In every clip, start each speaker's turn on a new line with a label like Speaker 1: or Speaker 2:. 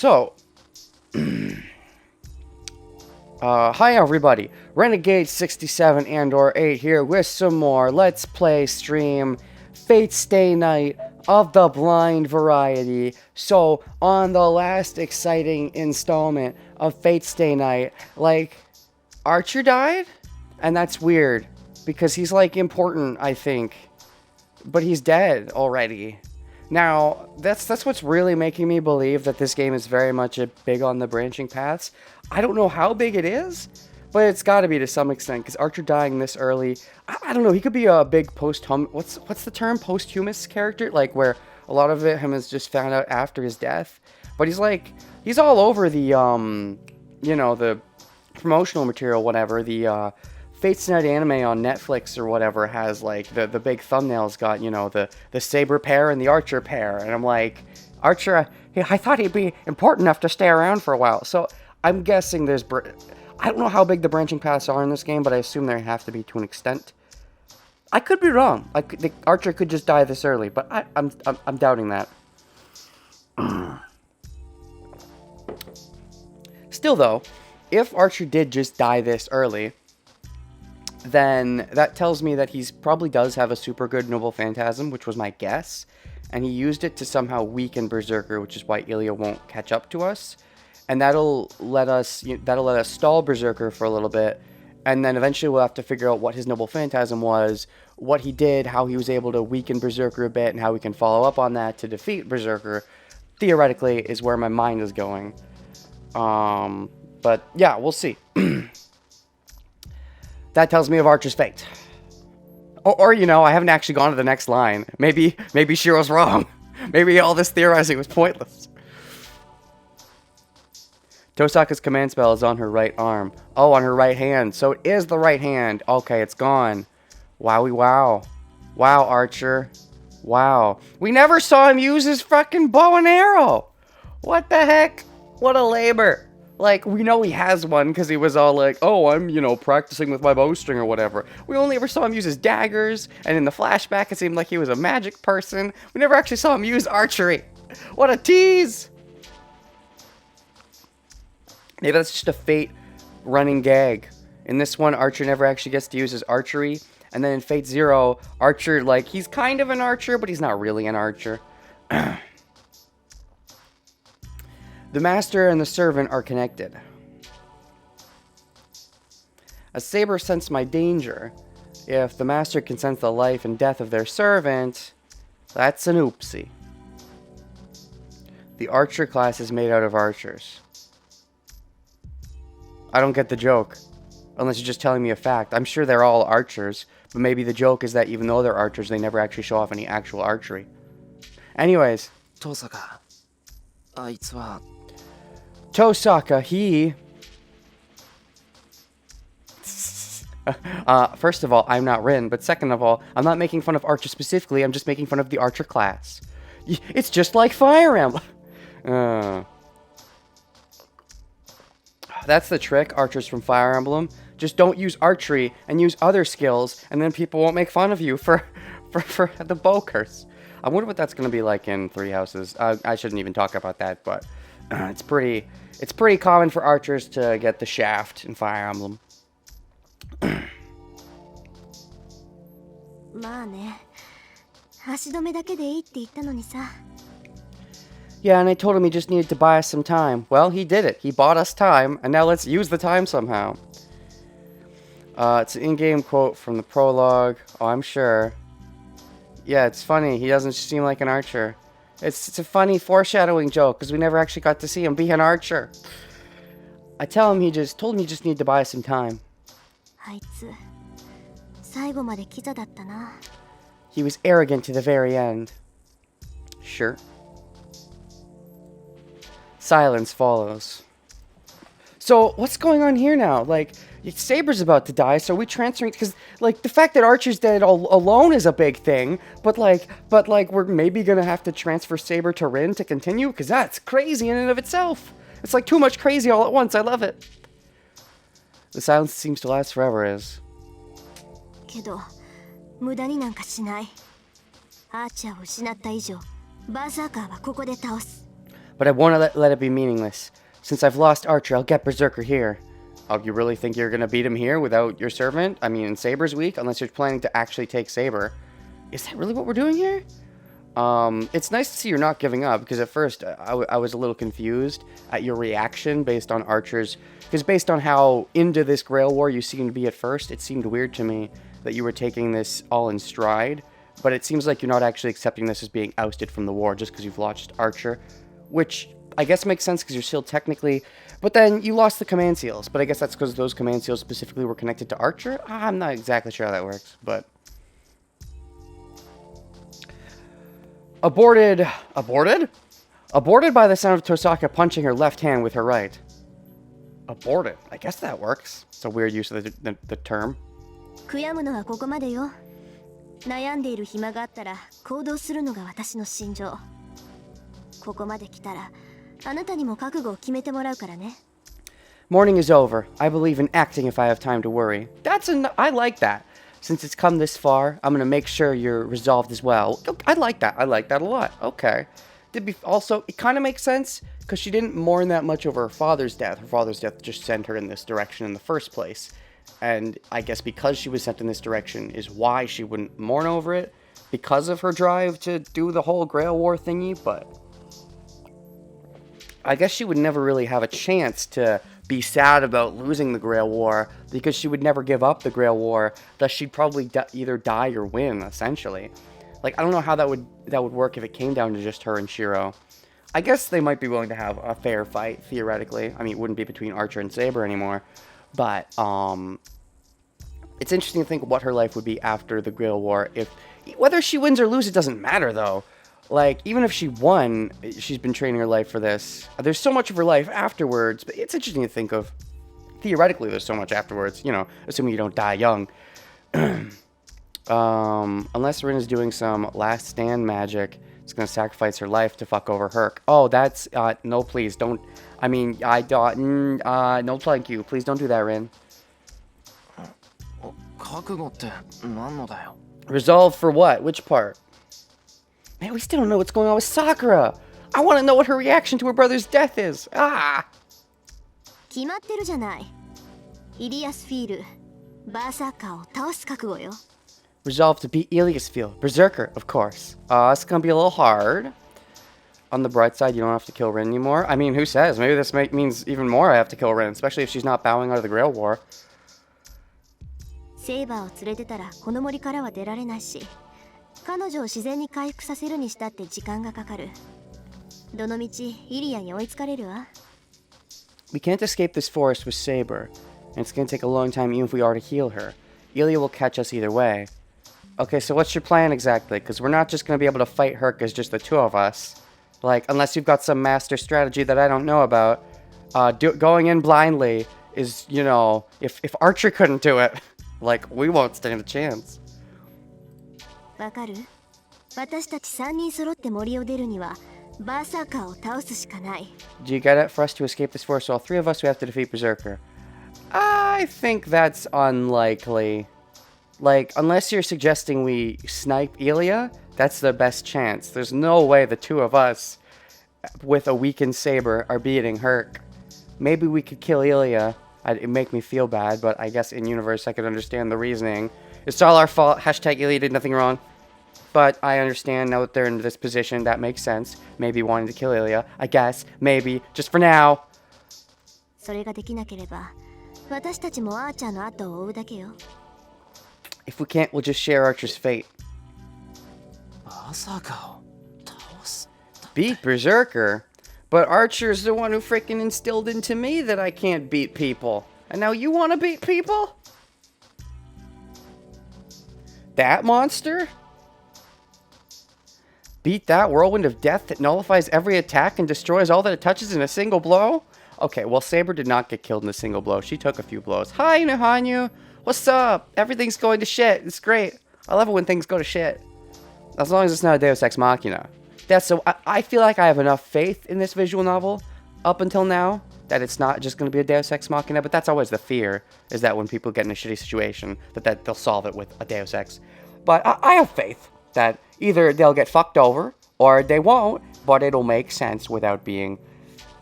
Speaker 1: So, hi everybody, Renegade 67 and or 8 here with some more Let's Play stream Fate Stay Night of the blind variety. So, on the last exciting installment of Fate Stay Night, like, Archer died? And that's weird, because he's, like, important, I think. But he's dead already. Now, that's what's really making me believe that this game is very much big on the branching paths. I don't know how big it is, but it's got to be to some extent, because Archer dying this early, I don't know, he could be a big what's the term? Posthumous character? Like, where a lot of him is just found out after his death. But he's all over the, you know, the promotional material, whatever, the, Fate's Night anime on Netflix or whatever has, like, the big thumbnails got, you know, the Saber pair and the Archer pair. And I'm like, Archer, I thought he'd be important enough to stay around for a while. So I'm guessing there's... I don't know how big the branching paths are in this game, but I assume they have to be to an extent. I could be wrong. The Archer could just die this early, but I'm doubting that. Still, though, if Archer did just die this early, then that tells me that he probably does have a super good Noble Phantasm, which was my guess, and he used it to somehow weaken Berserker, which is why Ilya won't catch up to us, and that'll let us stall Berserker for a little bit, and then eventually we'll have to figure out what his Noble Phantasm was, what he did, how he was able to weaken Berserker a bit, and how we can follow up on that to defeat Berserker, theoretically, is where my mind is going. But yeah, we'll see. That tells me of Archer's fate. Or, you know, I haven't actually gone to the next line. Maybe Shiro's wrong. Maybe all this theorizing was pointless. Tosaka's command spell is on her right arm. Oh, on her right hand. So it is the right hand. Okay, it's gone. Wowie wow. Wow, Archer. Wow. We never saw him use his fucking bow and arrow. What the heck? What a labor. Like, we know he has one because he was all like, oh, I'm, you know, practicing with my bowstring or whatever. We only ever saw him use his daggers, and in the flashback it seemed like he was a magic person. We never actually saw him use archery. What a tease! Maybe that's just a Fate running gag. In this one, Archer never actually gets to use his archery, and then in Fate Zero, Archer, like, he's kind of an archer, but he's not really an archer. The master and the servant are connected. As Saber sensed my danger, if the master can sense the life and death of their servant, that's an oopsie. The archer class is made out of archers. I don't get the joke. Unless you're just telling me a fact. I'm sure they're all archers, but maybe the joke is that even though they're archers, they never actually show off any actual archery. Anyways. Tosaka, he... first of all, I'm not Rin, but second of all, I'm not making fun of Archer specifically, I'm just making fun of the Archer class. It's just like Fire Emblem! That's the trick, Archers from Fire Emblem. Just don't use archery and use other skills, and then people won't make fun of you for the bow curse. I wonder what that's going to be like in Three Houses. I shouldn't even talk about that, but it's pretty common for archers to get the shaft in Fire Emblem. Yeah, and I told him he just needed to buy us some time. Well, he did it. He bought us time, and now let's use the time somehow. It's an in-game quote from the prologue. Oh, I'm sure. Yeah, it's funny. He doesn't seem like an archer. It's a funny foreshadowing joke, because we never actually got to see him be an archer. I told him he just needed to buy some time. He was arrogant to the very end. Sure. Silence follows. So, what's going on here now? Like, Saber's about to die, so are we transferring... Because, like, the fact that Archer's dead alone is a big thing, but we're maybe gonna have to transfer Saber to Rin to continue? Because that's crazy in and of itself. It's like too much crazy all at once. I love it. The silence seems to last forever, is... but I won't let it be meaningless. Since I've lost Archer, I'll get Berserker here. Oh, you really think you're gonna beat him here without your servant? I mean, Saber's weak, unless you're planning to actually take Saber. Is that really what we're doing here? It's nice to see you're not giving up, because at first I was a little confused at your reaction based on Archer's... Because based on how into this Grail War you seemed to be at first, it seemed weird to me that you were taking this all in stride. But it seems like you're not actually accepting this as being ousted from the war just because you've lost Archer. Which I guess makes sense because you're still technically... But then you lost the command seals. But I guess that's because those command seals specifically were connected to Archer? I'm not exactly sure how that works, but... Aborted. Aborted? Aborted by the sound of Tosaka punching her left hand with her right. Aborted. I guess that works. It's a weird use of the term.
Speaker 2: 悔やむのはここまでよ。悩んでいる暇があったら行動するのが私の信条。ここまで来たらあなたにも覚悟を決めてもらうからね。
Speaker 1: Mourning is over. I believe in acting if I have time to worry. I like that. Since it's come this far, I'm gonna make sure you're resolved as well. I like that. I like that a lot. Okay. It kind of makes sense because she didn't mourn that much over her father's death. Her father's death just sent her in this direction in the first place. And I guess because she was sent in this direction is why she wouldn't mourn over it. Because of her drive to do the whole Grail War thingy, but... I guess she would never really have a chance to be sad about losing the Grail War because she would never give up the Grail War. Thus, she'd probably either die or win, essentially. Like, I don't know how that would work if it came down to just her and Shiro. I guess they might be willing to have a fair fight, theoretically. I mean, it wouldn't be between Archer and Saber anymore. But, it's interesting to think what her life would be after the Grail War. Whether she wins or loses, it doesn't matter, though. Like, even if she won, she's been training her life for this. There's so much of her life afterwards, but it's interesting to think of. Theoretically, there's so much afterwards, you know, assuming you don't die young. Unless Rin is doing some last stand magic, it's gonna sacrifice her life to fuck over Herc. Oh, that's, no, please, don't, I mean, no thank you. Please don't do that, Rin. Resolve for what? Which part? Man, we still don't know what's going on with Sakura. I want to know what her reaction to her brother's death is. Ah!
Speaker 2: 決まってるじゃない。イリアスフィール、バーサーカーを倒す覚悟よ。
Speaker 1: Resolve to beat Iliasfield. Berserker, of course. It's gonna be a little hard. On the bright side, you don't have to kill Rin anymore. I mean, who says? Maybe this means even more I have to kill Rin, especially if she's not bowing out of the Grail War.
Speaker 2: セイバーを連れてたらこの森からは出られないし、彼女を自然に回復させるにしたって時間がかかる。どのみちイリアに追いつかれるわ。
Speaker 1: We can't escape this forest with Saber, and it's gonna take a long time even if we are to heal her. Ilia will catch us either way. Okay, so what's your plan exactly? Because we're not just gonna be able to fight Herc as just the two of us. Like, unless you've got some master strategy that I don't know about. Going in blindly is, you know, if Archer couldn't do it, like, we won't stand a chance.
Speaker 2: わかる？私たち3人揃って森を出るにはバーサーカーを倒すしかない。
Speaker 1: Do you get it? For us to escape this forest, all three of us, we have to defeat Berserker. I think that's unlikely. Like, unless you're suggesting we snipe Ilia, that's the best chance. There's no way the two of us, with a weakened Saber, are beating Herc. Maybe we could kill Ilia. It'd make me feel bad, but I guess in universe I could understand the reasoning. It's all our fault. Hashtag Ilia did nothing wrong. But I understand now that they're in this position, that makes sense. Maybe wanting to kill Ilia. I guess. Maybe. Just for now.
Speaker 2: それができなければ、私たちもアーチャーの後を追うだけよ。
Speaker 1: If we can't, we'll just share Archer's fate. Beat Berserker? But Archer's the one who freaking instilled into me that I can't beat people. And now you want to beat people? That monster? Beat that whirlwind of death that nullifies every attack and destroys all that it touches in a single blow? Okay, well, Saber did not get killed in a single blow. She took a few blows. Hi, Nahanyu! What's up? Everything's going to shit. It's great. I love it when things go to shit. As long as it's not a Deus Ex Machina. I feel like I have enough faith in this visual novel up until now that it's not just going to be a Deus Ex Machina, but that's always the fear, is that when people get in a shitty situation, that they'll solve it with a Deus Ex. But I have faith that either they'll get fucked over, or they won't, but it'll make sense without being,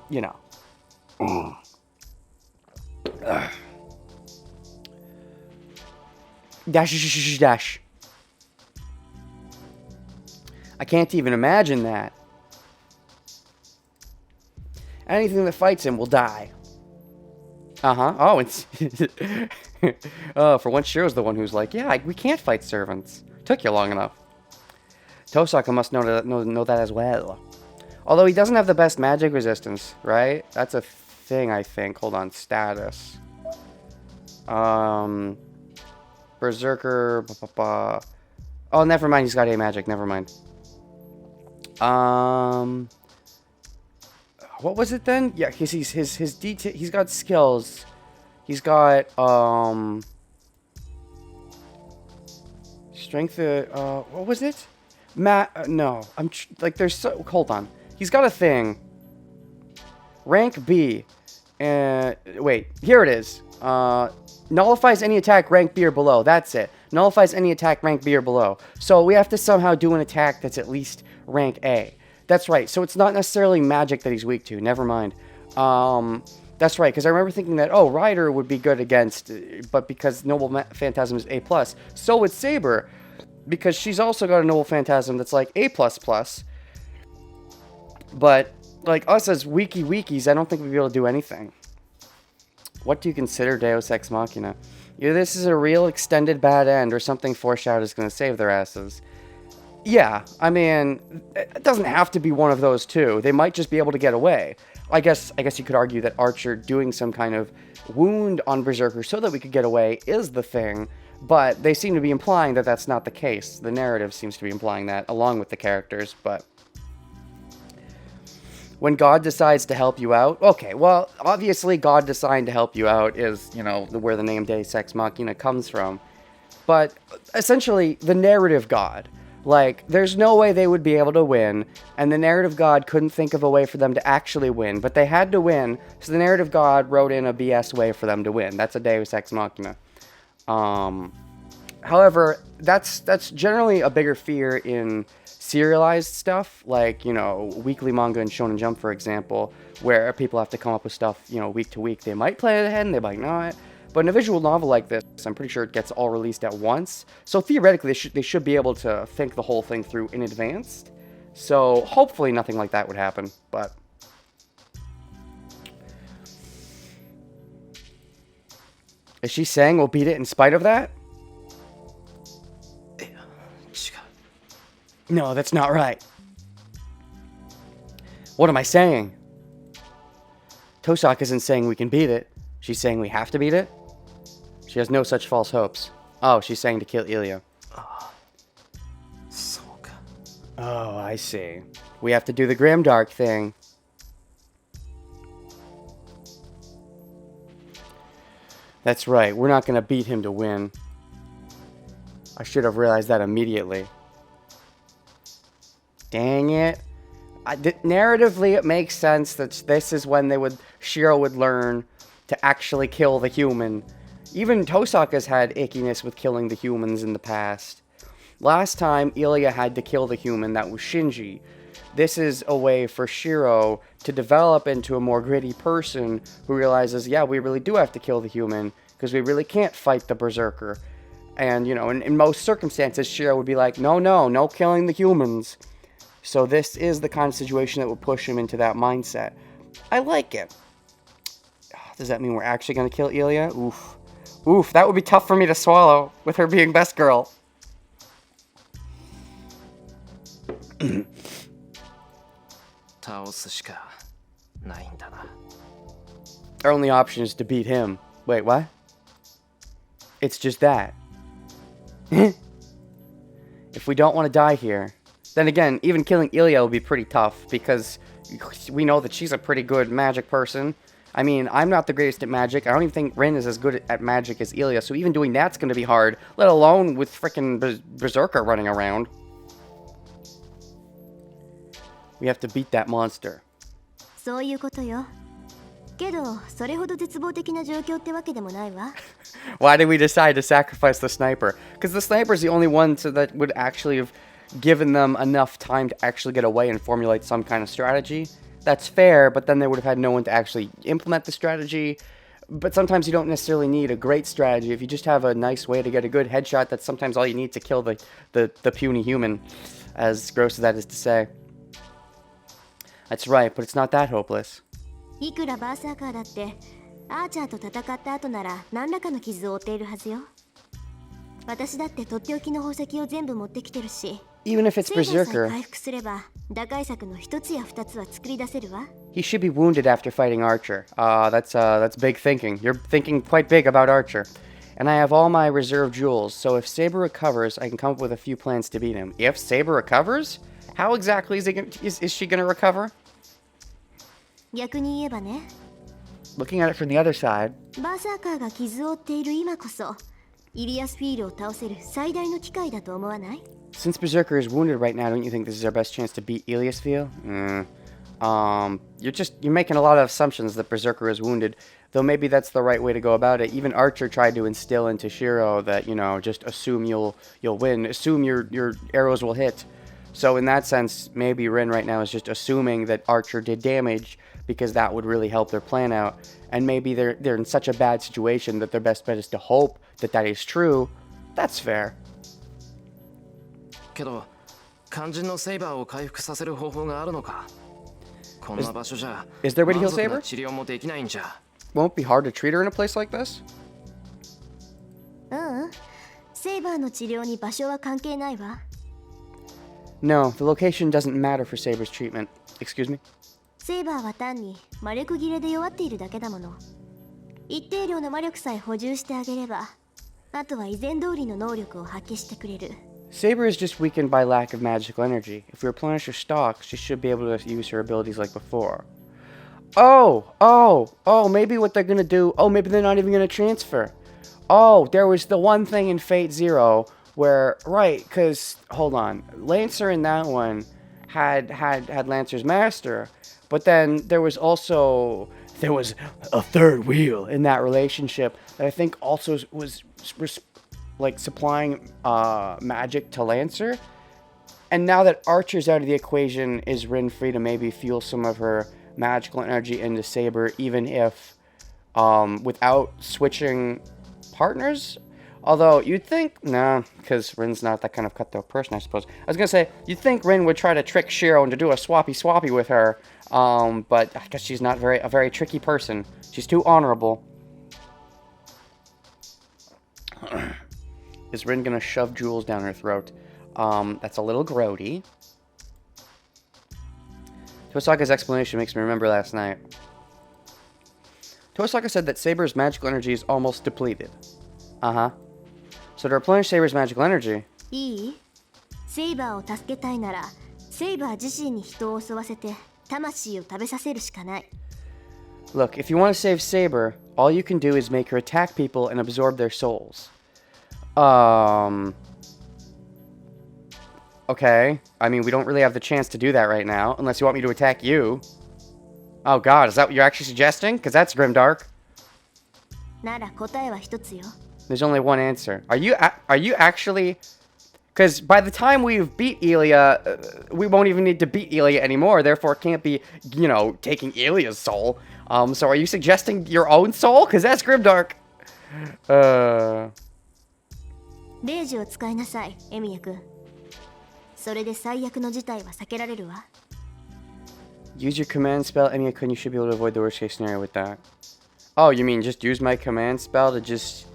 Speaker 1: you know. Dash, dash. I can't even imagine that. Anything that fights him will die. Oh, it's... oh, for once Shiro's the one who's like, yeah, we can't fight servants. Took you long enough. Tosaka must know that as well. Although he doesn't have the best magic resistance, right? That's a thing, I think. Hold on, status. Berserker... Oh, never mind, he's got A magic, never mind. What was it then? Yeah, his detail. He's got skills. He's got strength. What was it? No, like there's so. Hold on. He's got a thing. Rank B. Wait, here it is. Nullifies any attack rank B or below. That's it. Nullifies any attack rank B or below. So we have to somehow do an attack that's at least rank A. That's right. So it's not necessarily magic that he's weak to. Never mind. That's right. Because I remember thinking that, oh, Ryder would be good against, but because Noble Phantasm is A+. So would Saber, because she's also got a Noble Phantasm that's like A++. But, like, us as weekies, I don't think we'd be able to do anything. What do you consider Deus Ex Machina? Either this is a real extended bad end, or something foreshadowed is going to save their asses. Yeah, I mean, it doesn't have to be one of those two. They might just be able to get away. I guess you could argue that Archer doing some kind of wound on Berserker so that we could get away is the thing, but they seem to be implying that that's not the case. The narrative seems to be implying that, along with the characters, but... When God decides to help you out... Okay, well, obviously God deciding to help you out is, you know, where the name Deus Ex Machina comes from. But, essentially, the narrative God... Like, there's no way they would be able to win, and the narrative god couldn't think of a way for them to actually win, but they had to win, so the narrative god wrote in a BS way for them to win. That's a Deus Ex Machina. However, that's generally a bigger fear in serialized stuff, like, you know, weekly manga and Shonen Jump, for example, where people have to come up with stuff, you know, week to week. They might plan it ahead, and they might not. But in a visual novel like this, I'm pretty sure it gets all released at once. So theoretically, they should be able to think the whole thing through in advance. So hopefully nothing like that would happen, but... Is she saying we'll beat it in spite of that? No, that's not right. What am I saying? Tosaka isn't saying we can beat it. She's saying we have to beat it? She has no such false hopes. Oh, she's saying to kill Ilya. Oh, I see. We have to do the grimdark thing. That's right, we're not gonna beat him to win. I should have realized that immediately. Dang it. Narratively, it makes sense that this is when Shiro would learn to actually kill the human. Even Tosaka's had ickiness with killing the humans in the past. Last time, Ilya had to kill the human, that was Shinji. This is a way for Shiro to develop into a more gritty person who realizes, yeah, we really do have to kill the human, because we really can't fight the Berserker. And, you know, in most circumstances, Shiro would be like, no killing the humans. So this is the kind of situation that would push him into that mindset. I like it. Does that mean we're actually going to kill Ilya? Oof. Oof, that would be tough for me to swallow, with her being best girl. Our only option is to beat him. Wait, what? It's just that. If we don't want to die here... Then again, even killing Ilya will be pretty tough, because we know that she's a pretty good magic person. I mean, I'm not the greatest at magic. I don't even think Rin is as good at magic as Ilya, so even doing that's going to be hard, let alone with frickin' Berserker running around. We have to beat that monster.
Speaker 2: そういうことよ。けど、それほど絶望的な状況ってわけでもないわ。
Speaker 1: Why did we decide to sacrifice the sniper? Because the sniper's the only one that would actually have given them enough time to actually get away and formulate some kind of strategy. That's fair, but then they would have had no one to actually implement the strategy. But sometimes you don't necessarily need a great strategy. If you just have a nice way to get a good headshot, that's sometimes all you need to kill the puny human, as gross as that is to say. That's right, but it's not that hopeless.
Speaker 2: いくらバーサーカーだってアーチャーと戦った後なら何らかの傷を負っているはずよ。私だってとっておきの宝石を全部持ってきてるし、
Speaker 1: Even if it's
Speaker 2: セイバーさえ
Speaker 1: Berserker,
Speaker 2: 回復すれば打開策の一つや二つは作り出せるわ。
Speaker 1: he should be wounded after fighting Archer. That's big thinking. You're thinking quite big about Archer. And I have all my reserve jewels, so if Saber recovers, I can come up with a few plans to beat him. If Saber recovers? How exactly is she gonna recover?
Speaker 2: 逆に言えばね、
Speaker 1: Looking at it from the other side,
Speaker 2: バーサーカーが傷を負っている今こそイリアスフィールを倒せる最大の機会だと思わない？
Speaker 1: since Berserker is wounded right now, don't you think this is our best chance to beat Eliasfiel? You're making a lot of assumptions that Berserker is wounded, though maybe that's the right way to go about it. Even Archer tried to instill into Shiro that, just assume you'll win, assume your arrows will hit. So in that sense, maybe Rin right now is just assuming that Archer did damage because that would really help their plan out. And maybe they're in such a bad situation that their best bet is to hope that that is true. That's fair.
Speaker 3: けど肝心のセイバーを回復させる方法があるのか。こんな場所じゃ
Speaker 1: Is there a way to heal
Speaker 3: 満足な
Speaker 1: Saber?
Speaker 3: 治療もできないんじゃ。
Speaker 1: Won't it be hard to treat her in a place like this?
Speaker 2: セイバーの治療に場所は関係ないわ。
Speaker 1: No, the location doesn't matter for Saber's treatment. Excuse me?
Speaker 2: セイバーは単に魔力切れで弱っているだけだもの。一定量の魔力さえ補充してあげれば、あとは以前通りの能力を発揮してくれる。
Speaker 1: Saber is just weakened by lack of magical energy. If we replenish her stock, she should be able to use her abilities like before. Maybe what they're gonna do, maybe they're not even gonna transfer. Oh, there was the one thing in Fate Zero where, right, because, hold on, Lancer in that one had Lancer's master, but then there was a third wheel in that relationship that I think also was like supplying magic to Lancer. And now that Archer's out of the equation, is Rin free to maybe fuel some of her magical energy into Saber, even if without switching partners? Although you'd think, nah, because Rin's not that kind of cutthroat person, I suppose. I was gonna say, you'd think Rin would try to trick Shiro into do a swappy with her, but I guess she's not a very tricky person. She's too honorable. Is Rin gonna shove jewels down her throat? That's a little grody. Tosaka's explanation makes me remember last night. Tosaka said that Saber's magical energy is almost depleted. Uh-huh. So to replenish Saber's magical energy...
Speaker 2: いい？セイバーを助けたいなら、セイバー自身に人を襲わせて、魂を食べさせるしかない。
Speaker 1: Look, if you want to save Saber, all you can do is make her attack people and absorb their souls. Okay. I mean, we don't really have the chance to do that right now, unless you want me to attack you. Oh god, is that what you're actually suggesting? Because that's grimdark.
Speaker 2: なら答えは一つよ。
Speaker 1: There's only one answer. Are you actually... Because by the time we've beat Elia, we won't even need to beat Elia anymore, therefore it can't be, taking Elia's soul. So are you suggesting your own soul? Because that's grimdark.
Speaker 2: レイジを使いなさい、エミヤ君。それで最悪の事態は避けられるわ。
Speaker 1: Use your command spell, Emiya-kun, you should be able to avoid the worst case scenario with that. Oh, you mean just use my command spell to just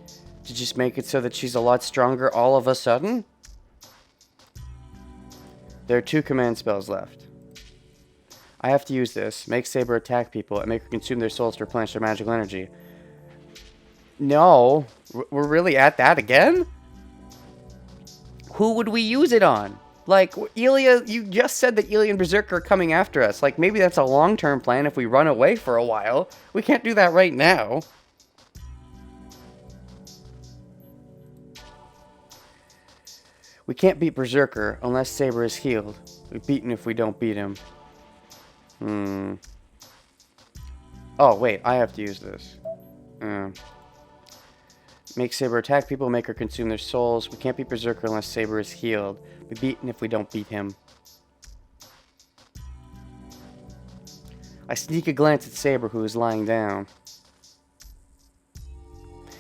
Speaker 1: make it so that she's a lot stronger all of a sudden? There are 2 command spells left. I have to use this. Make Saber attack people and make her consume their souls to replenish their magical energy. No. We're really at that again? Who would we use it on? Like, Elia, you just said that Elia and Berserker are coming after us. Like, maybe that's a long-term plan if we run away for a while. We can't do that right now. We can't beat Berserker unless Saber is healed. We've beaten if we don't beat him. Oh, wait, I have to use this. Make Saber attack people, make her consume their souls. We can't beat Berserker unless Saber is healed. We're beaten if we don't beat him. I sneak a glance at Saber, who is lying down.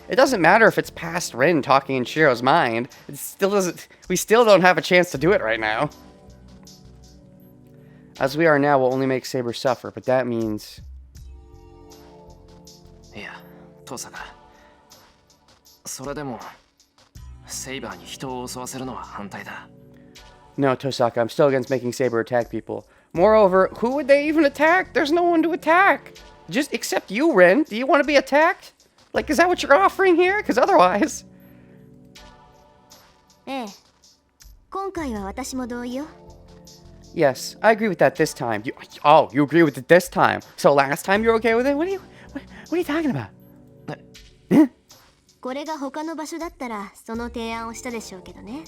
Speaker 1: It doesn't matter if it's past Rin talking in Shiro's mind. It still doesn't. We still don't have a chance to do it right now. As we are now, we'll only make Saber suffer, but that means...
Speaker 3: Yeah, Tosaka. それでも、セイバーに人を襲わせるのは反対だ。
Speaker 1: No, Tosaka, I'm still against making Saber attack people. Moreover, who would they even attack? There's no one to attack. Just except you, Rin. Do you want to be attacked? Like, is that what you're offering here? Because otherwise...
Speaker 2: ええ。今回は私も同意よ。
Speaker 1: Yes, I agree with that this time. You agree with it this time. So last time you're okay with it? What are you talking about?
Speaker 2: これが他の場所だったらその提案をしたでしょうけどね。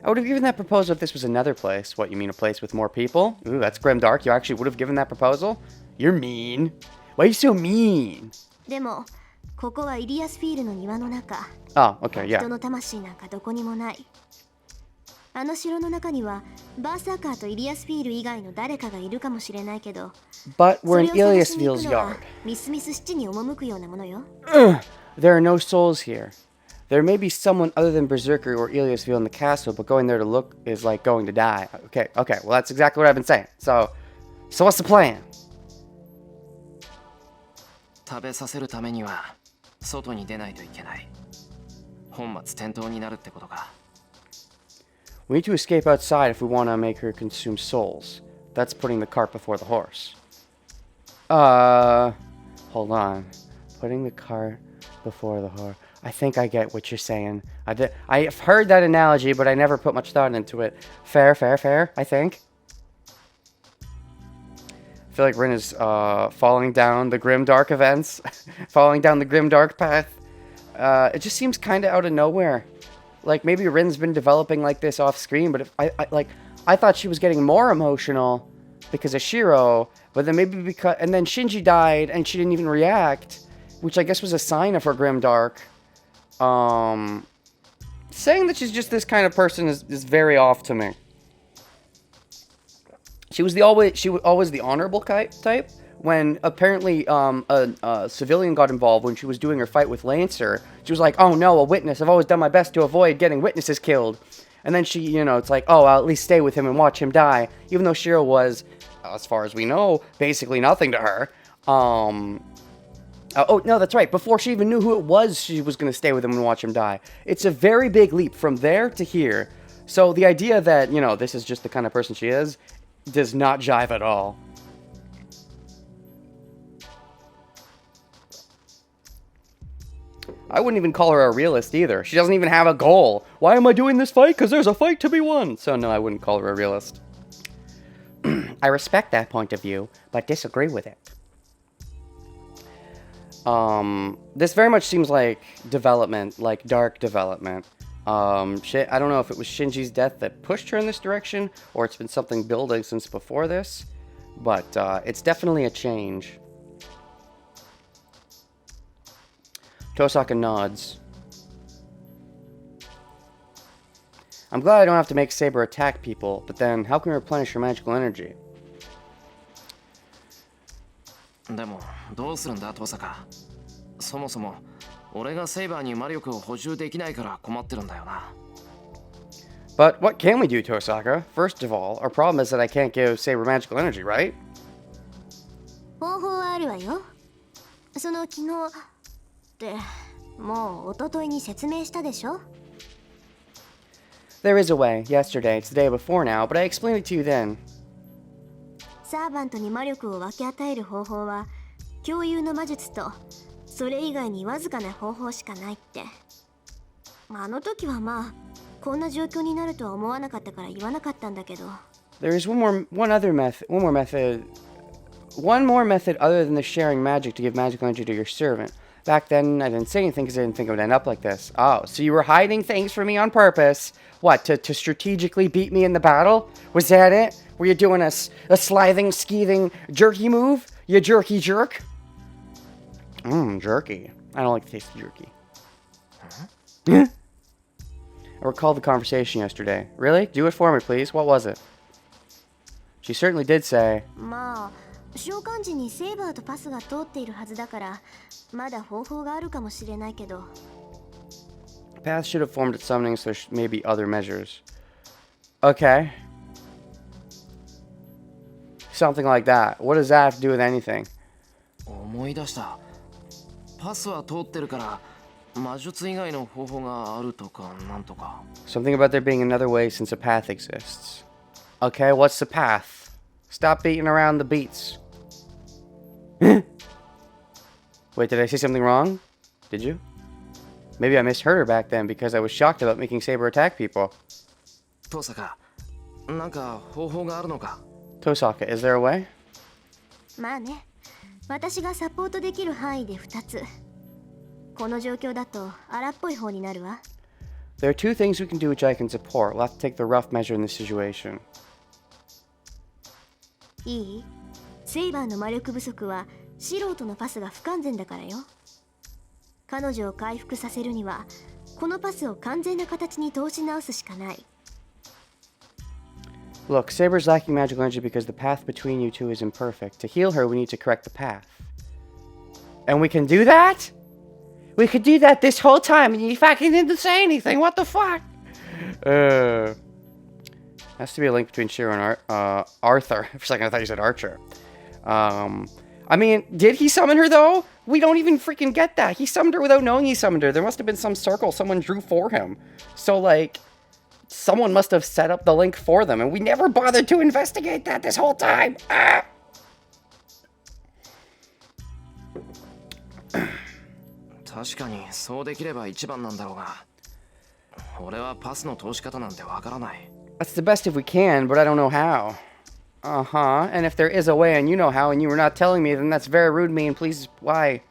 Speaker 1: I would have given that proposal if this was another place. What, you mean a place with more people? Ooh, that's grimdark. You actually would have given that proposal? You're mean. Why are you so mean?
Speaker 2: でも、ここはイリアスフィールの庭の中。
Speaker 1: Oh, okay, yeah.
Speaker 2: 人の魂なんかどこにもない。あの城の中にはバーサーカーとイリアスフィール以外の誰かがいるかもしれないけど、
Speaker 1: But we're in
Speaker 2: それを探しに行
Speaker 1: Iliasville's
Speaker 2: くのは
Speaker 1: yard.
Speaker 2: ミスミス七に赴くようなものよ。
Speaker 1: There are no souls here. There may be someone other than Berserker or Iliasville in the castle, but going there to look is like going to die. Okay, well that's exactly what I've been saying. So what's the plan?
Speaker 3: 食べさせるためには外に出ないといけない。本末転倒になるってことか。
Speaker 1: We need to escape outside if we want to make her consume souls. That's putting the cart before the horse. Hold on. Putting the cart before the horse. I think I get what you're saying. I've heard that analogy, but I never put much thought into it. Fair, I think. I feel like Rin is falling down the grimdark events. Falling down the grimdark path. It just seems kind of out of nowhere. Like, maybe Rin's been developing like this off screen, but if I thought she was getting more emotional because of Shiro, but then maybe because... And then Shinji died, and she didn't even react, which I guess was a sign of her grimdark. Saying that she's just this kind of person is very off to me. She was always the honorable type. When apparently a civilian got involved when she was doing her fight with Lancer, she was like, oh no, a witness. I've always done my best to avoid getting witnesses killed. And then she, it's like, oh, I'll at least stay with him and watch him die. Even though Shiro was, as far as we know, basically nothing to her. Oh, no, that's right. Before she even knew who it was, she was going to stay with him and watch him die. It's a very big leap from there to here. So the idea that, this is just the kind of person she is, does not jive at all. I wouldn't even call her a realist either. She doesn't even have a goal. Why am I doing this fight? Because there's a fight to be won. So no, I wouldn't call her a realist. I respect that point of view, but disagree with it. This very much seems like development, like dark development. I don't know if it was Shinji's death that pushed her in this direction, or it's been something building since before this, but it's definitely a change. Tosaka nods. I'm glad I don't have to make Saber attack people, but then how can we replenish her magical energy?
Speaker 3: でもどうするんだトサカ。そもそも俺がセイバーに魔力を補充できないから困ってるんだよな。
Speaker 1: But what can we do, Tosaka? First of all, our problem is that I can't give Saber magical energy, right?
Speaker 2: 方法はあるわよ。その昨日ってもう一昨日に説明したでしょ。
Speaker 1: There is a way. Yesterday, it's the day before now, but I explained it to you then.
Speaker 2: サーバントに魔力を分け与える方法は共有の魔術とそれ以外にわずかな方法しかないって。あの時はまあこんな状況になるとは思わなかったから言わなかったんだけど。
Speaker 1: There is one more method other than the sharing magic to give magical energy to your servant. Back then, I didn't say anything because I didn't think it would end up like this. Oh, so you were hiding things from me on purpose. What, to strategically beat me in the battle? Was that it? Were you doing a slithing, skeething, jerky move? You jerky jerk? Jerky. I don't like the taste of jerky. I recall the conversation yesterday. Really? Do it for me, please. What was it? She certainly did say,
Speaker 2: まあ召喚時にセイバーとパスが通っているはずだからまだ方法があるかもしれないけど
Speaker 1: Path should have formed at summoning, so there may be other measures. Okay. Something like that. What does that have to do with anything?
Speaker 3: 思い出した。パスは通ってるから魔術以外の方法があるとかなんとか。
Speaker 1: Something about there being another way since a path exists. Okay, what's the path? Stop beating around the beats. Wait, did I say something wrong? Did you? Maybe I misheard her back then because I was shocked about making Saber attack people.
Speaker 3: トサカ、なんか方法があるのか？
Speaker 1: Tosaka, is there a way?
Speaker 2: まあね私がサポートできる範囲で2つこの状況だと荒っぽい方になるわ
Speaker 1: There are two things we can do which I can support. We'll have to take the rough measure in this situation.
Speaker 2: いいセイバーの魔力不足は素人のパスが不完全だからよ彼女を回復させるにはこのパスを完全な形に通し直すしかない
Speaker 1: Look, Saber's lacking magical energy because the path between you two is imperfect. To heal her, we need to correct the path. And we can do that? We could do that this whole time and you fucking didn't say anything. What the fuck? Has to be a link between Shiro and Arthur. For a second, I thought you said Archer. I mean, did he summon her, though? We don't even freaking get that. He summoned her without knowing he summoned her. There must have been some circle someone drew for him. So, like, someone must have set up the link for them, and we never bothered to investigate that this whole time. Ah!
Speaker 3: 確かにそうできれば一番なんだろうが、俺はパスの通し方なんてわからない。
Speaker 1: That's the best if we can, but I don't know how. Uh-huh. And if there is a way and you know how and you were not telling me, then that's very rude of me and please, why?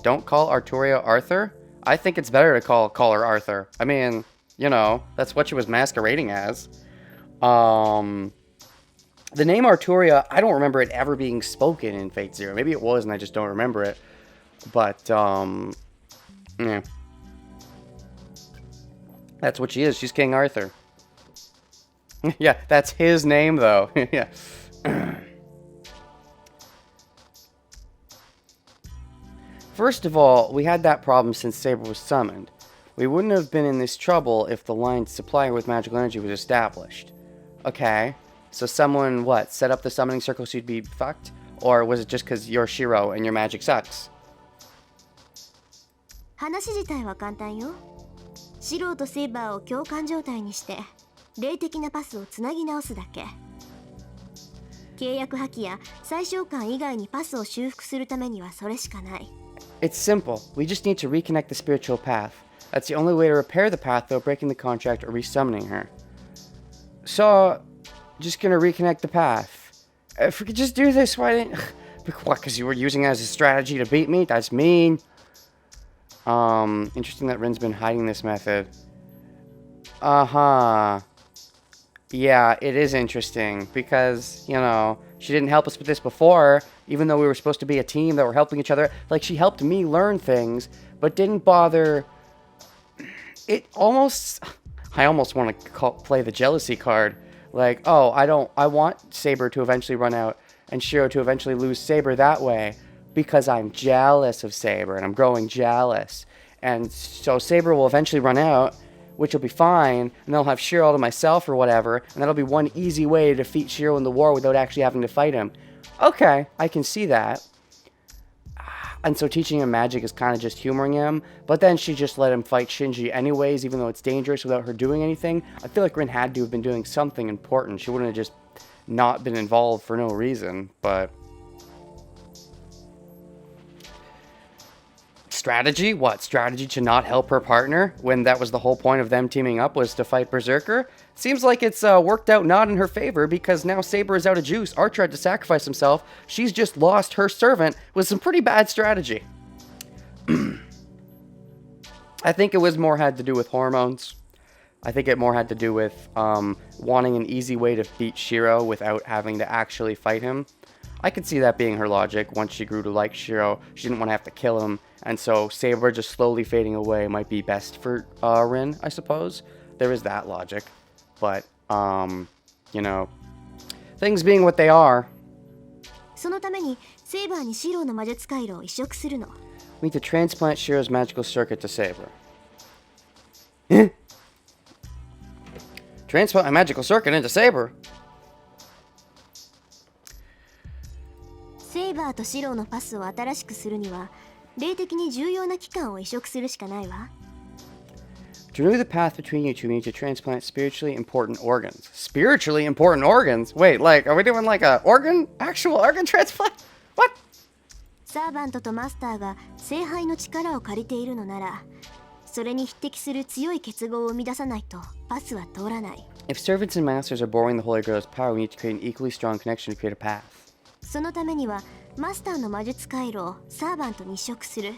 Speaker 1: Don't call Arturia Arthur? I think it's better to call her Arthur. I mean, you know, that's what she was masquerading as. The name Arturia, I don't remember it ever being spoken in Fate Zero. Maybe it was and I just don't remember it. But, yeah. That's what she is. She's King Arthur. Yeah, that's his name, though. Yeah. First of all, we had that problem since Saber was summoned. We wouldn't have been in this trouble if the line to supply her with magical energy was established. Okay, so someone, what, set up the summoning circle so you'd be fucked? Or was it just because you're Shiro and your magic sucks?
Speaker 2: 話自体は簡単よシロとセイバーを共感状態にして霊的なパスをつなぎ直すだけ契約破棄や最小間以外にパスを修復するためにはそれしかない
Speaker 1: It's simple. We just need to reconnect the spiritual path. That's the only way to repair the path without breaking the contract or resummoning her. So, just gonna reconnect the path. If we could just do this, why didn't... What, because you were using it as a strategy to beat me? That's mean. Interesting that Rin's been hiding this method. Uh-huh. Yeah, it is interesting, because, you know, she didn't help us with this before, even though we were supposed to be a team that were helping each other. Like, she helped me learn things, but didn't bother... It almost... I almost want to play the jealousy card. Like, oh, I want Saber to eventually run out, and Shiro to eventually lose Saber that way, because I'm jealous of Saber, and I'm growing jealous. And so Saber will eventually run out, which will be fine, and I'll have Shiro all to myself or whatever, and that'll be one easy way to defeat Shiro in the war without actually having to fight him. Okay, I can see that. And so teaching him magic is kind of just humoring him, but then she just let him fight Shinji anyways, even though it's dangerous without her doing anything. I feel like Rin had to have been doing something important. She wouldn't have just not been involved for no reason, but... Strategy? What? Strategy to not help her partner when that was the whole point of them teaming up was to fight Berserker? Seems like it's worked out not in her favor because now Saber is out of juice. Archer had to sacrifice himself. She's just lost her servant with some pretty bad strategy. I think it was more had to do with hormones. I think it more had to do with wanting an easy way to beat Shiro without having to actually fight him. I could see that being her logic. Once she grew to like Shiro, she didn't want to have to kill him, and so Saber just slowly fading away might be best for Rin, I suppose. There is that logic. But, you know, things being what they are.
Speaker 2: そのためにセイバーにシローの魔術回路を移植するの。
Speaker 1: We need to transplant Shiro's magical circuit to Saber. Transplant a magical circuit into Saber?
Speaker 2: セイバーとシローのパスを新しくするには霊的に重要な器官を移植するしかないわ。
Speaker 1: To renew the path between you two, we need to transplant spiritually important organs. Spiritually important organs? Wait, like, are we doing like a actual organ transplant? What?
Speaker 2: サーバントとマスターが聖杯の力を借りているのなら、それに匹敵する強い結合を生み出さないとパスは通らない。
Speaker 1: If servants and masters are borrowing the Holy Grail's power, we need to create an equally strong connection to create a path.
Speaker 2: そのためにはマスターの魔術回路をサーバントに移植する。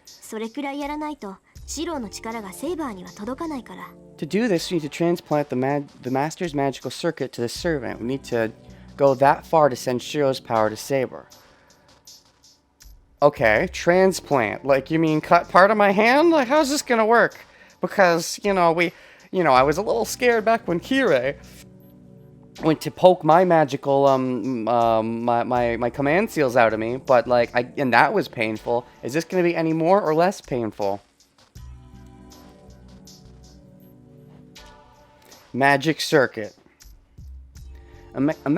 Speaker 2: それくらいやらないとシローの力がセイバーには届かないから。
Speaker 1: To do this, we need to transplant the master's magical circuit to the servant. We need to go that far to send Shiro's power to Saber. Okay, transplant. Like, you mean cut part of my hand? Like, how's this gonna work? Because, I was a little scared back when Kirei went to poke my magical, my command seals out of me, but, and that was painful. Is this gonna be any more or less painful? Magic circuit. A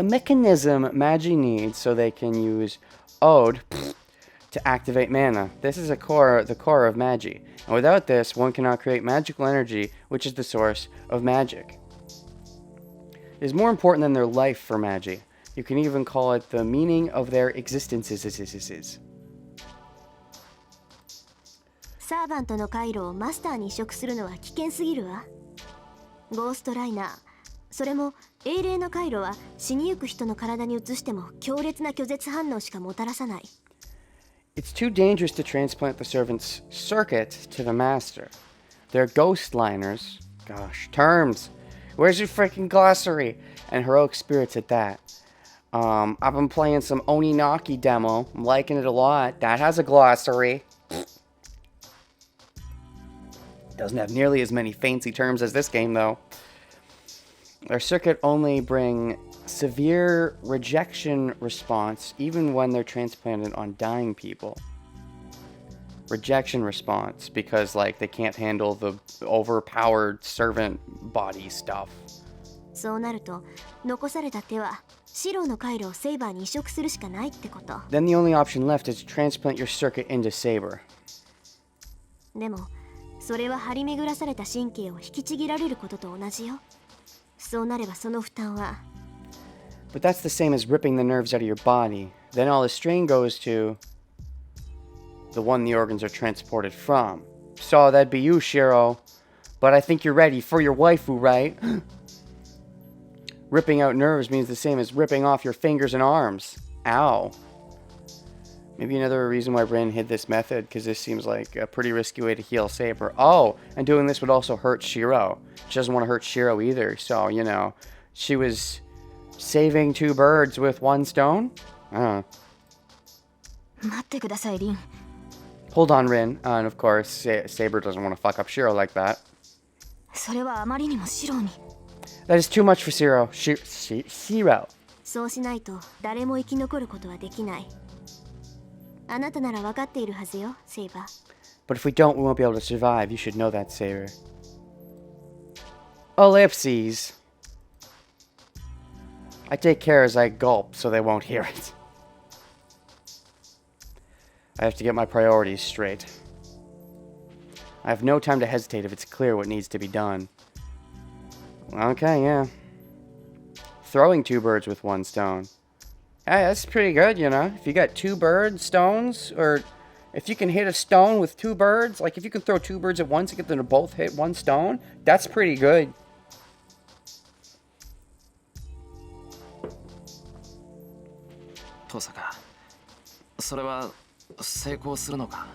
Speaker 1: mechanism Magi needs so they can use Ode to activate mana. This is the core of Magi. And without this, one cannot create magical energy, which is the source of magic. It is more important than their life for Magi. You can even call it the meaning of their existences.
Speaker 2: サーバントの回路をマスターに移植するのは危険すぎるわ。ゴーストライナー、それも英霊の回路は死にゆく人の体に移しても強烈な拒絶反応しかもたらさない。
Speaker 1: It's too dangerous to transplant the servant's circuit to the master. They're ghost liners. Gosh, terms. Where's your freaking glossary? And heroic spirits at that. I've been playing some Oninaki demo. I'm liking it a lot. That has a glossary. Doesn't have nearly as many fancy terms as this game, though. Their circuit only bring severe rejection response even when they're transplanted on dying people. Rejection response because they can't handle the overpowered servant body stuff.
Speaker 2: そうなると残された手はシローの回路をセイバーに移植するしかないってこと。
Speaker 1: Then the only option left is to transplant your circuit into Saber.
Speaker 2: でもそれは張り巡らされた神経を引きちぎられることと同じよ。そうなればその負担は。
Speaker 1: But that's the same as ripping the nerves out of your body. Then all the strain goes to the one the organs are transported from. So that'd be you, Shiro. But I think you're ready for your waifu, right? Ripping out nerves means the same as ripping off your fingers and arms. Ow. Maybe another reason why Rin hid this method, because this seems like a pretty risky way to heal Saber. Oh, and doing this would also hurt Shiro. She doesn't want to hurt Shiro either, so, she was saving two birds with one stone? I don't know.
Speaker 2: 待ってください、リン。
Speaker 1: Hold on, Rin. And of course, Saber doesn't want to fuck up Shiro like that.
Speaker 2: それはあまりにもシローに。
Speaker 1: That is too much for Shiro. Shiro.
Speaker 2: そうしないと誰も生き残ることはできない。あなたなら分かっているはずよ、セイバー。
Speaker 1: But if we don't, we won't be able to survive. You should know that, Saber. Ellipses. I take care as I gulp so they won't hear it. I have to get my priorities straight. I have no time to hesitate if it's clear what needs to be done. Okay, yeah. Throwing two birds with one stone. Hey, that's pretty good, If you got two stones, or if you can hit a stone with two birds, if you can throw two birds at once and get them to both hit one stone, that's pretty good.
Speaker 3: Tosaka, それは成功するのか?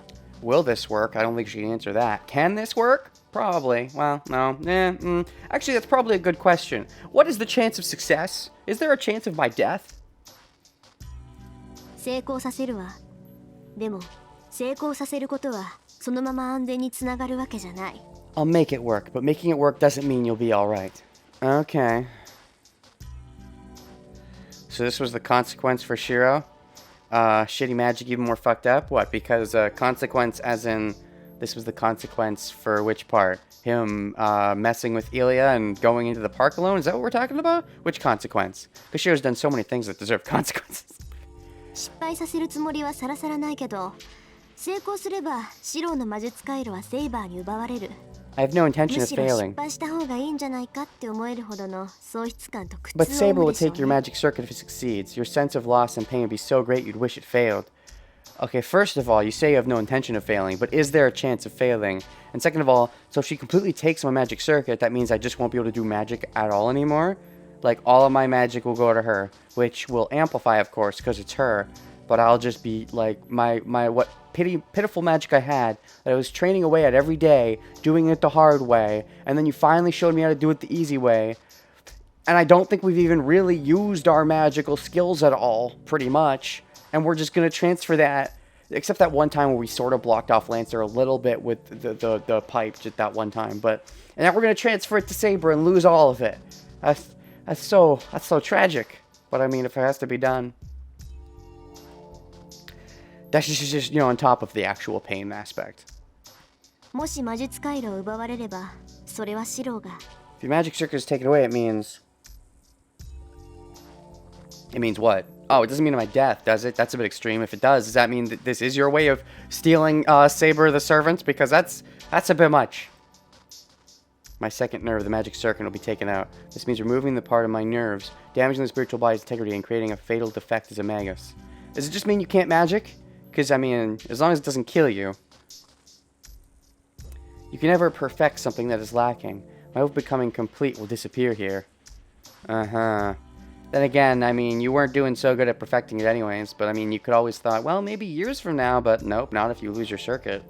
Speaker 1: Will this work? I don't think she can answer that. Can this work? Probably. Well, no. Actually, that's probably a good question. What is the chance of success? Is there a chance of my death?
Speaker 2: 成功させるわ。でも成功させることはそのまま安全につながるわけじゃない。
Speaker 1: I'll make it work, but making it work doesn't mean you'll be alright. Okay. So this was the consequence for Shiro? Shitty magic even more fucked up? What, because consequence as in... This was the consequence for which part? Him messing with Ilya and going into the park alone? Is that what we're talking about? Which consequence? Because Shiro's done so many things that deserve consequences.
Speaker 2: 失敗させるつもりはさらさらないけど、成功すればシローの魔術回路はセイバーに奪われる。
Speaker 1: I have no intention
Speaker 2: む
Speaker 1: of
Speaker 2: しろ失
Speaker 1: failing.
Speaker 2: 敗した方がいいんじゃないかって思えるほどの喪失感と苦痛
Speaker 1: But
Speaker 2: を
Speaker 1: Saber
Speaker 2: 生む
Speaker 1: will
Speaker 2: でしょう
Speaker 1: take your
Speaker 2: ね。
Speaker 1: magic circuit if it succeeds. Your sense of loss and pain would be so great you'd wish it failed. Okay, first of all, you say you have no intention of failing, but is there a chance of failing? And second of all, so if she completely takes my magic circuit, that means I just won't be able to do magic at all anymore? Like, all of my magic will go to her, which will amplify, of course, because it's her. But I'll just be, like, my what pitiful magic I had, that I was training away at every day, doing it the hard way, and then you finally showed me how to do it the easy way. And I don't think we've even really used our magical skills at all, pretty much. And we're just going to transfer that, except that one time where we sort of blocked off Lancer a little bit with the pipe, just that one time. And now we're going to transfer it to Saber and lose all of it. That's so tragic. But I mean, if it has to be done. That's just, you know, on top of the actual pain aspect.
Speaker 2: もし魔術回路を奪われれば、それはシローが
Speaker 1: If your magic circuit is taken away, it means what? Oh, it doesn't mean my death, does it? That's a bit extreme. If it does that mean that this is your way of stealing Saber the servant? Because that's a bit much. My second nerve, the magic circuit, will be taken out. This means removing the part of my nerves, damaging the spiritual body's integrity, and creating a fatal defect as a magus. Does it just mean you can't magic? Because, I mean, as long as it doesn't kill you. You can never perfect something that is lacking. My hope of becoming complete will disappear here. Uh-huh. Then again, I mean, you weren't doing so good at perfecting it anyways, but I mean, you could always thought, well, maybe years from now, but nope, not if you lose your circuit.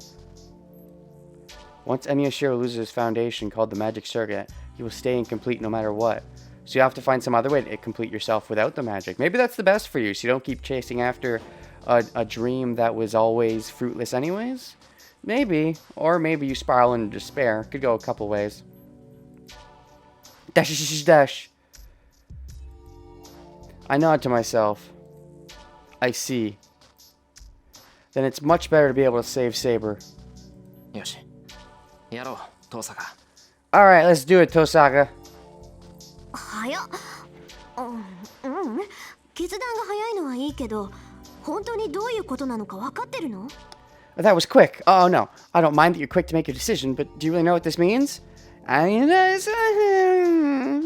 Speaker 1: Once Emiyashiro loses his foundation called the magic circuit, he will stay incomplete no matter what. So you have to find some other way to complete yourself without the magic. Maybe that's the best for you, so you don't keep chasing after a dream that was always fruitless anyways? Maybe. Or maybe you spiral into despair. Could go a couple ways. Dash, dash, dash. I nod to myself. I see. Then it's much better to be able to save Saber.
Speaker 3: よし。やろう、遠坂。
Speaker 1: Alright, let's do it, Tosaka.
Speaker 2: 早っ。決断が早いのはいいけど、本当にどういうことなのか分かってるの？
Speaker 1: That was quick. Oh, no. I don't mind that you're quick to make a decision, but do you really know what this means? I mean,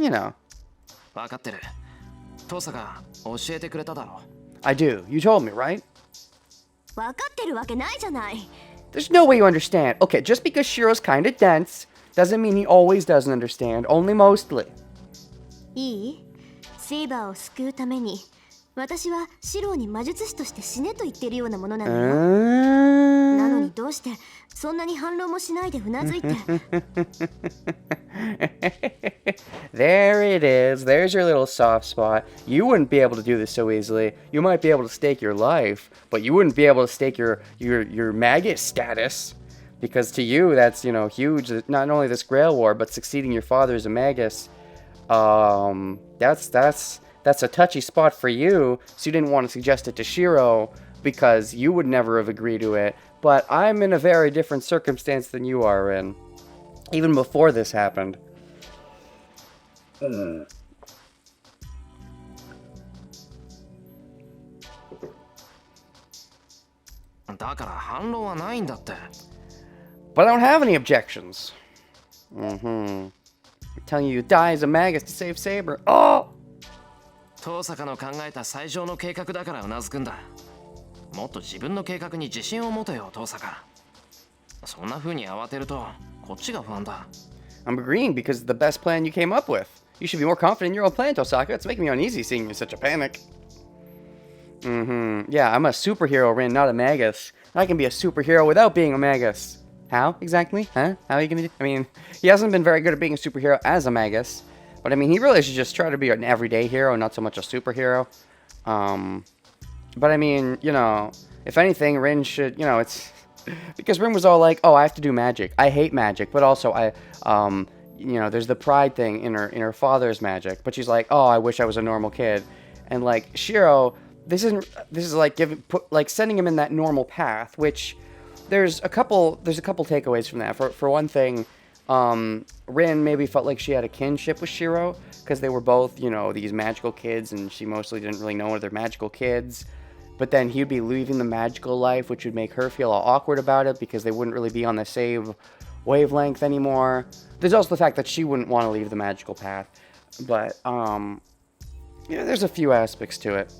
Speaker 1: you know.
Speaker 3: 分かってる。遠坂、教えてくれただろ。
Speaker 1: I do. You told me, right?
Speaker 2: 分かってるわけないじゃない。
Speaker 1: There's no way you understand. Okay, just because Shiro's kinda dense doesn't mean he always doesn't understand, only mostly.
Speaker 2: いい？セイバーを救うために、私はシローに魔術師として死ねと言ってるようなものなのよ。なのにどうしてそんなに反論もしないでうなずいて。
Speaker 1: There it is. There's your little soft spot. You wouldn't be able to do this so easily. You might be able to stake your life, but you wouldn't be able to stake your maggot status. Because to you, that's, you know, huge. Not only this Grail war, but succeeding your father as a magus. That's a touchy spot for you. So you didn't want to suggest it to Shiro because you would never have agreed to it. But I'm in a very different circumstance than you are in. Even before this happened.
Speaker 3: だから反論はないんだって。
Speaker 1: But I don't have any objections. I'm telling you, you die as a magus to save Saber. Oh!
Speaker 3: 遠坂の考えた最上の計画だからうなずくんだ。もっと自分の計画に自信を持てよ、遠坂。そんな風に慌てると、こっちが不安だ。
Speaker 1: I'm agreeing because it's the best plan you came up with. You should be more confident in your own plan, Tosaka. It's making me uneasy seeing you in such a panic. Yeah, I'm a superhero, Rin, not a magus. I can be a superhero without being a magus. How, exactly? Huh? How are you gonna do? I mean, he hasn't been very good at being a superhero as a magus. But I mean, he really should just try to be an everyday hero, not so much a superhero. But I mean, you know, if anything, Rin should, you know, it's because Rin was all like, "Oh, I have to do magic. I hate magic, but also you know, there's the pride thing in her father's magic." But she's like, "Oh, I wish I was a normal kid." And like Shiro, this is like sending him in that normal path, which there's a couple takeaways from that. For one thing, Rin maybe felt like she had a kinship with Shiro because they were both, you know, these magical kids, and she mostly didn't really know other magical kids. But then he'd be leaving the magical life, which would make her feel all awkward about it because they wouldn't really be on the same wavelength anymore. There's also the fact that she wouldn't want to leave the magical path. But, yeah, there's a few aspects to it.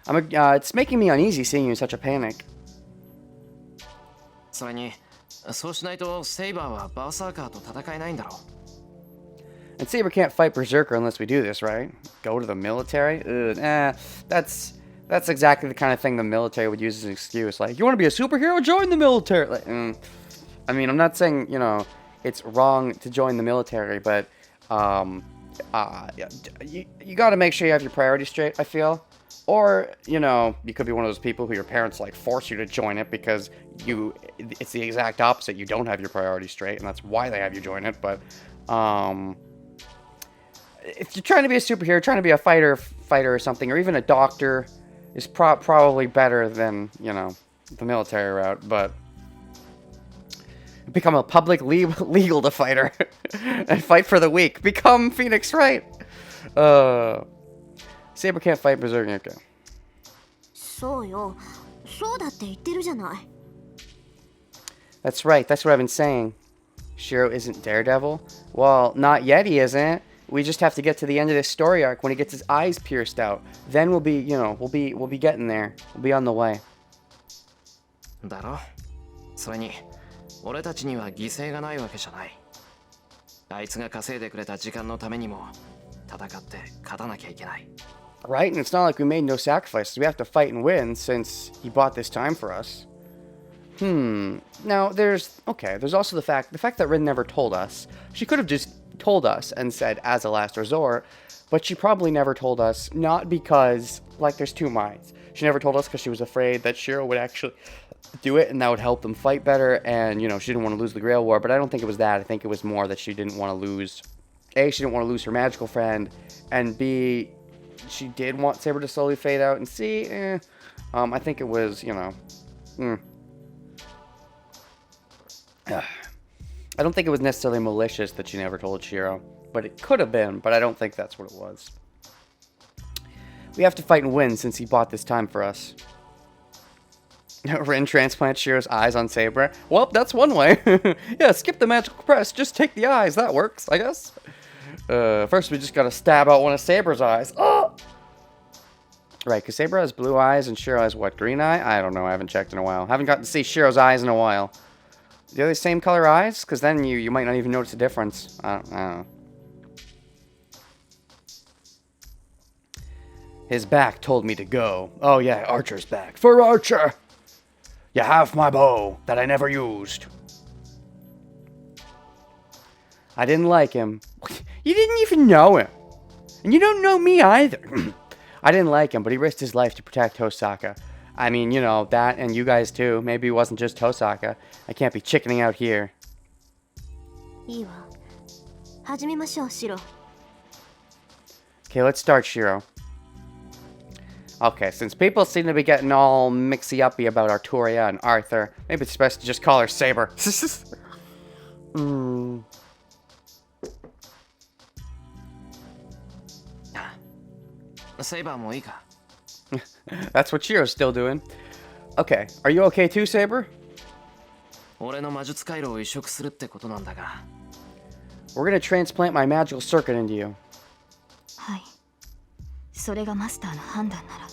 Speaker 1: It's making me uneasy seeing you in such a panic.
Speaker 3: それにそうしないとセイバーはバーサーカーと戦えないんだろ
Speaker 1: And Saber can't fight Berserker unless we do this, right? Go to the military? That's exactly the kind of thing the military would use as an excuse. Like, you want to be a superhero? Join the military! Like, I mean, I'm not saying, you know, it's wrong to join the military, but you got to make sure you have your priorities straight, I feel. Or, you know, you could be one of those people who your parents, like, force you to join it because it's the exact opposite. You don't have your priorities straight, and that's why they have you join it. But, if you're trying to be a superhero, trying to be a fighter or something, or even a doctor, is probably better than, you know, the military route. But become a public legal fighter and fight for the weak. Become Phoenix Wright. Saber can't fight Berserker. Okay.
Speaker 2: そうよ。そうだって言ってるじゃない。
Speaker 1: That's right. That's what I've been saying. Shiro isn't Daredevil? Well, not yet he isn't. We just have to get to the end of this story arc when he gets his eyes pierced out. Then we'll be, you know, we'll be getting there. We'll be on the way.
Speaker 3: だろそれに俺たちには犠牲がないわけじゃないあいつが稼いでくれた時間のためにも戦って勝たなきゃいけない
Speaker 1: Right? And it's not like we made no sacrifices. We have to fight and win since he bought this time for us. Now, there's also the fact that Rin never told us. She could have just told us and said, as a last resort, but she probably never told us, not because, like, there's two minds. She never told us because she was afraid that Shiro would actually do it, and that would help them fight better, and, you know, she didn't want to lose the Grail War, but I don't think it was that. I think it was more that she didn't want to lose... A, she didn't want to lose her magical friend, and B, she did want Saber to slowly fade out, and C, I think it was, you know... I don't think it was necessarily malicious that she never told Shiro, but it could have been, but I don't think that's what it was. We have to fight and win since he bought this time for us. Rin transplants Shiro's eyes on Saber. Well, that's one way. Yeah, skip the magical press, just take the eyes, that works, I guess. First we just gotta stab out one of Saber's eyes. Oh! Right, because Saber has blue eyes and Shiro has what, green eye? I don't know, I haven't checked in a while. Haven't gotten to see Shiro's eyes in a while. Are they the same color eyes? Because then you might not even notice the difference. I don't know. His back told me to go. Oh yeah, Archer's back. For Archer! You have my bow that I never used. I didn't like him. You didn't even know him. And you don't know me either. I didn't like him, but he risked his life to protect Hosaka. I mean, you know, that and you guys too. Maybe it wasn't just Hosaka. I can't be chickening out here.
Speaker 2: いいわ。始めましょう、シロ。
Speaker 1: Okay, let's start, Shiro. Okay, since people seem to be getting all mixy-uppy about Arturia and Arthur, maybe it's best to just call her Saber.
Speaker 3: Saber もいいか
Speaker 1: That's what Shiro's still doing. Okay, are you okay too, Saber?
Speaker 3: 俺の魔術回路を移植するってことなんだが
Speaker 1: We're gonna transplant my magical circuit into you.
Speaker 2: はい。それがマスターの判断なら。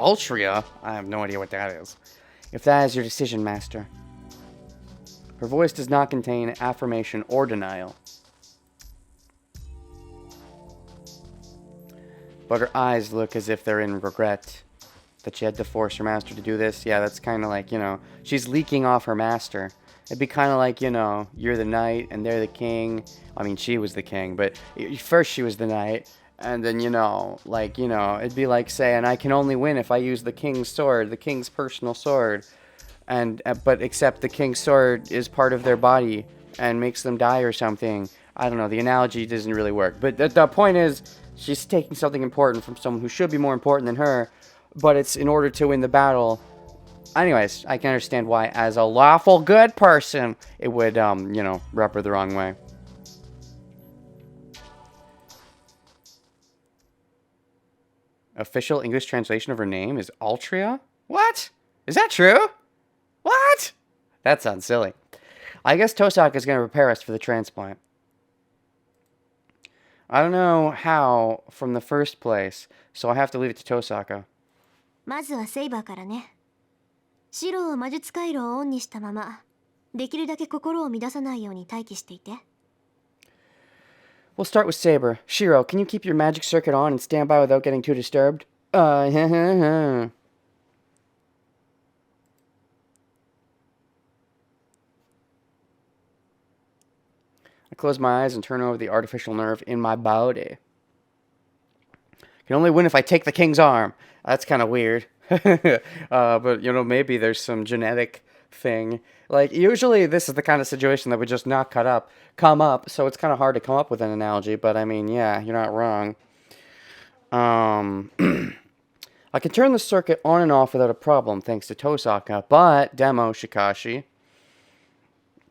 Speaker 1: Altria? I have no idea what that is. If that is your decision, Master. Her voice does not contain affirmation or denial. But her eyes look as if they're in regret that she had to force her master to do this. Yeah, that's kind of like, you know, she's leaking off her master. It'd be kind of like, you know, you're the knight and they're the king. I mean, she was the king, but first she was the knight. And then, it'd be like saying, I can only win if I use the king's sword, the king's personal sword. But except the king's sword is part of their body and makes them die or something. I don't know, the analogy doesn't really work. But the point is, she's taking something important from someone who should be more important than her, but it's in order to win the battle. Anyways, I can understand why, as a lawful good person, it would, rub her the wrong way. Official English translation of her name is Altria? What? Is that true? What? That sounds silly. I guess Tosaka is going to prepare us for the transplant. I don't know how from the first place, so I have to leave it to Tosaka.
Speaker 2: まずはセイバーからね。白を魔術回路をオンにしたまま、できるだけ心を乱さないように待機していて。
Speaker 1: We'll start with Saber. Shiro, can you keep your magic circuit on and stand by without getting too disturbed? I close my eyes and turn over the artificial nerve in my body. Can only win if I take the king's arm. That's kind of weird. But, maybe there's some genetic thing. Like, usually this is the kind of situation that would just not come up, so it's kind of hard to come up with an analogy, but I mean, yeah, you're not wrong. I can turn the circuit on and off without a problem, thanks to Tosaka, but Demo Shikashi,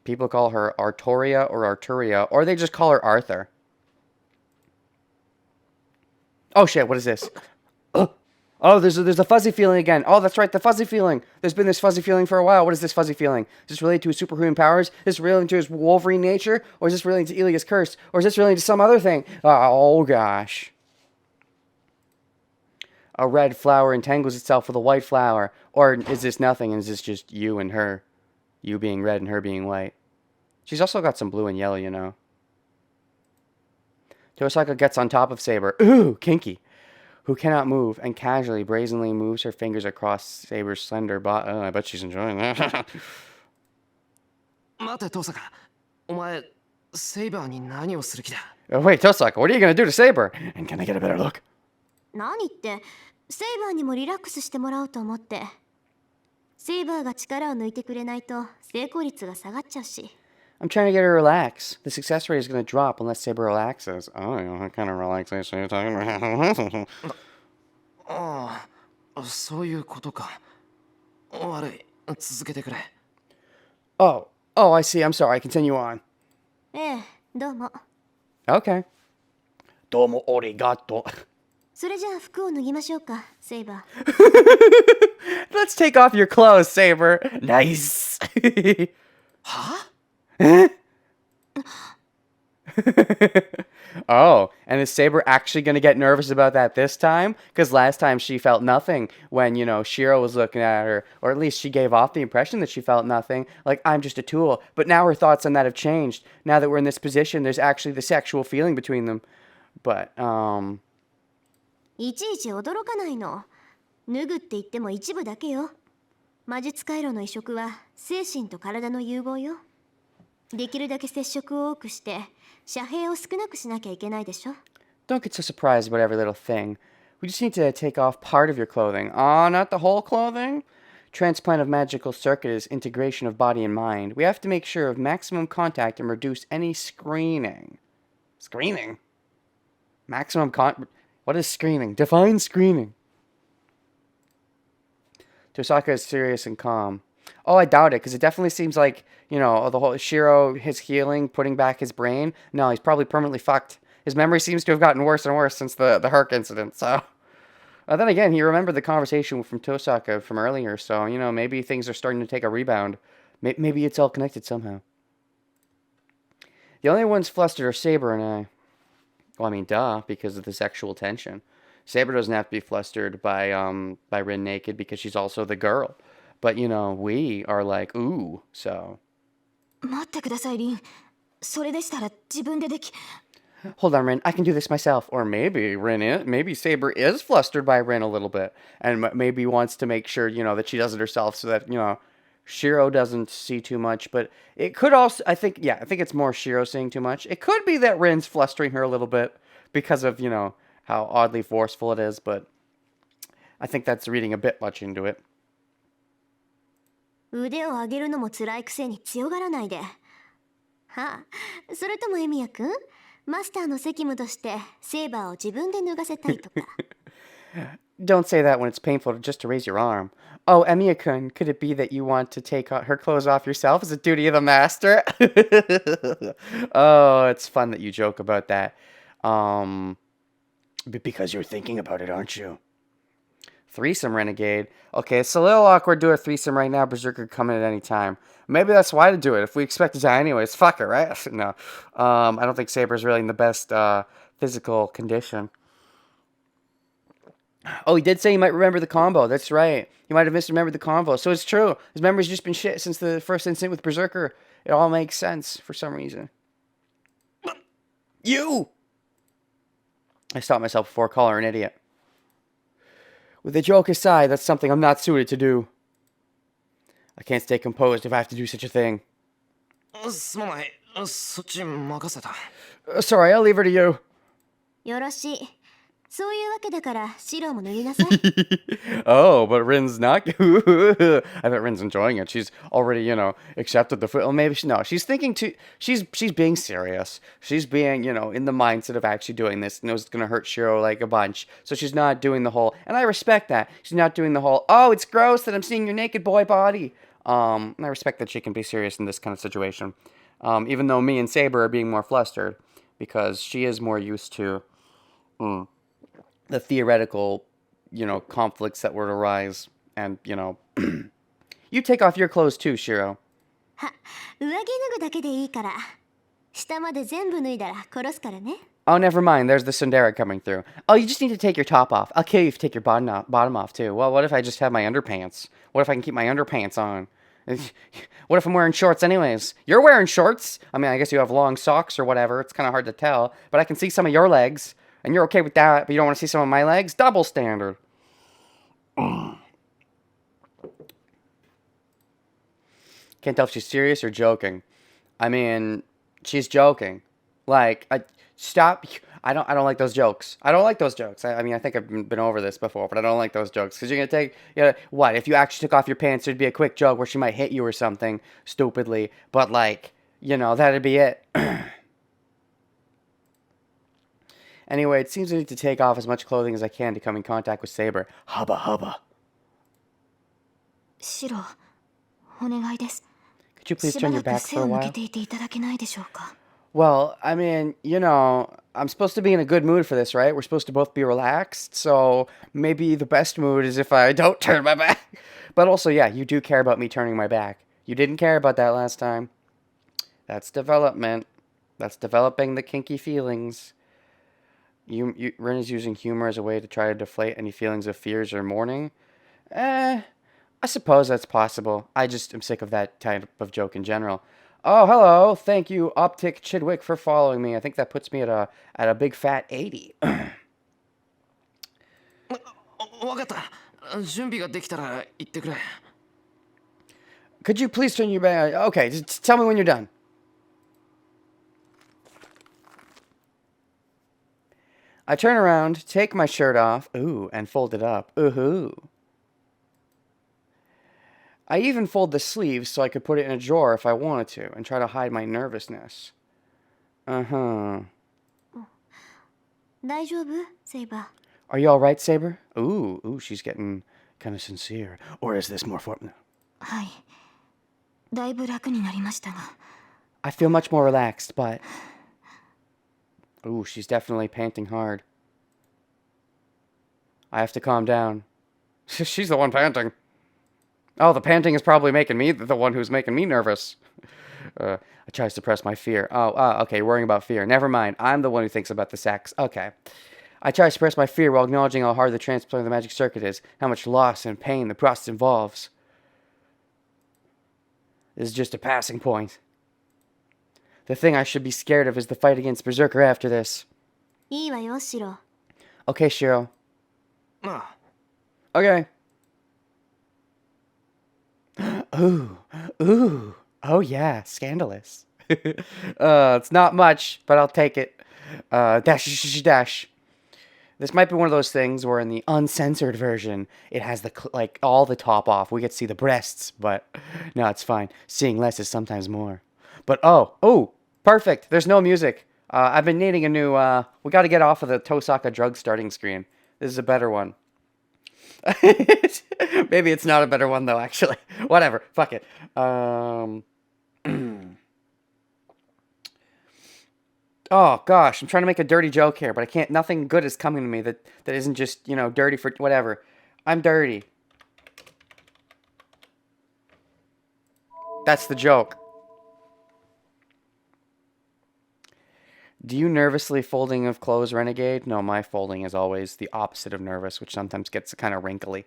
Speaker 1: people call her Artoria or Arturia, or they just call her Arthur. Oh shit, what is this? Oh, there's a fuzzy feeling again. Oh, that's right, the fuzzy feeling. There's been this fuzzy feeling for a while. What is this fuzzy feeling? Is this related to his superhuman powers? Is this related to his Wolverine nature? Or is this related to Ilia's curse? Or is this related to some other thing? Oh, gosh. A red flower entangles itself with a white flower. Or is this nothing, and is this just you and her? You being red and her being white. She's also got some blue and yellow, Tosaka gets on top of Saber. Ooh, kinky. Who cannot move, and casually, brazenly moves her fingers across Saber's slender body. I bet she's enjoying that.
Speaker 3: 待て、トサカ。お前、セイバーに何をする気だ
Speaker 1: Oh, wait, Tosaka, what are you going to do to Saber? And can I get a better look?
Speaker 2: 何って、セイバーにもリラックスしてもらおうと思って。セイバーが力を抜いてくれないと成功率が下がっちゃうし。
Speaker 1: I'm trying to get her to relax. The success rate is going to drop unless Saber relaxes. Oh, what kind of relaxation are you talking about?
Speaker 3: ああ、そういうことか。悪い、続けてくれ。
Speaker 1: Oh, I see. I'm sorry. Continue on.
Speaker 2: ええ、どうも。
Speaker 1: Okay. どうもありがとう。
Speaker 2: それじゃあ服を脱ぎましょうか、セイバー。
Speaker 1: Let's take off your clothes, Saber. Nice.
Speaker 3: は
Speaker 1: Oh, and is Saber actually going to get nervous about that this time? Because last time she felt nothing when, Shiro was looking at her. Or at least she gave off the impression that she felt nothing. Like, I'm just a tool. But now her thoughts on that have changed. Now that we're in this position, there's actually the sexual feeling between them. But,
Speaker 2: いちいち驚かないの。脱ぐって言っても一部だけよ。魔術回路の移植は精神と体の融合よ。できるだけ接触を多くして遮蔽を少なくしなきゃいけないでしょ。
Speaker 1: Don't get so surprised about every little thing. We just need to take off part of your clothing. Not the whole clothing? Transplant of magical circuit is integration of body and mind. We have to make sure of maximum contact and reduce any screening. Screening? What is screening? Define screening. Tosaka is serious and calm. Oh, I doubt it, because it definitely seems like, the whole Shiro, his healing, putting back his brain. No, he's probably permanently fucked. His memory seems to have gotten worse and worse since the Herc incident, so... then again, he remembered the conversation from Tosaka from earlier, so, maybe things are starting to take a rebound. Maybe it's all connected somehow. The only ones flustered are Saber and I. Well, I mean, duh, because of the sexual tension. Saber doesn't have to be flustered by Rin naked because she's also the girl. But, we are like, ooh, so...
Speaker 2: 待ってください、リン。それでしたら自分ででき...
Speaker 1: Hold on, Rin. I can do this myself. Or maybe maybe Saber is flustered by Rin a little bit. And maybe wants to make sure, that she does it herself so that, Shiro doesn't see too much. But it could also, I think it's more Shiro seeing too much. It could be that Rin's flustering her a little bit because of, how oddly forceful it is, but I think that's reading a bit much into it.
Speaker 2: 腕を上げるのも辛いくせに強がらないで。はあ、それともエミヤくん、マスターの責務としてセーバーを自分で脱がせたいとか。
Speaker 1: Don't say that when it's painful just to raise your arm. Oh, Emiya-kun, could it be that you want to take her clothes off yourself as a duty of the master? Oh, it's fun that you joke about that. Because you're thinking about it, aren't you? Threesome Renegade. Okay, it's a little awkward to do a threesome right now. Berserker could come in at any time. Maybe that's why to do it. If we expect to die anyways, fuck it, right? No. I don't think Saber's really in the best physical condition. Oh, he did say he might remember the combo. That's right. He might have misremembered the combo. So it's true. His memory's just been shit since the first incident with Berserker. It all makes sense for some reason. You! I stopped myself before calling her an idiot. With the joke aside, that's something I'm not suited to do. I can't stay composed if I have to do such a thing.
Speaker 3: すまない。そっち任せた。
Speaker 1: Sorry, I'll leave her to you.
Speaker 2: よろしい。そういうわけだから白も脱ぎなさい。
Speaker 1: Oh, but Rin's not. I bet Rin's enjoying it. She's already, accepted the foot. Well, maybe she's thinking too. She's being serious. She's being, in the mindset of actually doing this. Knows it's gonna hurt Shiro like a bunch. So she's not doing the whole. And I respect that. She's not doing the whole. Oh, it's gross that I'm seeing your naked boy body. And I respect that she can be serious in this kind of situation. Even though me and Saber are being more flustered because she is more used to. The theoretical, conflicts that would arise. And, you take off your clothes too, Shiro.
Speaker 2: は、上着脱ぐだけでいいから。下まで全部脱いだら殺すからね。
Speaker 1: Oh, never mind. There's the Sundara coming through. Oh, you just need to take your top off. I'll kill you if you take your bottom off, too. Well, what if I just have my underpants? What if I can keep my underpants on? What if I'm wearing shorts anyways? You're wearing shorts. I mean, I guess you have long socks or whatever. It's kind of hard to tell. But I can see some of your legs. And you're okay with that, but you don't want to see some of my legs? Double standard. Can't tell if she's serious or joking. I mean, she's joking. Like, stop. I don't like those jokes. I don't like those jokes. I mean, I think I've been over this before, but I don't like those jokes. Because you're going to take, what? If you actually took off your pants, there'd be a quick joke where she might hit you or something stupidly. But, like, that'd be it. Anyway, it seems I need to take off as much clothing as I can to come in contact with Saber. Hubba hubba.
Speaker 2: 白、お願いです。
Speaker 1: Could you please
Speaker 2: しば
Speaker 1: turn
Speaker 2: ら
Speaker 1: your
Speaker 2: く
Speaker 1: back
Speaker 2: 背
Speaker 1: for a
Speaker 2: を向
Speaker 1: while?
Speaker 2: けていていただけないでしょうか。
Speaker 1: Well, I mean, I'm supposed to be in a good mood for this, right? We're supposed to both be relaxed, so maybe the best mood is if I don't turn my back. But also, yeah, you do care about me turning my back. You didn't care about that last time. That's development. That's developing the kinky feelings. Rin is using humor as a way to try to deflate any feelings of fears or mourning. I suppose that's possible. I just am sick of that type of joke in general. Oh, hello. Thank you, Optic Chidwick, for following me. I think that puts me at a big fat 80.
Speaker 3: わかった。準備ができたら言ってくれ。
Speaker 1: Could you please turn your back? Okay, just tell me when you're done. I turn around, take my shirt off, ooh, and fold it up, ooh. I even fold the sleeves so I could put it in a drawer if I wanted to, and try to hide my nervousness. Uh-huh.
Speaker 2: 大丈夫、セイバー。
Speaker 1: Are you alright, Saber? Ooh, she's getting kind of sincere. Or is this more for...
Speaker 2: はい。だいぶ楽になりましたが。
Speaker 1: I feel much more relaxed, but... Ooh, she's definitely panting hard. I have to calm down. She's the one panting. Oh, the panting is probably making me the one who's making me nervous. I try to suppress my fear. Okay, worrying about fear. Never mind. I'm the one who thinks about the sex. Okay. I try to suppress my fear while acknowledging how hard the transplant of the magic circuit is, how much loss and pain the process involves. This is just a passing point. The thing I should be scared of is the fight against Berserker after this.
Speaker 2: いいわよ、シロ。
Speaker 1: Okay, Shiro.
Speaker 3: ああ。
Speaker 1: Okay. Ooh. Oh yeah, scandalous. It's not much, but I'll take it. Dash. This might be one of those things where in the uncensored version, it has the like all the top off. We get to see the breasts, but no, it's fine. Seeing less is sometimes more. But oh, perfect. There's no music. I've been needing a new. We got to get off of the Tosaka drug starting screen. This is a better one. Maybe it's not a better one though. Actually, whatever. Fuck it. Oh gosh, I'm trying to make a dirty joke here, but I can't. Nothing good is coming to me that isn't just dirty for whatever. I'm dirty. That's the joke. Do you nervously folding of clothes, Renegade? No, my folding is always the opposite of nervous, which sometimes gets kind of wrinkly.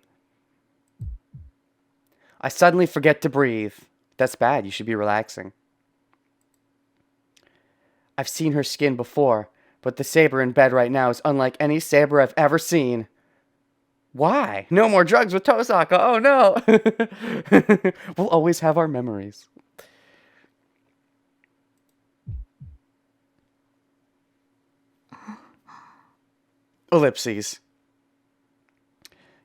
Speaker 1: I suddenly forget to breathe. That's bad. You should be relaxing. I've seen her skin before, but the Saber in bed right now is unlike any Saber I've ever seen. Why? No more drugs with Tosaka. Oh no. We'll always have our memories. Ellipses.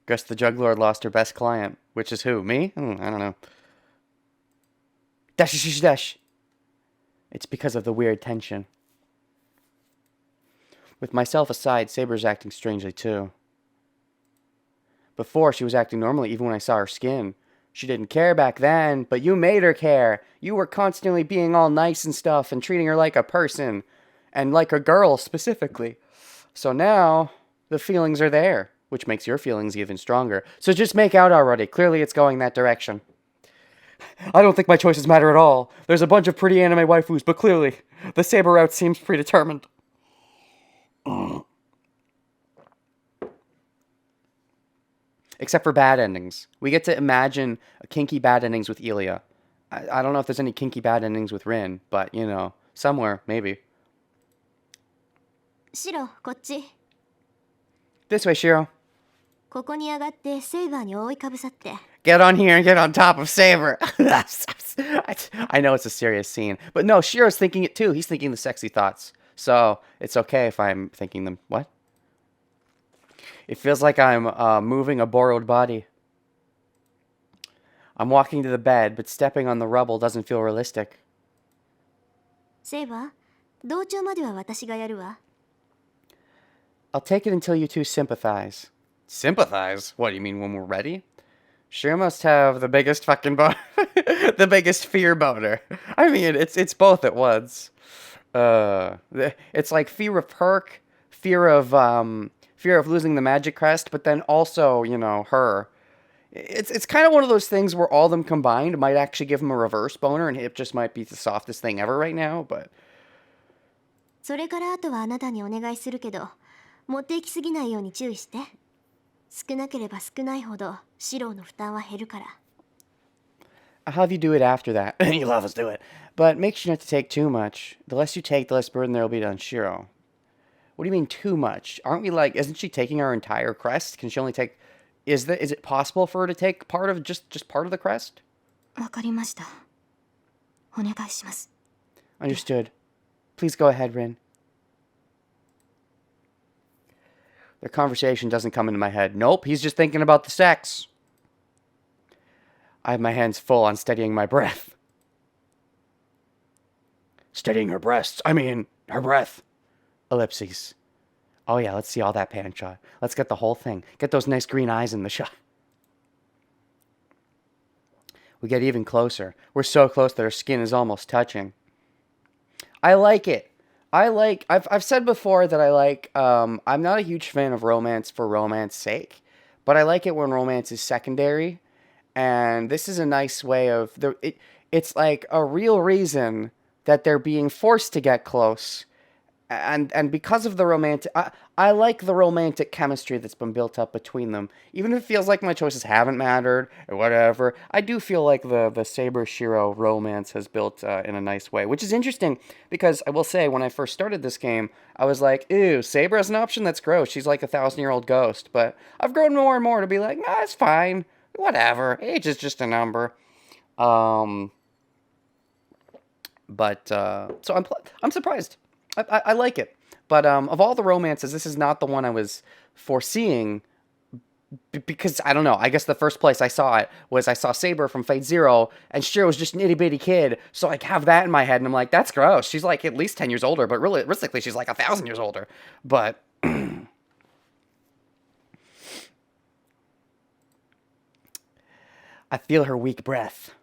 Speaker 1: Guess the Jug Lord lost her best client, which is who? Me? I don't know. Dash, dash. It's because of the weird tension. With myself aside, Saber's acting strangely too. Before, she was acting normally even when I saw her skin. She didn't care back then, but you made her care. You were constantly being all nice and stuff and treating her like a person. And like a girl, specifically. So now, the feelings are there, which makes your feelings even stronger. So just make out already. Clearly it's going that direction. I don't think my choices matter at all. There's a bunch of pretty anime waifus, but clearly, the Saber route seems predetermined. Except for bad endings. We get to imagine kinky bad endings with Elia. I don't know if there's any kinky bad endings with Rin, but, somewhere, maybe.
Speaker 2: Shiro, こっち。
Speaker 1: This way, Shiro.
Speaker 2: ここに上がってセイバーに覆いかぶさって。
Speaker 1: Get on here and get on top of Saber. I know it's a serious scene. But no, Shiro's thinking it too. He's thinking the sexy thoughts. So it's okay if I'm thinking them. What? It feels like I'm moving a borrowed body. I'm walking to the bed, but stepping on the rubble doesn't feel realistic.
Speaker 2: セイバー、同調までは私がやるわ。
Speaker 1: I'll take it until you two sympathize. Sympathize? What, do you mean when we're ready? Shiro must have the biggest fucking the biggest fear boner. I mean, it's both at once. It's like fear of Perk, fear of losing the magic crest, but then also, her. It's kind of one of those things where all of them combined might actually give him a reverse boner, and it just might be the softest thing ever right now, but...
Speaker 2: それからあとはあなたにお願いするけど、持っていきすぎないように注意して。少なければ少ないほど、シロの負担は減るから。
Speaker 1: I'll have you do it after that. You'll have us do it. But make sure not to take too much. The less you take, the less burden there will be on Shiro. What do you mean too much? Aren't we isn't she taking our entire crest? Can she only take... Is it possible for her to take part of, just part of the crest?
Speaker 2: わかりました。お願いします。
Speaker 1: Understood. Please go ahead, Rin. Their conversation doesn't come into my head. Nope, he's just thinking about the sex. I have my hands full on steadying my breath. Steadying her breasts. I mean, her breath. Ellipses. Oh yeah, let's see all that pan shot. Let's get the whole thing. Get those nice green eyes in the shot. We get even closer. We're so close that our skin is almost touching. I like it. I've said before that I like, I'm not a huge fan of romance for romance sake, but I like it when romance is secondary, and this is a nice way of, it's like a real reason that they're being forced to get close, and because of the romantic, I like the romantic chemistry that's been built up between them, even if it feels like my choices haven't mattered, or whatever. I do feel like the Saber-Shiro romance has built in a nice way, which is interesting, because I will say, when I first started this game, I was like, ew, Saber as an option? That's gross, she's like a 1,000-year-old ghost, but I've grown more and more to be like, nah, it's fine, whatever, age is just a number. So I'm surprised. I like it. But of all the romances, this is not the one I was foreseeing. Because, I don't know, I guess the first place I saw it was I saw Saber from Fate Zero, and Shiro was just an itty-bitty kid, so I have that in my head, and I'm like, that's gross. She's like at least 10 years older, but realistically, she's like 1,000 years older. But I feel her weak breath.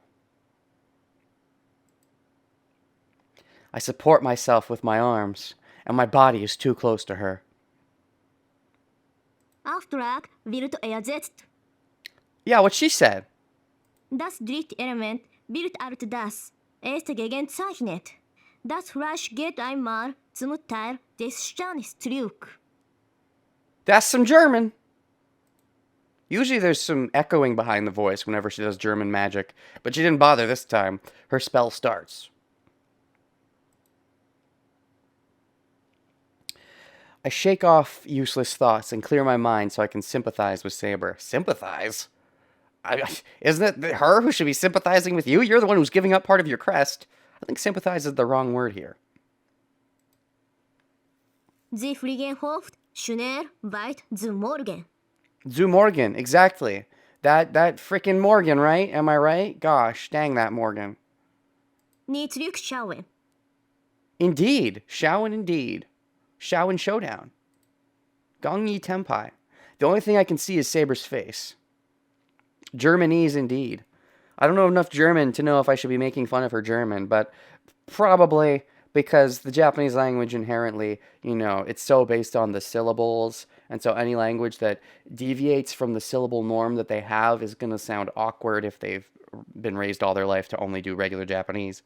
Speaker 1: I support myself with my arms, and my body is too close to her.
Speaker 2: Auftrag wird ersetzt.
Speaker 1: Yeah, what she said.
Speaker 2: Das dritte Element wird als das erste gegenzeichnet. Das Fleisch geht einmal zum Teil des Sternes zurück.
Speaker 1: That's some German. Usually there's some echoing behind the voice whenever she does German magic, but she didn't bother this time. Her spell starts. I shake off useless thoughts and clear my mind so I can sympathize with Saber. Sympathize? Isn't it her who should be sympathizing with you? You're the one who's giving up part of your crest. I think sympathize is the wrong word here.
Speaker 2: Sie fliegen oft schnell weit zum Morgen.
Speaker 1: Zu Morgan, exactly. That frickin' Morgan, right? Am I right? Gosh, dang that Morgan.
Speaker 2: Nie zurückschauen.
Speaker 1: Indeed. Shaoin indeed. Shaoin Showdown. Gongyi Tenpai. The only thing I can see is Saber's face. Germanese indeed. I don't know enough German to know if I should be making fun of her German, but probably because the Japanese language inherently, it's so based on the syllables, and so any language that deviates from the syllable norm that they have is going to sound awkward if they've been raised all their life to only do regular Japanese.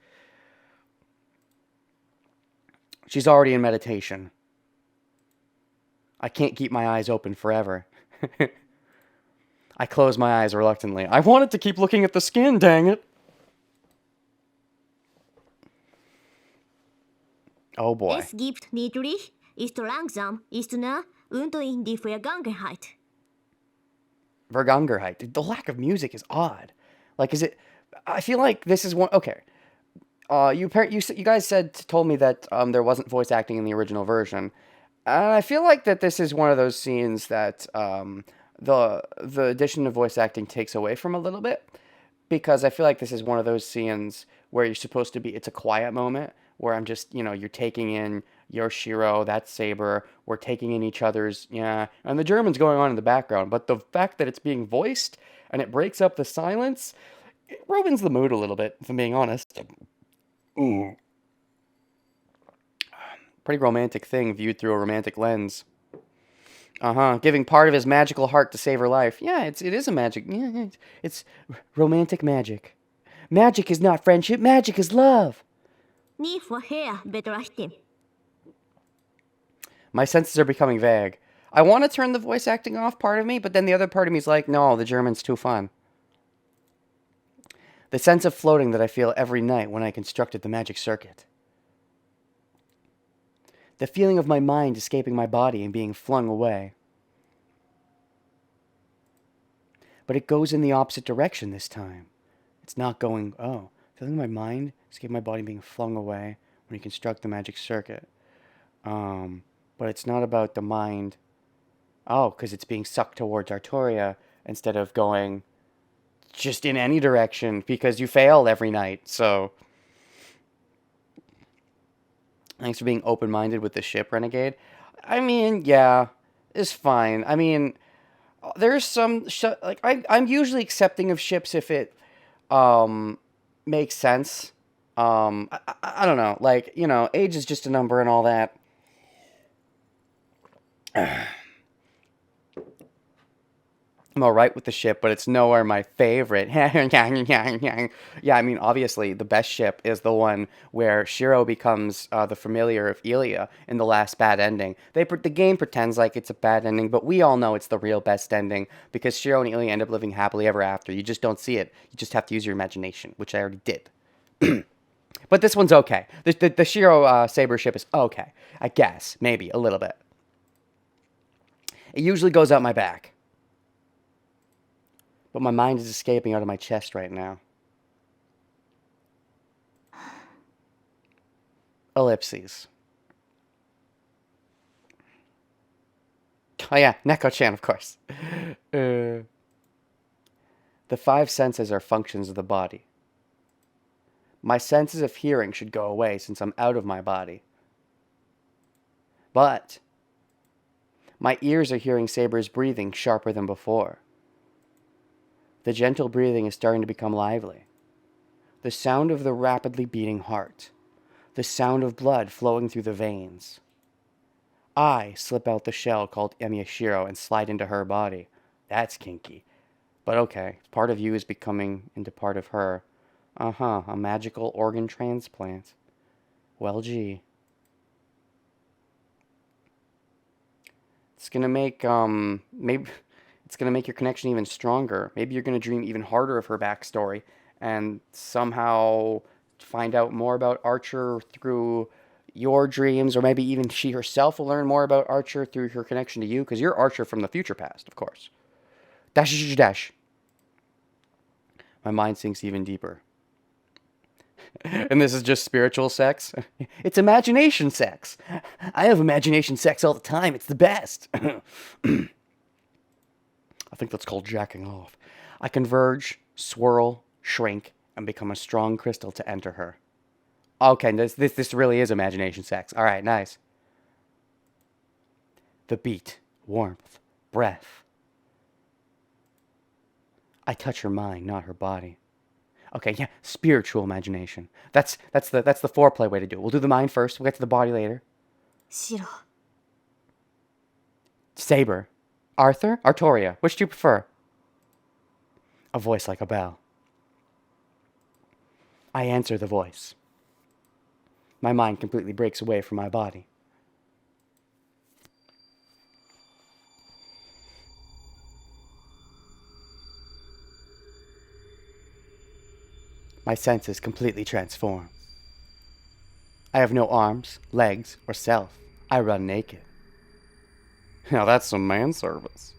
Speaker 1: She's already in meditation. I can't keep my eyes open forever. I close my eyes reluctantly. I wanted to keep looking at the skin, dang it. Oh boy.
Speaker 2: Es gibt niedrig, ist langsam, ist nah und in die Vergangenheit.
Speaker 1: Vergangenheit. The lack of music is odd. Like, is it... I feel like this is one... Okay. You guys told me that there wasn't voice acting in the original version. And I feel like that this is one of those scenes that the addition of voice acting takes away from a little bit. Because I feel like this is one of those scenes where you're supposed to be... It's a quiet moment where I'm just, you're taking in your Shiro, that's Saber, we're taking in each other's, and the German's going on in the background. But the fact that it's being voiced and it breaks up the silence, it ruins the mood a little bit, if I'm being honest. Ooh. Pretty romantic thing viewed through a romantic lens. Giving part of his magical heart to save her life. Yeah, it is a magic. Yeah, it's romantic magic. Magic is not friendship, magic is love.
Speaker 2: Nie vorher betrachten.
Speaker 1: My senses are becoming vague. I want to turn the voice acting off, part of me, but then the other part of me is like, no, the German's too fun. The sense of floating that I feel every night when I constructed the magic circuit. The feeling of my mind escaping my body and being flung away. But it goes in the opposite direction this time. It's not going, feeling my mind escape my body being flung away when you construct the magic circuit. But it's not about the mind. Oh, because it's being sucked towards Artoria instead of going just in any direction because you fail every night. So thanks for being open-minded with the ship, Renegade. I mean, yeah, it's fine. I mean, there's some I'm usually accepting of ships if it makes sense. I don't know, like, age is just a number and all that. I'm alright with the ship, but it's nowhere my favorite. Yeah, I mean, obviously, the best ship is the one where Shiro becomes the familiar of Ilya in the last bad ending. The game pretends like it's a bad ending, but we all know it's the real best ending, because Shiro and Ilya end up living happily ever after. You just don't see it. You just have to use your imagination, which I already did. But this one's okay. The Shiro Saber ship is okay. I guess. Maybe. A little bit. It usually goes out my back. But my mind is escaping out of my chest right now. Ellipses. Oh yeah, Neko-chan, of course. The five senses are functions of the body. My senses of hearing should go away since I'm out of my body. But my ears are hearing Saber's breathing sharper than before. The gentle breathing is starting to become lively. The sound of the rapidly beating heart. The sound of blood flowing through the veins. I slip out the shell called Emiyashiro and slide into her body. That's kinky. But okay, part of you is becoming into part of her. A magical organ transplant. Well, gee. It's gonna make, maybe it's gonna make your connection even stronger. Maybe you're gonna dream even harder of her backstory and somehow find out more about Archer through your dreams, or maybe even she herself will learn more about Archer through her connection to you, because you're Archer from the future past, of course. Dash, dash. My mind sinks even deeper. And this is just spiritual sex? It's imagination sex. I have imagination sex all the time. It's the best. I think that's called jacking off. I converge, swirl, shrink, and become a strong crystal to enter her. Okay, this really is imagination sex. All right, nice. The beat, warmth, breath. I touch her mind, not her body. Okay, yeah, spiritual imagination. That's the foreplay way to do it. We'll do the mind first. We'll get to the body later.
Speaker 2: 白
Speaker 1: Saber. Arthur? Artoria. Which do you prefer? A voice like a bell. I answer the voice. My mind completely breaks away from my body. My senses completely transform. I have no arms, legs, or self. I run naked. Now that's some manservice.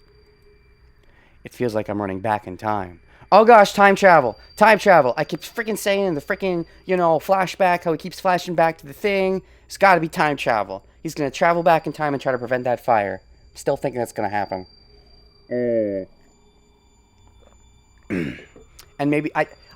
Speaker 1: It feels like I'm running back in time. Oh gosh, time travel. Time travel. I keep freaking saying the freaking, flashback, how he keeps flashing back to the thing. It's gotta be time travel. He's gonna travel back in time and try to prevent that fire. Still thinking that's gonna happen. And maybe,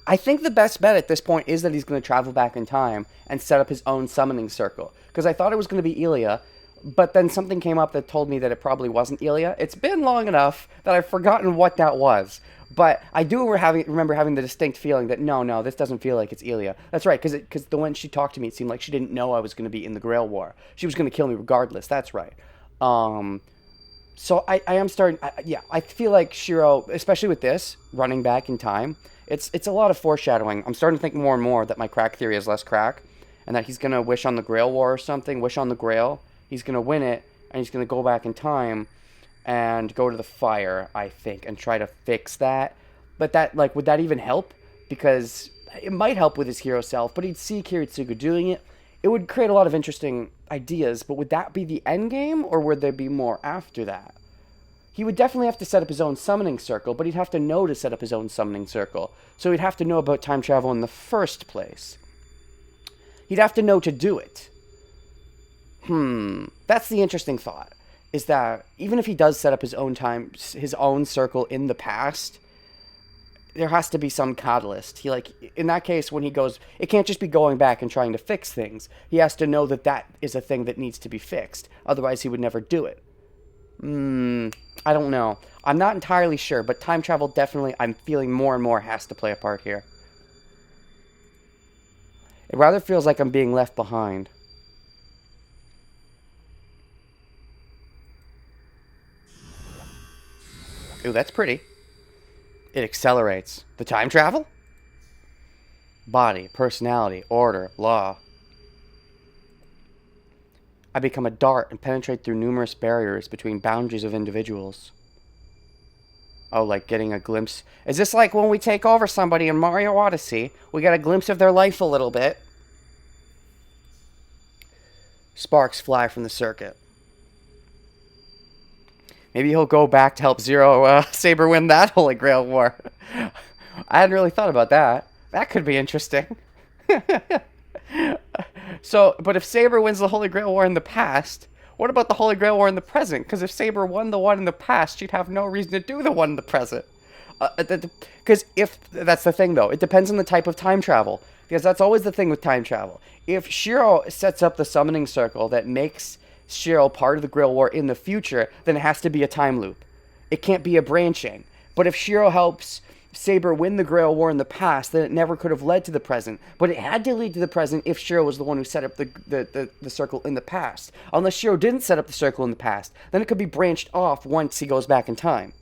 Speaker 1: I think the best bet at this point is that he's going to travel back in time and set up his own summoning circle. Because I thought it was going to be Ilya, but then something came up that told me that it probably wasn't Ilya. It's been long enough that I've forgotten what that was. But I do remember having the distinct feeling that, no, this doesn't feel like it's Ilya. That's right, because the when she talked to me, it seemed like she didn't know I was going to be in the Grail War. She was going to kill me regardless, that's right. So I am starting, I feel like Shiro, especially with this, running back in time, it's a lot of foreshadowing. I'm starting to think more and more that my crack theory is less crack, and that he's going to wish on the Grail War or something, wish on the Grail, he's going to win it, and he's going to go back in time and go to the fire, I think, and try to fix that. But that, would that even help? Because it might help with his hero self, but he'd see Kiritsugu doing it. It would create a lot of interesting ideas, but would that be the end game, or would there be more after that? He would definitely have to set up his own summoning circle, but he'd have to know to set up his own summoning circle. So he'd have to know about time travel in the first place. He'd have to know to do it. That's the interesting thought, is that even if he does set up his own circle in the past, there has to be some catalyst. In that case, when he goes, it can't just be going back and trying to fix things. He has to know that that is a thing that needs to be fixed. Otherwise, he would never do it. I don't know. I'm not entirely sure, but time travel definitely, I'm feeling more and more, has to play a part here. It rather feels like I'm being left behind. Ooh, that's pretty. It accelerates. The time travel? Body, personality, order, law. I become a dart and penetrate through numerous barriers between boundaries of individuals. Oh, like getting a glimpse. Is this like when we take over somebody in Mario Odyssey? We get a glimpse of their life a little bit. Sparks fly from the circuit. Maybe he'll go back to help Saber win that Holy Grail War. I hadn't really thought about that. That could be interesting. So, but if Saber wins the Holy Grail War in the past, What about the Holy Grail War in the present? Because if Saber won the one in the past, she'd have no reason to do the one in the present. Because if that's the thing, though, it depends on the type of time travel. Because that's always the thing with time travel. If Shiro sets up the summoning circle that makes Shiro part of the Grail War in the future, then it has to be a time loop. It can't be a branching. But if Shiro helps Saber win the Grail War in the past, then it never could have led to the present. But it had to lead to the present if Shiro was the one who set up the circle in the past. Unless Shiro didn't set up the circle in the past, then it could be branched off once he goes back in time.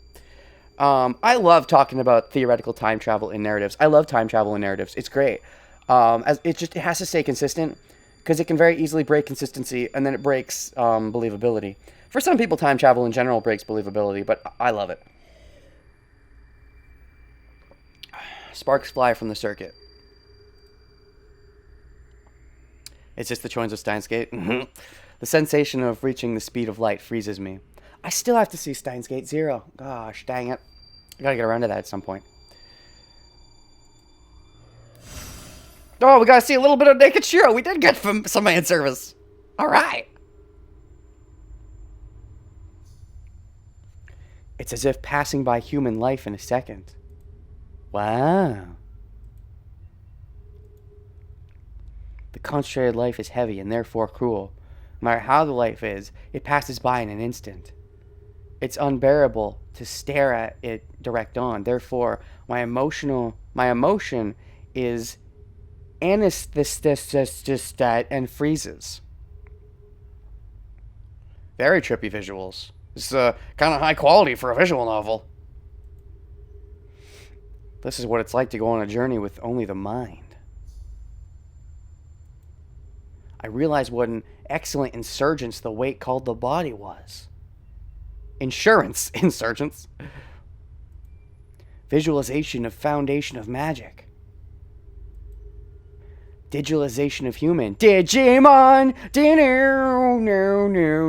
Speaker 1: I love talking about theoretical time travel in narratives. I love time travel in narratives. It's great. It has to stay consistent, because it can very easily break consistency, and then it breaks believability. For some people, time travel in general breaks believability, but I love it. Sparks fly from the circuit. It's just the Choins of Steins Gate. The sensation of reaching the speed of light freezes me. I still have to see Steins Gate 0. Gosh, dang it. I gotta get around to that at some point. Oh, we gotta see a little bit of naked Shiro. We did get some man service. Alright. It's as if passing by human life in a second. Wow. The concentrated life is heavy and therefore cruel. No matter how the life is, it passes by in an instant. It's unbearable to stare at it direct on. Therefore, my emotion is anesthetized and freezes. Very trippy visuals. This is kind of high quality for a visual novel. This is what it's like to go on a journey with only the mind. I realized what an excellent insurgence the weight called the body was. Insurance insurgents. Visualization of foundation of magic. Digitalization of human. Digimon!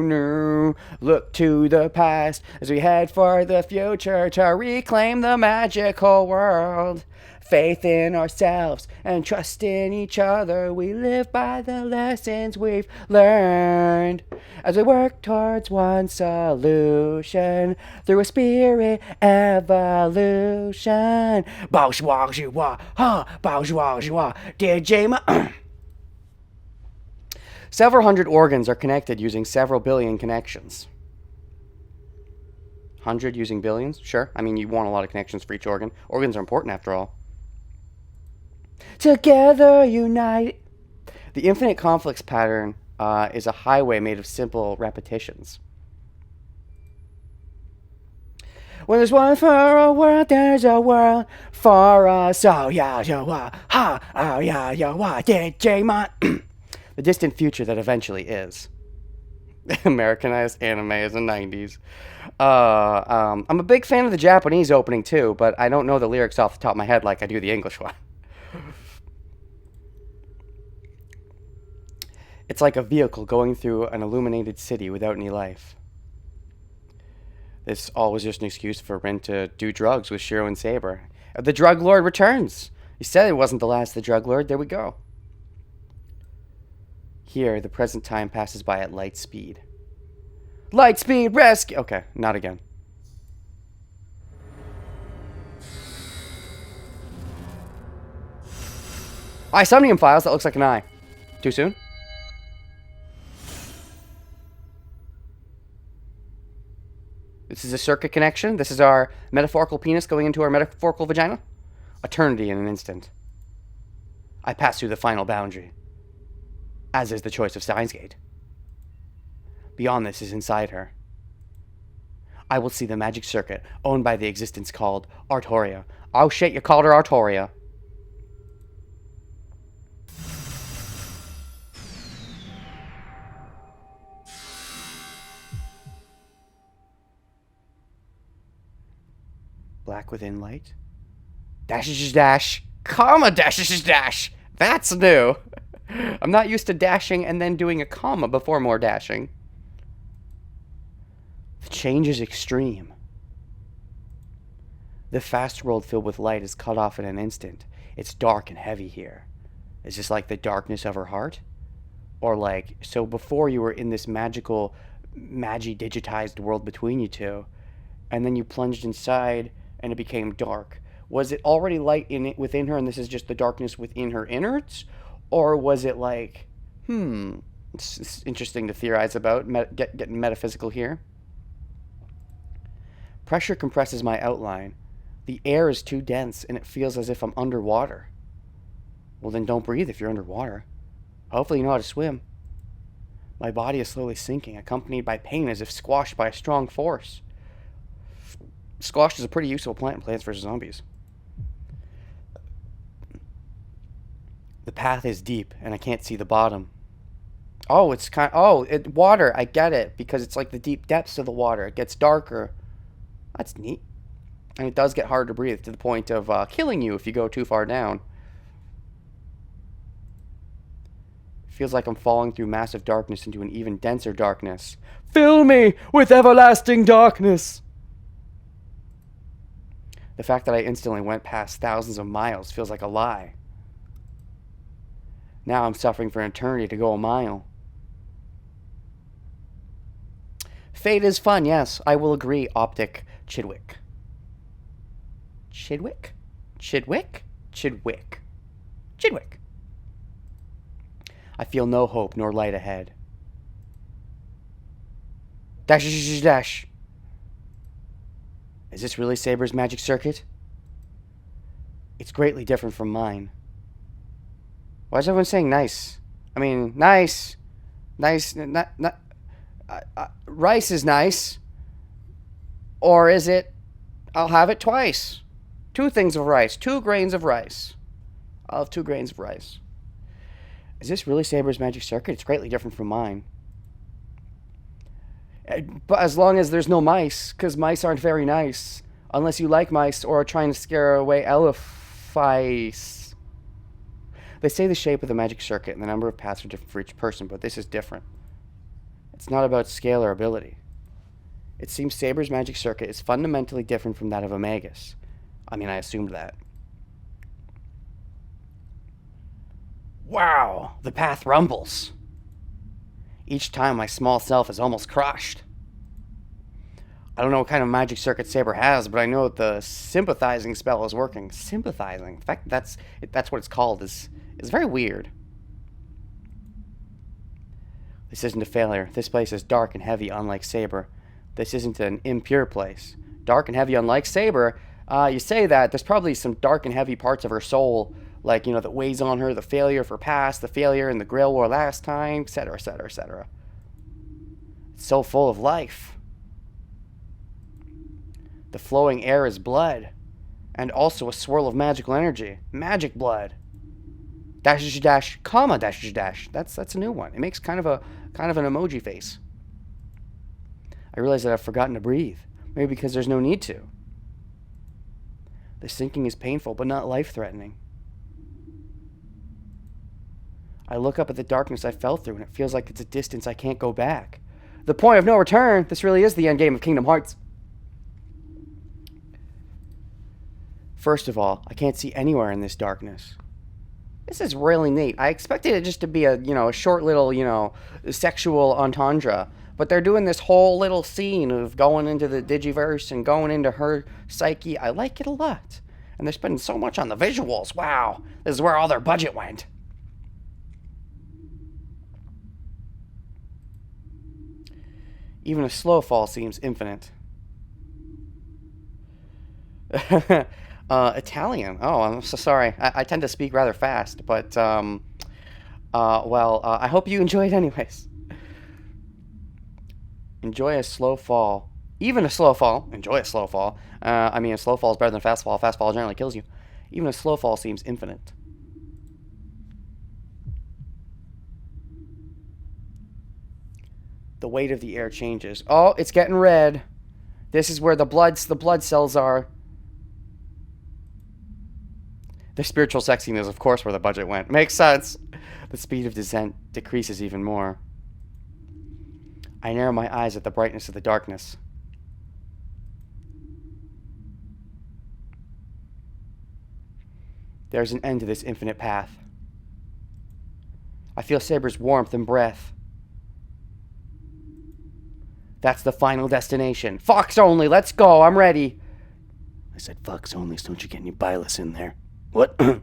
Speaker 1: No. Look to the past as we head for the future to reclaim the magical world. Faith in ourselves and trust in each other. We live by the lessons we've learned as we work towards one solution through a spirit evolution. Bourgeois, bourgeois, Digimon. Several hundred organs are connected using several billion connections. 100 using billions? Sure. I mean, you want a lot of connections for each organ. Organs are important after all. Together unite. The infinite conflicts pattern is a highway made of simple repetitions. When there's one for a world, there's a world for us. Oh yeah, ha, oh yeah, Digimon. The distant future that eventually is. Americanized anime is the 90s. I'm a big fan of the Japanese opening too, but I don't know the lyrics off the top of my head like I do the English one. It's like a vehicle going through an illuminated city without any life. This all was just an excuse for Rin to do drugs with Shiro and Saber. The drug lord returns. He said it wasn't the last of the drug lord. There we go. Here, the present time passes by at light speed. Light speed rescue! Okay, not again. Isomnium files, that looks like an eye. Too soon? This is a circuit connection. This is our metaphorical penis going into our metaphorical vagina. Eternity in an instant. I pass through the final boundary. As is the choice of Steins Gate. Beyond this is inside her. I will see the magic circuit owned by the existence called Artoria. Oh shit, you called her Artoria. Black within light. Dash dash. Comma dash dash. That's new. I'm not used to dashing and then doing a comma before more dashing. The change is extreme. The fast world filled with light is cut off in an instant. It's dark and heavy here. Is this like the darkness of her heart? Or like, so before you were in this magical magi-digitized world between you two, and then you plunged inside and it became dark. Was it already light in it within her and this is just the darkness within her innards? Or was it like, it's interesting to theorize about, getting metaphysical here. Pressure compresses my outline. The air is too dense and it feels as if I'm underwater. Well, then don't breathe if you're underwater. Hopefully you know how to swim. My body is slowly sinking, accompanied by pain as if squashed by a strong force. Squashed is a pretty useful plant in Plants vs. Zombies. The path is deep and I can't see the bottom. Oh, it's water. I get it, because it's like the deep depths of the water. It gets darker. That's neat. And it does get hard to breathe to the point of killing you if you go too far down. It feels like I'm falling through massive darkness into an even denser darkness. Fill me with everlasting darkness! The fact that I instantly went past thousands of miles feels like a lie. Now I'm suffering for an eternity to go a mile. Fate is fun, yes, I will agree, Optic Chidwick. Chidwick? Chidwick? Chidwick. Chidwick. I feel no hope nor light ahead. Dash, dash, dash. Is this really Saber's magic circuit? It's greatly different from mine. Why is everyone saying nice? I mean, nice. Nice. Rice is nice. Or is it, I'll have it twice. 2 things of rice. 2 grains of rice. I'll have 2 grains of rice. Is this really Saber's magic circuit? It's greatly different from mine. But as long as there's no mice, because mice aren't very nice. Unless you like mice or are trying to scare away elephants. They say the shape of the magic circuit and the number of paths are different for each person, but this is different. It's not about scale or ability. It seems Saber's magic circuit is fundamentally different from that of Omega's. I mean, I assumed that. Wow, the path rumbles. Each time my small self is almost crushed. I don't know what kind of magic circuit Saber has, but I know that the sympathizing spell is working. Sympathizing. In fact, that's what it's called. Is very weird. This isn't a failure. This place is dark and heavy, unlike Saber. This isn't an impure place. Dark and heavy, unlike Saber. You say that, there's probably some dark and heavy parts of her soul, like, you know, that weighs on her, the failure of her past, the failure in the Grail War last time, etc., etc., etc. It's so full of life. The flowing air is blood, and also a swirl of magical energy. Magic blood. Dash dash, comma dash dash. That's a new one. It makes kind of an emoji face. I realize that I've forgotten to breathe. Maybe because there's no need to. The sinking is painful, but not life-threatening. I look up at the darkness I fell through, and it feels like it's a distance I can't go back. The point of no return. This really is the end game of Kingdom Hearts. First of all, I can't see anywhere in this darkness. This is really neat. I expected it just to be a short little, sexual entendre. But they're doing this whole little scene of going into the Digiverse and going into her psyche. I like it a lot. And they're spending so much on the visuals. Wow. This is where all their budget went. Even a slow fall seems infinite. Italian. Oh, I'm so sorry. I tend to speak rather fast, but, I hope you enjoy it anyways. Enjoy a slow fall. Even a slow fall. Enjoy a slow fall. A slow fall is better than a fast fall. Fast fall generally kills you. Even a slow fall seems infinite. The weight of the air changes. Oh, it's getting red. This is where the blood cells are. The spiritual sexiness, of course, where the budget went. Makes sense. The speed of descent decreases even more. I narrow my eyes at the brightness of the darkness. There's an end to this infinite path. I feel Saber's warmth and breath. That's the final destination. Fox only. Let's go. I'm ready. I said Fox only, so don't you get any Bylus in there. What? I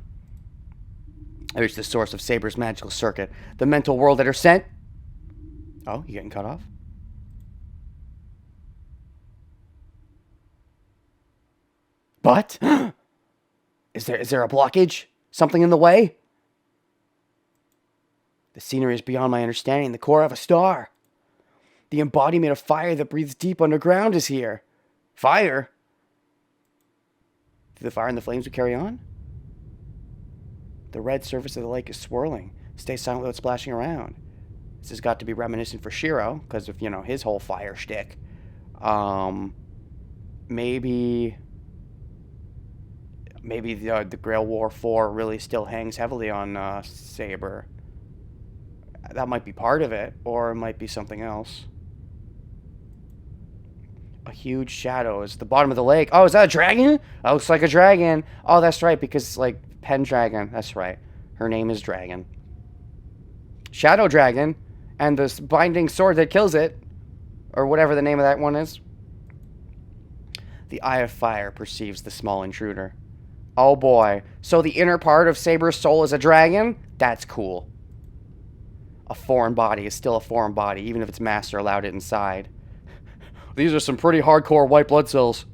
Speaker 1: reached the source of Saber's magical circuit. The mental world at her scent. Oh, you getting cut off? But is there a blockage? Something in the way? The scenery is beyond my understanding. The core of a star. The embodiment of fire that breathes deep underground is here. Fire? Do the fire and the flames would carry on? The red surface of the lake is swirling. Stay silent without splashing around. This has got to be reminiscent for Shiro, because of, his whole fire shtick. Maybe the Grail War 4 really still hangs heavily on Saber. That might be part of it, or it might be something else. A huge shadow is at the bottom of the lake. Oh, is that a dragon? That looks like a dragon. Oh, that's right, because, Pendragon. That's right. Her name is Dragon. Shadow Dragon, and this binding sword that kills it, or whatever the name of that one is. The Eye of Fire perceives the small intruder. Oh boy. So the inner part of Saber's soul is a dragon? That's cool. A foreign body is still a foreign body, even if its master allowed it inside. These are some pretty hardcore white blood cells.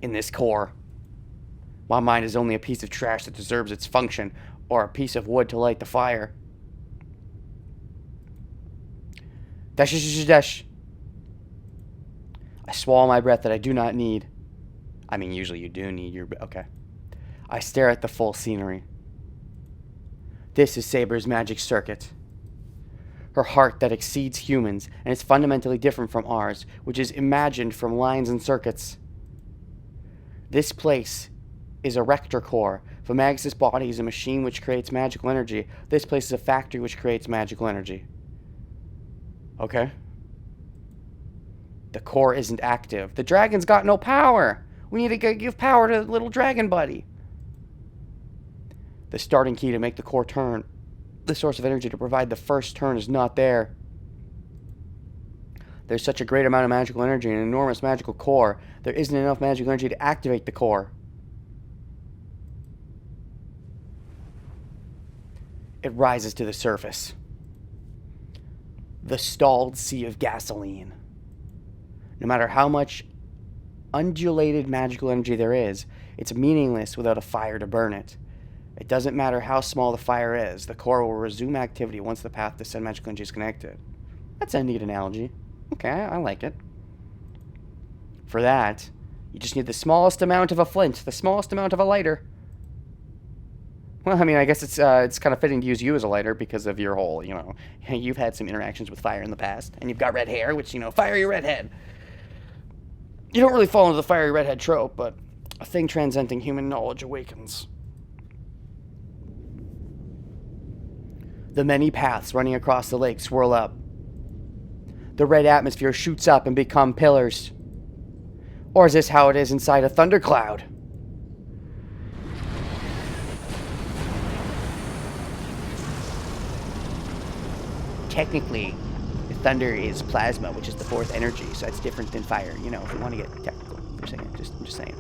Speaker 1: In this core. My mind is only a piece of trash that deserves its function, or a piece of wood to light the fire. Dash, dash, dash. I swallow my breath that I do not need. I mean, usually you do need your... Okay. I stare at the full scenery. This is Saber's magic circuit. Her heart that exceeds humans, and is fundamentally different from ours, which is imagined from lines and circuits. This place is a rector core. If a Magus' body is a machine which creates magical energy, this place is a factory which creates magical energy. Okay. The core isn't active. The dragon's got no power. We need to give power to little dragon buddy. The starting key to make the core turn, the source of energy to provide the first turn, is not there. There's such a great amount of magical energy and an enormous magical core. There isn't enough magical energy to activate the core. It rises to the surface. The stalled sea of gasoline. No matter how much undulated magical energy there is, it's meaningless without a fire to burn it. It doesn't matter how small the fire is, the core will resume activity once the path to send magical energy is connected. That's a neat analogy. Okay, I like it. For that, you just need the smallest amount of a flint, the smallest amount of a lighter. Well, I mean, I guess it's kind of fitting to use you as a lighter because of your whole, you've had some interactions with fire in the past, and you've got red hair, which, fiery redhead. You don't really fall into the fiery redhead trope, but a thing transcending human knowledge awakens. The many paths running across the lake swirl up. The red atmosphere shoots up and become pillars. Or is this how it is inside a thundercloud? Technically, thunder is plasma, which is the fourth energy, so it's different than fire, if you want to get technical. I'm just saying.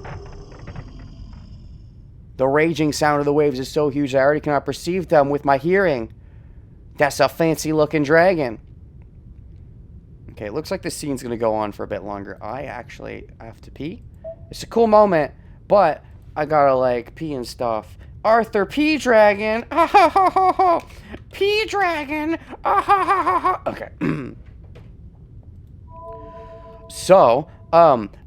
Speaker 1: The raging sound of the waves is so huge I already cannot perceive them with my hearing. That's a fancy-looking dragon. Okay, it looks like this scene's going to go on for a bit longer. I actually have to pee. It's a cool moment, but I gotta, pee and stuff. Arthur P. Dragon! Ah ha ha ha ha! P. Dragon! Ah ha ha ha ha! Okay. So,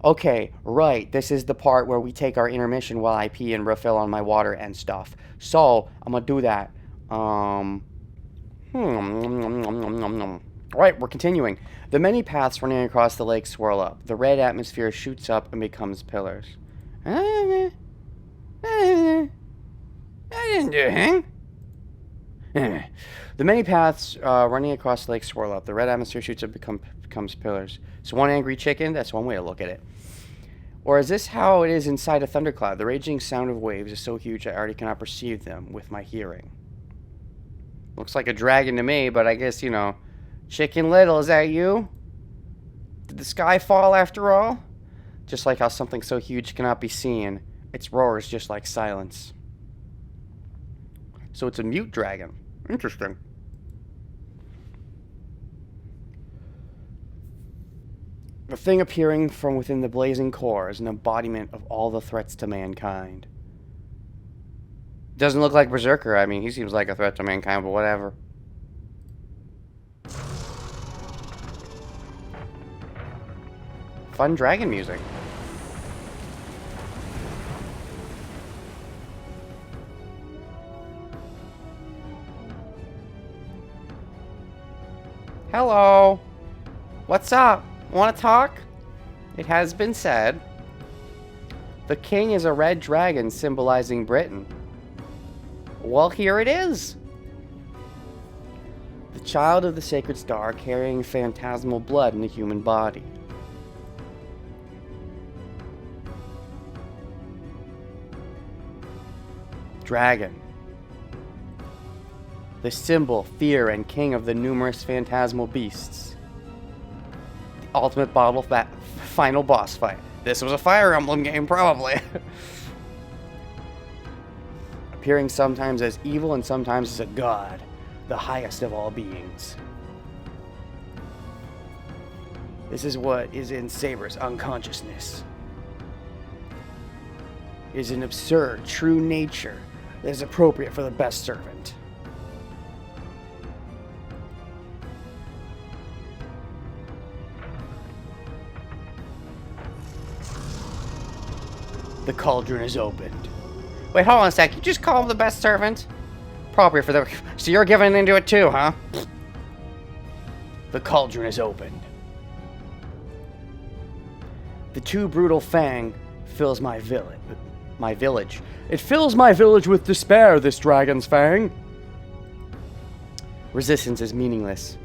Speaker 1: okay, right. This is the part where we take our intermission while I pee and refill on my water and stuff. So, I'm gonna do that. Right, we're continuing. The many paths running across the lake swirl up. The red atmosphere shoots up and becomes pillars. I didn't do anything. The many paths running across the lake swirl up. The red atmosphere shoots up and becomes pillars. So one angry chicken, that's one way to look at it. Or is this how it is inside a thundercloud? The raging sound of waves is so huge I already cannot perceive them with my hearing. Looks like a dragon to me, but I guess, Chicken Little, is that you? Did the sky fall after all? Just like how something so huge cannot be seen, its roar is just like silence. So it's a mute dragon. Interesting. The thing appearing from within the blazing core is an embodiment of all the threats to mankind. Doesn't look like Berserker. I mean, he seems like a threat to mankind, but whatever. Fun dragon music. Hello. What's up? Want to talk? It has been said. The king is a red dragon symbolizing Britain. Well, here it is. The child of the sacred star carrying phantasmal blood in the human body. Dragon. The symbol, fear, and king of the numerous phantasmal beasts. The ultimate final boss fight. This was a Fire Emblem game, probably. Appearing sometimes as evil and sometimes as a god, the highest of all beings. This is what is in Saber's unconsciousness. It is an absurd, true nature that is appropriate for the best servant. The cauldron is opened. Wait, hold on a sec. You just call him the best servant? Appropriate for the... So you're giving into it too, huh? The cauldron is opened. The too brutal fang fills my village. It fills my village with despair, this dragon's fang. Resistance is meaningless.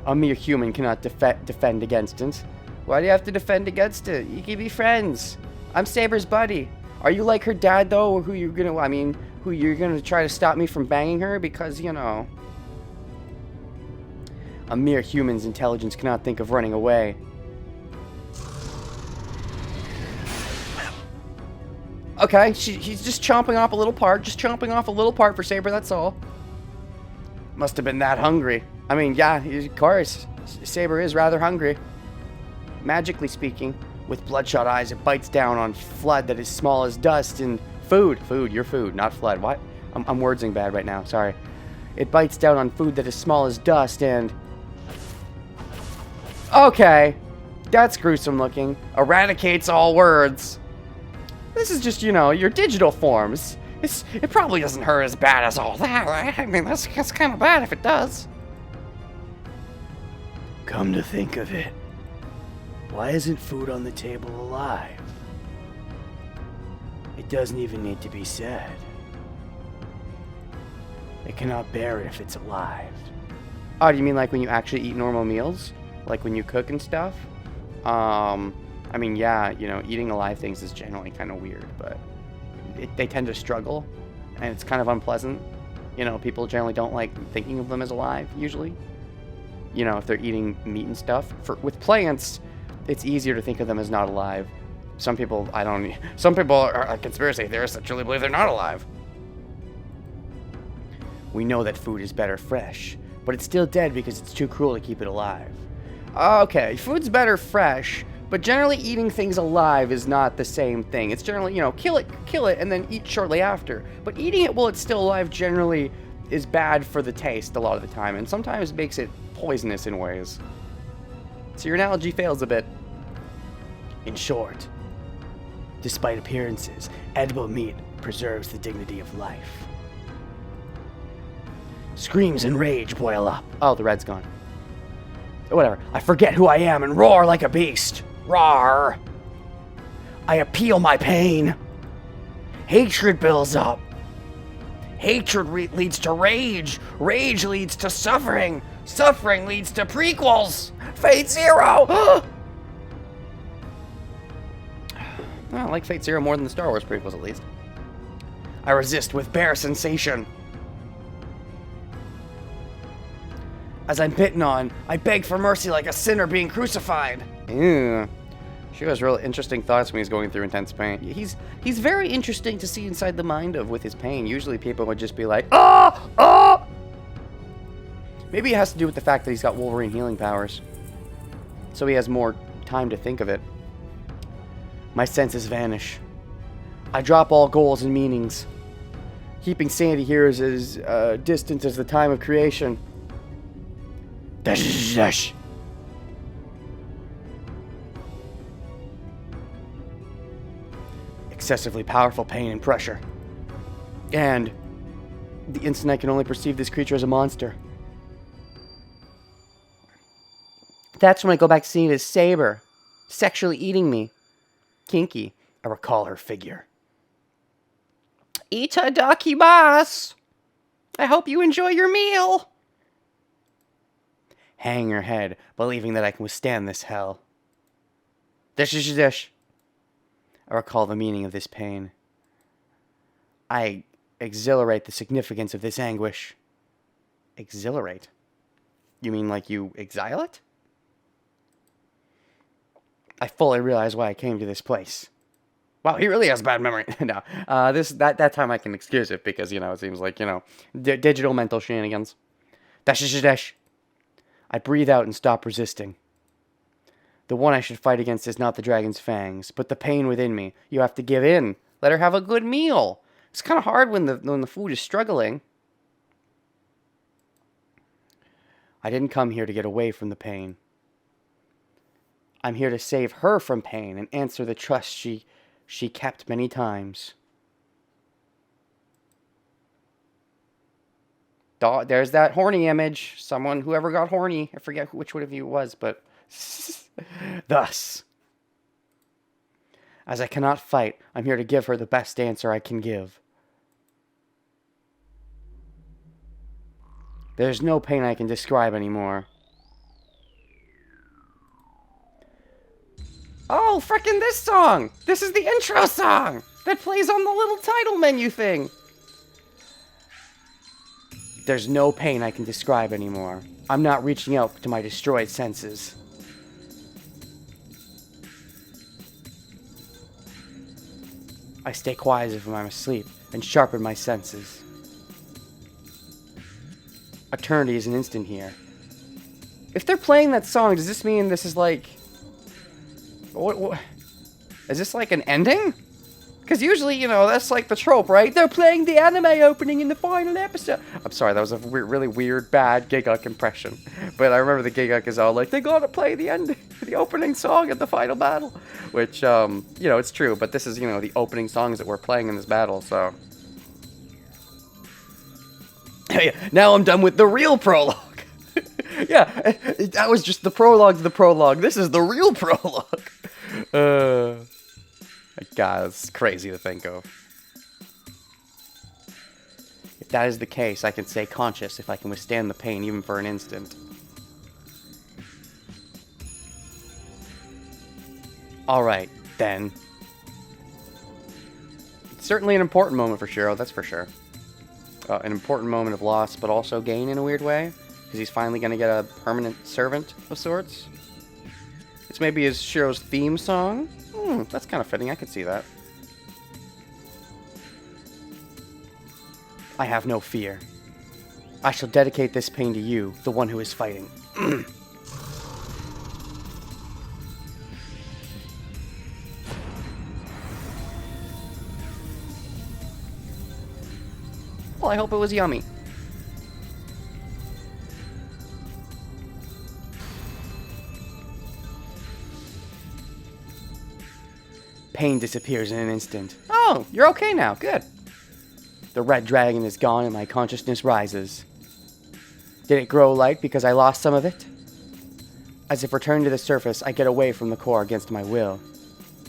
Speaker 1: A mere human cannot defend against it. Why do you have to defend against it? You can be friends. I'm Saber's buddy. Are you like her dad, though? Or who you're gonna try to stop me from banging her? Because, you know... A mere human's intelligence cannot think of running away. Okay, he's just chomping off a little part. Just chomping off a little part for Saber, that's all. Must have been that hungry. I mean, yeah, of course. Saber is rather hungry. Magically speaking, with bloodshot eyes, it bites down on flood that is small as dust and food. Food, your food, not flood. What? I'm wordsing bad right now, sorry. It bites down on food that is small as dust and... Okay, that's gruesome looking. Eradicates all words. This is just, you know, your digital forms. It probably doesn't hurt as bad as all that, right? I mean, that's kind of bad if it does. Come to think of it, why isn't food on the table alive? It doesn't even need to be said. It cannot bear it if it's alive. Oh, do you mean like when you actually eat normal meals? Like when you cook and stuff? I mean, yeah, you know, eating alive things is generally kind of weird, but they tend to struggle, and it's kind of unpleasant. You know, people generally don't like thinking of them as alive, usually. You know, if they're eating meat and stuff. With plants, it's easier to think of them as not alive. Some people are conspiracy theorists that truly believe they're not alive. We know that food is better fresh, but it's still dead because it's too cruel to keep it alive. Okay, food's better fresh, but generally eating things alive is not the same thing. It's generally, you know, kill it, and then eat shortly after. But eating it while it's still alive generally is bad for the taste a lot of the time, and sometimes makes it poisonous in ways. So your analogy fails a bit. In short, despite appearances, edible meat preserves the dignity of life. Screams and rage boil up. Oh, the red's gone. Whatever. I forget who I am and roar like a beast. Roar. I appeal my pain. Hatred builds up. Hatred leads to rage. Rage leads to suffering. Suffering leads to prequels. Fate Zero. I like Fate Zero more than the Star Wars prequels, at least. I resist with bare sensation. As I'm bitten on, I beg for mercy like a sinner being crucified. Ew. She has real interesting thoughts when he's going through intense pain. He's very interesting to see inside the mind of with his pain. Usually people would just be like, oh, oh! Maybe it has to do with the fact that he's got Wolverine healing powers. So he has more time to think of it. My senses vanish. I drop all goals and meanings. Keeping sanity here is as distant as the time of creation. Dash, dash. Excessively powerful pain and pressure. And the instant I can only perceive this creature as a monster. That's when I go back to seeing it as Saber, sexually eating me. Kinky. I recall her figure. Itadakimasu! I hope you enjoy your meal! Hang her head, believing that I can withstand this hell. Dish, dish, dish. I recall the meaning of this pain. I exhilarate the significance of this anguish. Exhilarate? You mean like you exile it? I fully realize why I came to this place. Wow, he really has bad memory. No, that time I can excuse it because, it seems like, digital mental shenanigans. Dash, dash, dash. I breathe out and stop resisting. The one I should fight against is not the dragon's fangs, but the pain within me. You have to give in. Let her have a good meal. It's kind of hard when the food is struggling. I didn't come here to get away from the pain. I'm here to save her from pain and answer the trust she kept many times. There's that horny image. Whoever got horny. I forget which one of you it was, but... Thus, as I cannot fight, I'm here to give her the best answer I can give. There's no pain I can describe anymore. Oh, frickin' this song! This is the intro song that plays on the little title menu thing. There's no pain I can describe anymore. I'm not reaching out to my destroyed senses. I stay quiet as if I'm asleep and sharpen my senses. Eternity is an instant here. If they're playing that song, does this mean this is like... What? Is this like an ending? Because usually, that's like the trope, right? They're playing the anime opening in the final episode. I'm sorry, that was a really weird, bad Giguk impression. But I remember the Giguk is all like, they gotta play the opening song at the final battle. Which, it's true, but this is, the opening songs that we're playing in this battle, so... Hey, now I'm done with the real prologue. Yeah, that was just the prologue to the prologue. This is the real prologue. God, it's crazy to think of. If that is the case, I can stay conscious if I can withstand the pain even for an instant. Alright, then. It's certainly an important moment for Shiro, that's for sure. An important moment of loss, but also gain in a weird way. Because he's finally going to get a permanent servant of sorts. It's maybe his Shiro's theme song. That's kind of fitting, I could see that. I have no fear. I shall dedicate this pain to you, the one who is fighting. Well, I hope it was yummy. Pain disappears in an instant. Oh, you're okay now. Good. The red dragon is gone and my consciousness rises. Did it grow light because I lost some of it? As if returning to the surface, I get away from the core against my will.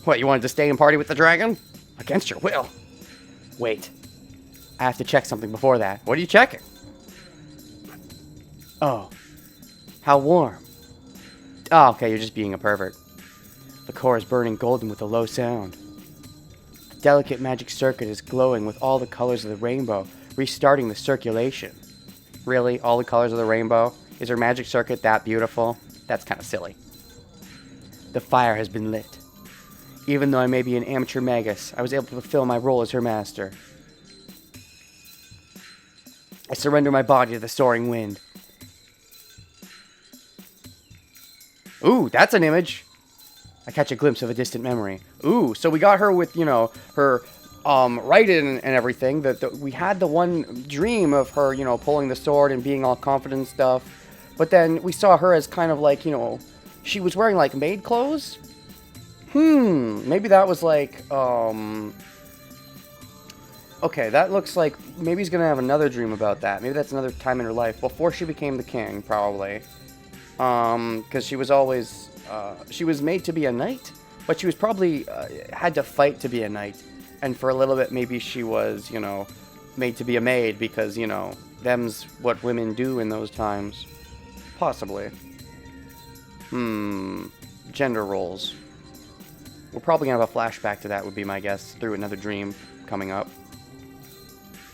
Speaker 1: What, you wanted to stay and party with the dragon? Against your will? Wait. I have to check something before that. What are you checking? Oh. How warm. Oh, okay, you're just being a pervert. The core is burning golden with a low sound. The delicate magic circuit is glowing with all the colors of the rainbow, restarting the circulation. Really? All the colors of the rainbow? Is her magic circuit that beautiful? That's kind of silly. The fire has been lit. Even though I may be an amateur magus, I was able to fulfill my role as her master. I surrender my body to the soaring wind. Ooh, that's an image. I catch a glimpse of a distant memory. Ooh, so we got her with, you know, her writing and everything. We had the one dream of her, you know, pulling the sword and being all confident and stuff. But then we saw her as kind of like, you know, she was wearing like maid clothes. Maybe that was like, okay, that looks like maybe he's gonna have another dream about that. Maybe that's another time in her life before she became the king, probably. Because she was always, she was made to be a knight, but she was probably, had to fight to be a knight. And for a little bit, maybe she was, you know, made to be a maid because, you know, them's what women do in those times. Possibly. Gender roles. We're probably gonna have a flashback to that, would be my guess, through another dream coming up.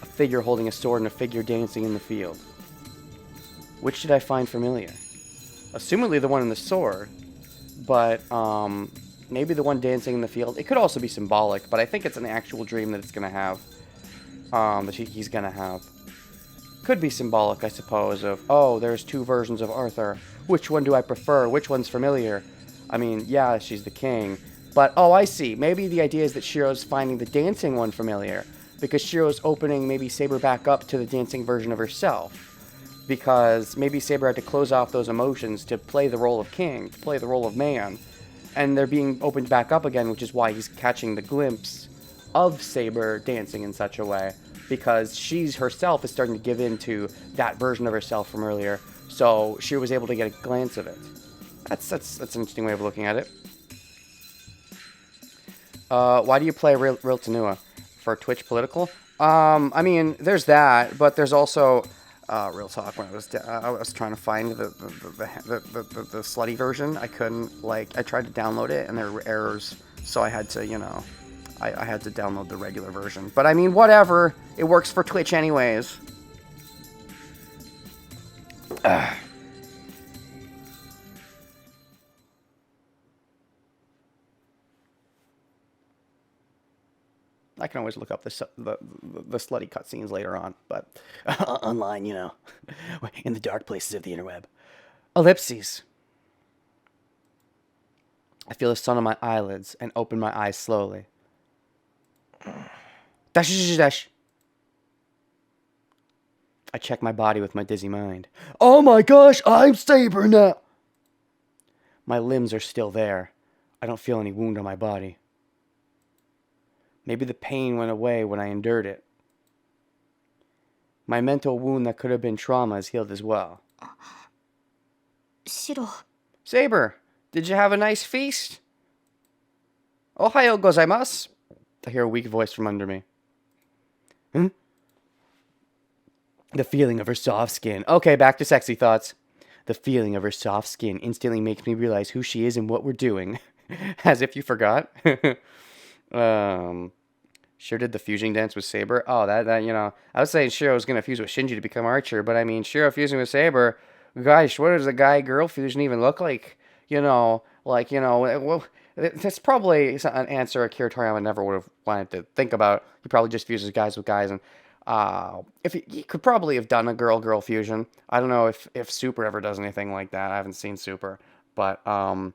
Speaker 1: A figure holding a sword and a figure dancing in the field. Which did I find familiar? Assumedly the one in the sword, but maybe the one dancing in the field. It could also be symbolic, but I think it's an actual dream that it's gonna have. That he's gonna have. Could be symbolic, I suppose, of, oh, there's two versions of Arthur. Which one do I prefer? Which one's familiar? I mean, yeah, she's the king. But, oh, I see. Maybe the idea is that Shiro's finding the dancing one familiar. Because Shiro's opening maybe Saber back up to the dancing version of herself. Because maybe Saber had to close off those emotions to play the role of king, to play the role of man. And they're being opened back up again, which is why he's catching the glimpse of Saber dancing in such a way. Because she's herself is starting to give in to that version of herself from earlier. So she was able to get a glance of it. That's an interesting way of looking at it. Why do you play Real Tenua? For Twitch political? I mean, there's that, but there's also real talk. When I was trying to find the slutty version, I couldn't. Like, I tried to download it, and there were errors, so I had to, you know, I had to download the regular version. But I mean, whatever. It works for Twitch anyways. I can always look up the slutty cutscenes later on, but online, you know, in the dark places of the interweb. Ellipses. I feel the sun on my eyelids and open my eyes slowly. Dash, dash, dash. I check my body with my dizzy mind. Oh my gosh, I'm Saber now! My limbs are still there. I don't feel any wound on my body. Maybe the pain went away when I endured it. My mental wound that could have been trauma is healed as well.
Speaker 2: Shiro.
Speaker 1: Saber, did you have a nice feast? Ohio gozaimasu. I hear a weak voice from under me. The feeling of her soft skin. Okay, back to sexy thoughts. The feeling of her soft skin instantly makes me realize who she is and what we're doing. As if you forgot. Sure did the fusing dance with Saber. Oh, that you know, I was saying Shiro was gonna fuse with Shinji to become Archer, but I mean Shiro fusing with Saber. Gosh, what does a guy-girl fusion even look like? You know, like, you know, well, that's probably an answer Akira Toriyama never would have wanted to think about. He probably just fuses guys with guys, and if he could probably have done a girl-girl fusion. I don't know if Super ever does anything like that. I haven't seen Super, but some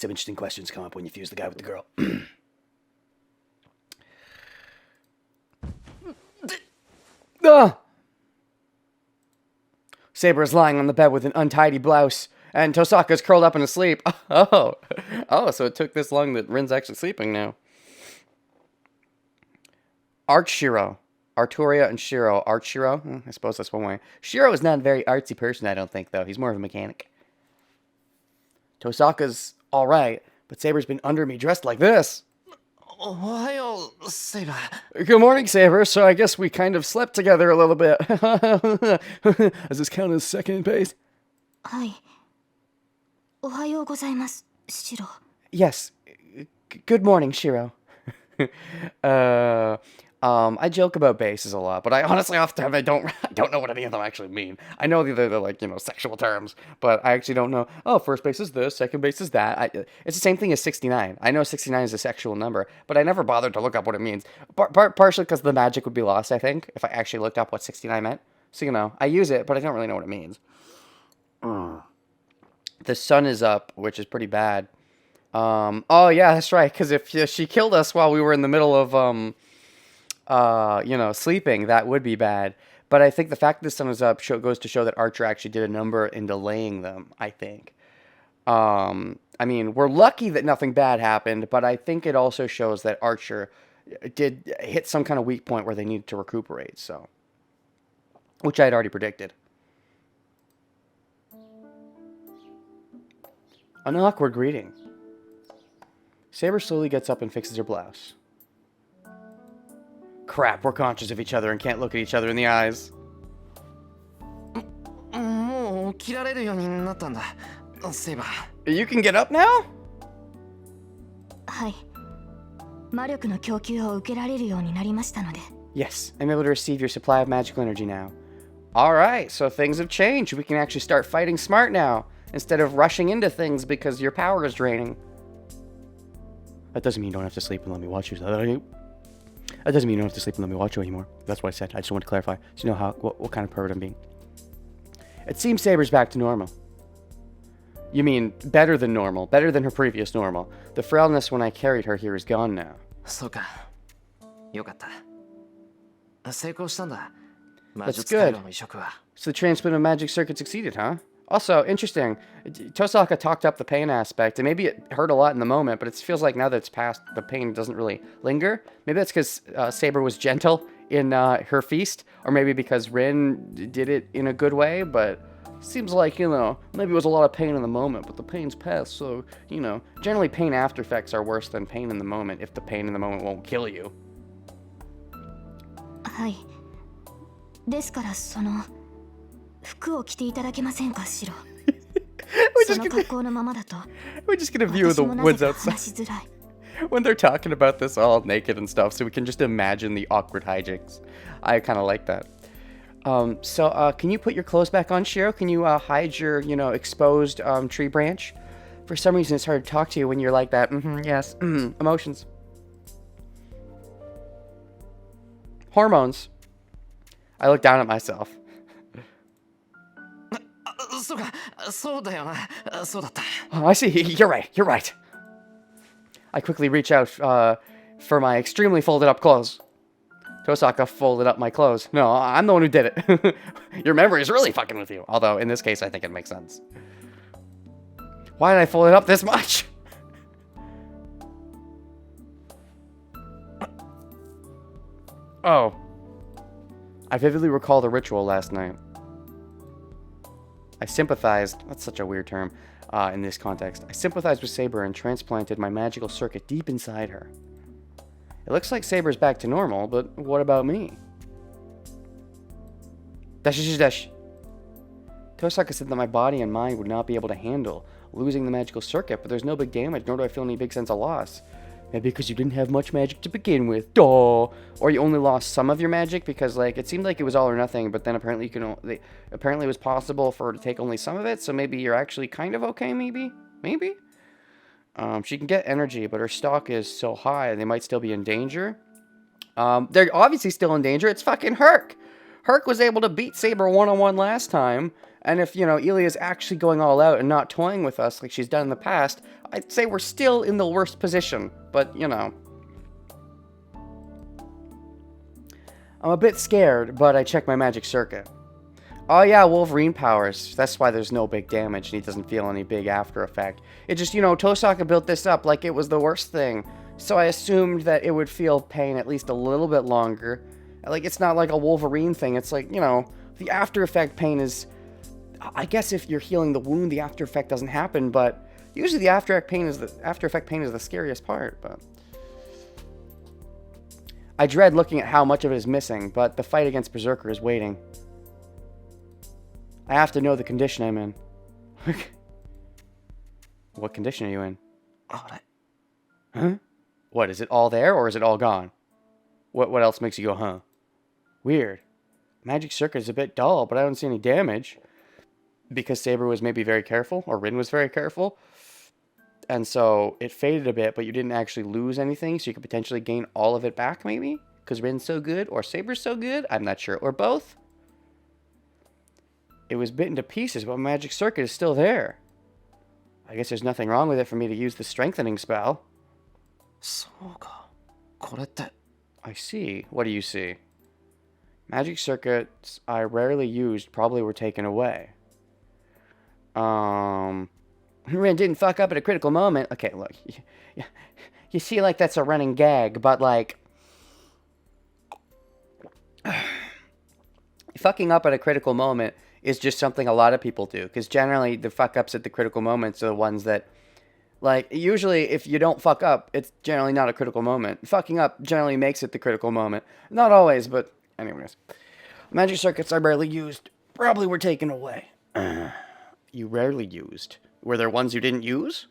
Speaker 1: interesting questions come up when you fuse the guy with the girl. Saber is lying on the bed with an untidy blouse, and Tosaka's curled up in a sleep. Oh, so it took this long that Rin's actually sleeping now. Shiro. Arturia and Shiro. Shiro? I suppose that's one way. Shiro is not a very artsy person, I don't think, though. He's more of a mechanic. Tosaka's alright, but Saber's been under me dressed like this.
Speaker 3: Ohio, Saber.
Speaker 1: Good morning, Saber. So I guess we kind of slept together a little bit. Does this count as second base?
Speaker 2: Hi. Ohayou gozaimasu, Shiro.
Speaker 1: Yes. Good morning, Shiro. I joke about bases a lot, but I honestly off the top I don't I don't know what any of them actually mean. I know they're like, sexual terms, but I actually don't know. Oh, first base is this, second base is that. It's the same thing as 69. I know 69 is a sexual number, but I never bothered to look up what it means. Partially because the magic would be lost, I think, if I actually looked up what 69 meant. So, I use it, but I don't really know what it means. The sun is up, which is pretty bad. Oh yeah, that's right. Because if she killed us while we were in the middle of sleeping, that would be bad. But I think the fact that the sun is up goes to show that Archer actually did a number in delaying them. I think. I mean, we're lucky that nothing bad happened, but I think it also shows that Archer did hit some kind of weak point where they needed to recuperate. So, which I had already predicted. An awkward greeting. Saber slowly gets up and fixes her blouse. Crap, we're conscious of each other and can't look at each other in the eyes.
Speaker 3: もう起きられるようになったんだ、セイバー。
Speaker 1: You can get up now?
Speaker 2: はい。魔力の供給を受けられるようになりましたので。
Speaker 1: Yes, I'm able to receive your supply of magical energy now. Alright, so things have changed. We can actually start fighting smart now, instead of rushing into things because your power is draining. That doesn't mean you don't have to sleep and let me watch you. That doesn't mean you don't have to sleep and let me watch you anymore. That's what I said. I just wanted to clarify, so you know what kind of pervert I'm being. It seems Saber's back to normal. You mean better than normal, better than her previous normal. The frailness when I carried her here is gone now.
Speaker 3: そうか。よかった。成功したんだ。魔
Speaker 1: That's
Speaker 3: 術回
Speaker 1: good.
Speaker 3: 路の移植は。
Speaker 1: So the transplant of magic circuit succeeded, huh? Also, interesting. Tosaka talked up the pain aspect, and maybe it hurt a lot in the moment, but it feels like now that it's passed, the pain doesn't really linger. Maybe that's because Saber was gentle in her feast, or maybe because Rin did it in a good way, but seems like, maybe it was a lot of pain in the moment, but the pain's passed, so, generally pain after effects are worse than pain in the moment if the pain in the moment won't kill you.
Speaker 2: はい。ですから服を着ていただけませんかしろ。その格好のままだと。
Speaker 1: We're just gonna view the woods outside when they're talking about this all naked and stuff, so we can just imagine the awkward hijinks. I kind of like that. Can you put your clothes back on, Shiro? Can you hide your, exposed tree branch? For some reason, it's hard to talk to you when you're like that. Yes. Emotions. Hormones. I look down at myself.
Speaker 3: そうか、そうだよな。そうだった。
Speaker 1: Oh, I see. You're right. You're right. I quickly reach out for my extremely folded up clothes. Tosaka folded up my clothes. No, I'm the one who did it. Your memory is really fucking with you. Although, in this case, I think it makes sense. Why did I fold it up this much? Oh. I vividly recall the ritual last night. I sympathized, that's such a weird term in this context. I sympathized with Saber and transplanted my magical circuit deep inside her. It looks like Saber's back to normal, but what about me? Dash. Tosaka said that my body and mind would not be able to handle losing the magical circuit, but there's no big damage, nor do I feel any big sense of loss. Maybe because you didn't have much magic to begin with. Duh. Or you only lost some of your magic because, it seemed like it was all or nothing, but then apparently apparently it was possible for her to take only some of it, so maybe you're actually kind of okay, maybe? Maybe? She can get energy, but her stock is so high, they might still be in danger. They're obviously still in danger. It's fucking Herc. Herc was able to beat Saber one-on-one last time, and if, Elia's actually going all out and not toying with us like she's done in the past, I'd say we're still in the worst position, but, I'm a bit scared, but I check my magic circuit. Oh yeah, Wolverine powers. That's why there's no big damage and he doesn't feel any big after effect. It just, Tosaka built this up like it was the worst thing. So I assumed that it would feel pain at least a little bit longer. It's not like a Wolverine thing. It's like, the after effect pain is... I guess if you're healing the wound, the after effect doesn't happen, but usually the after effect pain is the scariest part, but... I dread looking at how much of it is missing, but the fight against Berserker is waiting. I have to know the condition I'm in. What condition are you in?
Speaker 3: あれ
Speaker 1: Huh? What, is it all there or is it all gone? What else makes you go, huh? Weird. Magic circuit is a bit dull, but I don't see any damage. Because Saber was maybe very careful, or Rin was very careful. And so it faded a bit, but you didn't actually lose anything, so you could potentially gain all of it back, maybe? Because Rin's so good, or Saber's so good? I'm not sure. Or both? It was bitten to pieces, but magic circuit is still there. I guess there's nothing wrong with it for me to use the strengthening spell.
Speaker 3: そうか。これって。
Speaker 1: I see. What do you see? Magic circuits I rarely used probably were taken away. Rin didn't fuck up at a critical moment. Okay, look. You see, like, that's a running gag, but, like... fucking up at a critical moment is just something a lot of people do. Because generally, the fuck-ups at the critical moments are the ones that... Like, usually, if you don't fuck up, it's generally not a critical moment. Fucking up generally makes it the critical moment. Not always, but anyways. Magic circuits I rarely used probably were taken away. You rarely used. Were there ones you didn't use?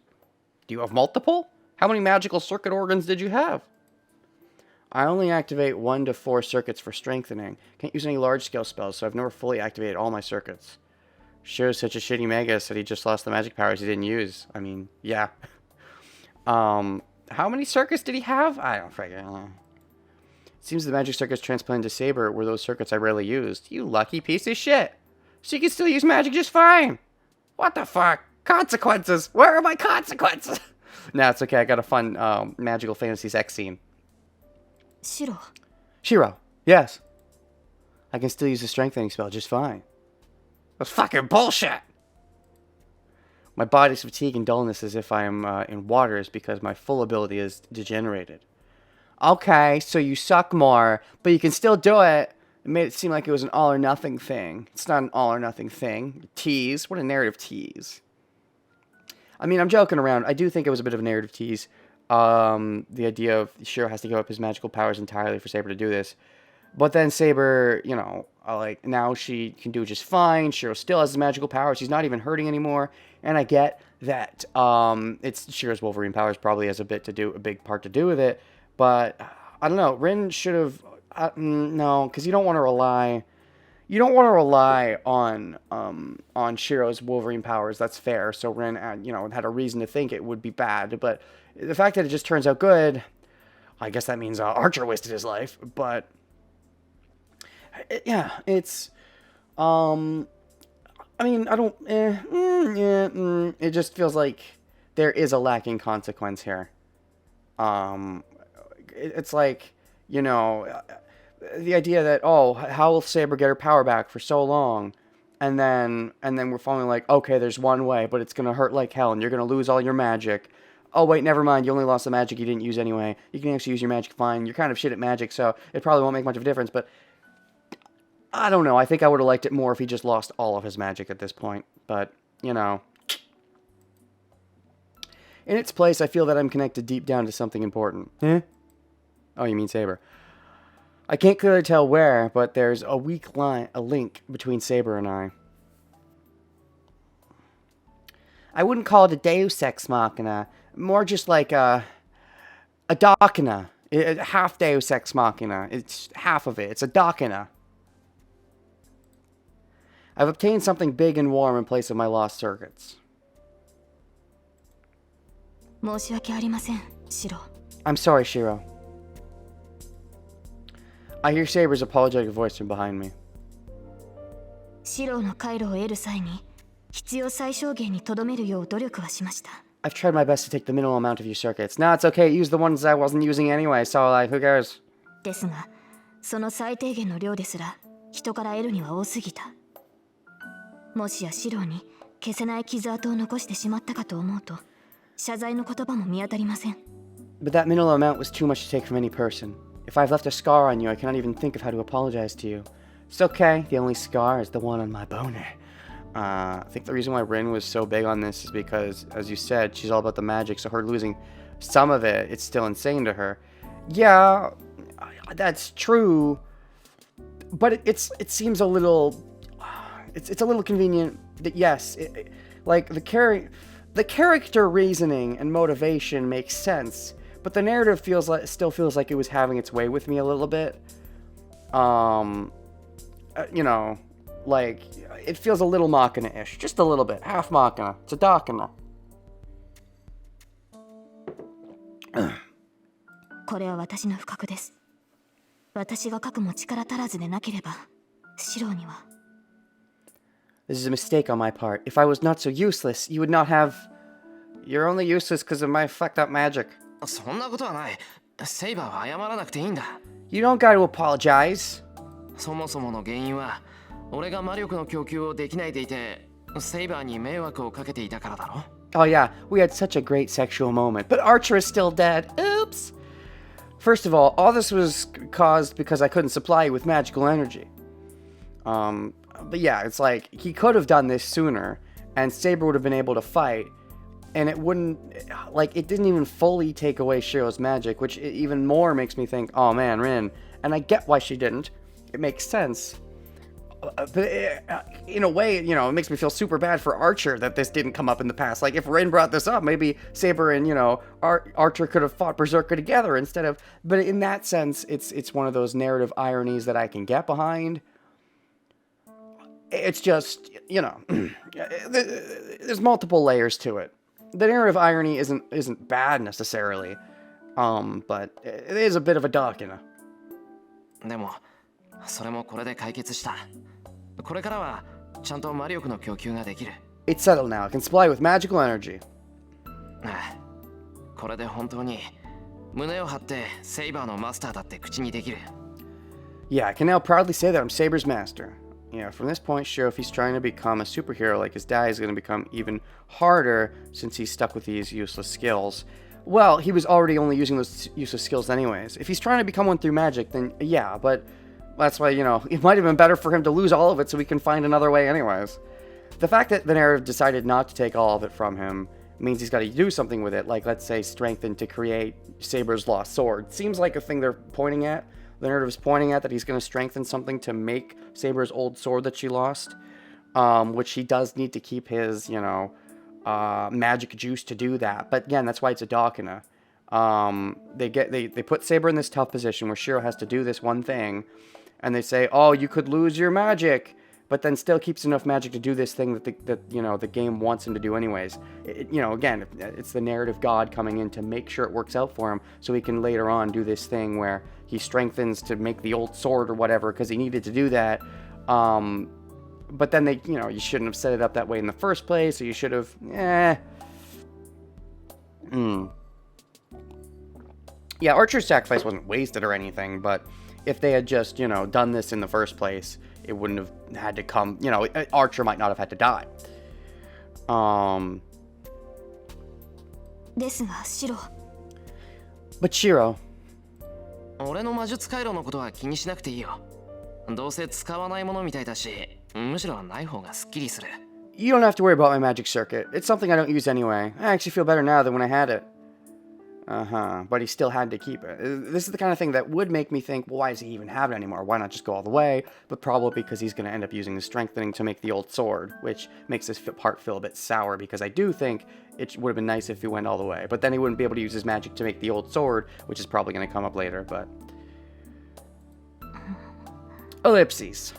Speaker 1: Do you have multiple? How many magical circuit organs did you have? I only activate 1 to 4 circuits for strengthening. Can't use any large-scale spells, so I've never fully activated all my circuits. Shiro's such a shitty mega, said he just lost the magic powers he didn't use. I mean, yeah. How many circuits did he have? I don't freaking know. It seems the magic circuits transplanted to Saber were those circuits I rarely used. You lucky piece of shit. She can still use magic just fine. What the fuck? Consequences. Where are my consequences? Nah, it's okay. I got a fun Magical Fantasies X scene. Shiro. Yes. I can still use the strengthening spell just fine. That's fucking bullshit. My body's fatigue and dullness as if I am in water is because my full ability is degenerated. Okay, so you suck more, but you can still do it. It made it seem like it was an all or nothing thing. It's not an all or nothing thing. Tease. What a narrative tease. I mean, I'm joking around. I do think it was a bit of a narrative tease. The idea of Shiro has to give up his magical powers entirely for Saber to do this. But then Saber, you know, like, now she can do just fine. Shiro still has his magical powers. She's not even hurting anymore. And I get that it's Shiro's Wolverine powers probably has a big part to do with it. But I don't know. Rin should have no, because you don't want to rely on Shiro's Wolverine powers. That's fair. So Rin, had a reason to think it would be bad. But the fact that it just turns out good, I guess that means Archer wasted his life. But it's I mean, I don't it just feels like there is a lacking consequence here. It's like, the idea that, how will Saber get her power back for so long? And then we're finally like, okay, there's one way, but it's going to hurt like hell, and you're going to lose all your magic. Oh, wait, never mind, you only lost the magic you didn't use anyway. You can actually use your magic fine. You're kind of shit at magic, so it probably won't make much of a difference, but I don't know. I think I would have liked it more if he just lost all of his magic at this point, but, In its place, I feel that I'm connected deep down to something important. Oh, you mean Saber. I can't clearly tell where, but there's a link between Saber and I. I wouldn't call it a Deus Ex Machina, more just like a Dakina. Half Deus Ex Machina. It's half of it. It's a Dakina. I've obtained something big and warm in place of my lost circuits.
Speaker 2: 申し訳ありません、シロ。
Speaker 1: I'm sorry, Shiro. I hear Saber's apologetic voice from behind me.
Speaker 2: シロの回路を得る際に必要最小限に留めるよう努力はしました。
Speaker 1: I've tried my best to take the minimal amount of your circuits. Nah, it's okay. Use the ones I wasn't using anyway, so who cares?
Speaker 2: ですが、その最低限の量ですら人から得るには多すぎた。もしやシロに消せない傷跡を残してしまったかと思うと、謝罪の言葉も見当たりません。
Speaker 1: But that minimal amount was too much to take from any person. If I've left a scar on you, I cannot even think of how to apologize to you. It's okay. The only scar is the one on my boner. I think the reason why Rin was so big on this is because, as you said, she's all about the magic, so her losing some of it, it's still insane to her. Yeah, that's true. But it seems a little... It's a little convenient that, yes, like, the character reasoning and motivation makes sense, but the narrative still feels like it was having its way with me a little bit. You know, like, it feels a little Machina-ish. Just a little bit. Half Machina. It's a Dakina.
Speaker 2: これは私の不覚です。私が書くも力足らずでなければ、シローには。
Speaker 1: This is a mistake on my part. If I was not so useless, you would not have... You're only useless because of my fucked up magic.
Speaker 3: そんなことはない。セイバーは謝らなくていいんだ。
Speaker 1: You don't gotta apologize.
Speaker 3: そもそもの原因は、俺が魔力の供給をできないでいて、セイバーに迷惑をかけていたからだろ。
Speaker 1: Oh yeah, we had such a great sexual moment, but Archer is still dead. Oops. First of all this was caused because I couldn't supply you with magical energy. But yeah, it's like, he could have done this sooner, and Saber would have been able to fight, and it wouldn't, like, it didn't even fully take away Shiro's magic, which even more makes me think, oh man, Rin. And I get why she didn't. It makes sense. But in a way, you know, it makes me feel super bad for Archer that this didn't come up in the past. Like, if Rin brought this up, maybe Saber and, you know, Archer could have fought Berserker together instead of... But in that sense, it's one of those narrative ironies that I can get behind. It's just, you know, there's multiple layers to it. The narrative irony isn't bad necessarily, but it is a bit of a Dakina.
Speaker 3: でも、それもこれで解決した。これからはちゃんと魔力の供給ができる。
Speaker 1: It's settled now. It can supply with magical energy.
Speaker 3: これで本当に胸を張ってセイバーのマスターだって口にできる。
Speaker 1: Yeah, I can now proudly say that I'm Saber's master. Yeah, from this point, Shiro, if he's trying to become a superhero like his dad, is going to become even harder since he's stuck with these useless skills. Well, he was already only using those useless skills anyways. If he's trying to become one through magic, then yeah, but that's why, you know, it might have been better for him to lose all of it so we can find another way anyways. The fact that the narrative decided not to take all of it from him means he's got to do something with it, like, let's say, strengthen to create Saber's lost sword. Seems like a thing they're pointing at. The narrative is pointing at that he's going to strengthen something to make Saber's old sword that she lost, which he does need to keep his, you know, magic juice to do that. But again, that's why it's a Dakina. They put Saber in this tough position where Shiro has to do this one thing, and they say, oh, you could lose your magic, but then still keeps enough magic to do this thing that you know, the game wants him to do anyways. You know, again, it's the narrative god coming in to make sure it works out for him, so he can later on do this thing where he strengthens to make the old sword or whatever, because he needed to do that. But then they, you know, you shouldn't have set it up that way in the first place, or you should have, Yeah, Archer's sacrifice wasn't wasted or anything, but if they had just, you know, done this in the first place, it wouldn't have had to come, you know, Archer might not have had to die.
Speaker 2: ですが、シロ。
Speaker 1: But Shiro.
Speaker 3: 俺の魔術回路のことは気にしなくていいよ。どうせ使わないものみたいだし、むしろない方がスッキリする。
Speaker 1: You don't have to worry about my magic circuit. It's something I don't use anyway. I actually feel better now than when I had it. But he still had to keep it. This is the kind of thing that would make me think, well, why does he even have it anymore? Why not just go all the way? But probably because he's going to end up using the strengthening to make the old sword, which makes this part feel a bit sour, because I do think it would have been nice if he went all the way. But then he wouldn't be able to use his magic to make the old sword, which is probably going to come up later, but... Ellipses.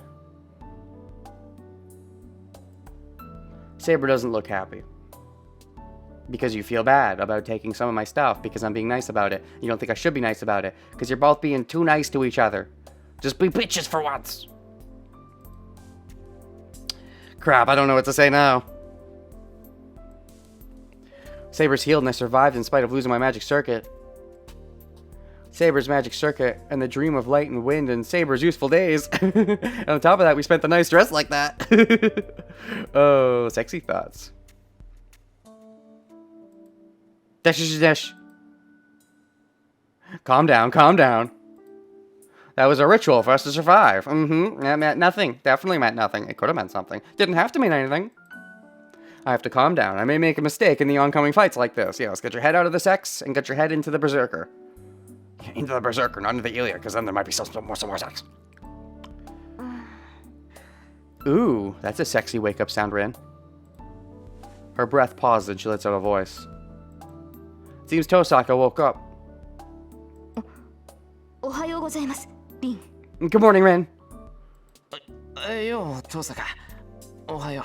Speaker 1: Saber doesn't look happy. Because you feel bad about taking some of my stuff because I'm being nice about it. You don't think I should be nice about it because you're both being too nice to each other. Just be bitches for once. Crap, I don't know what to say now. Saber's healed and I survived in spite of losing my magic circuit. Saber's magic circuit and the dream of light and wind and Saber's useful days. And on top of that, we spent the nice dress like that. Oh, sexy thoughts. Dash. Calm down, calm down. That was a ritual for us to survive. That meant nothing. Definitely meant nothing. It could have meant something. Didn't have to mean anything. I have to calm down. I may make a mistake in the oncoming fights like this. Yes, get your head out of the sex and get your head into the Berserker. Into the Berserker, not into the Ilya, because then there might be some more sex. Ooh, that's a sexy wake-up sound, Rin. Her breath pauses and she lets out a voice. Seems Tosaka woke up.
Speaker 2: ございます、リン。
Speaker 1: Good morning, Rin.
Speaker 3: よう、遠坂。おはよ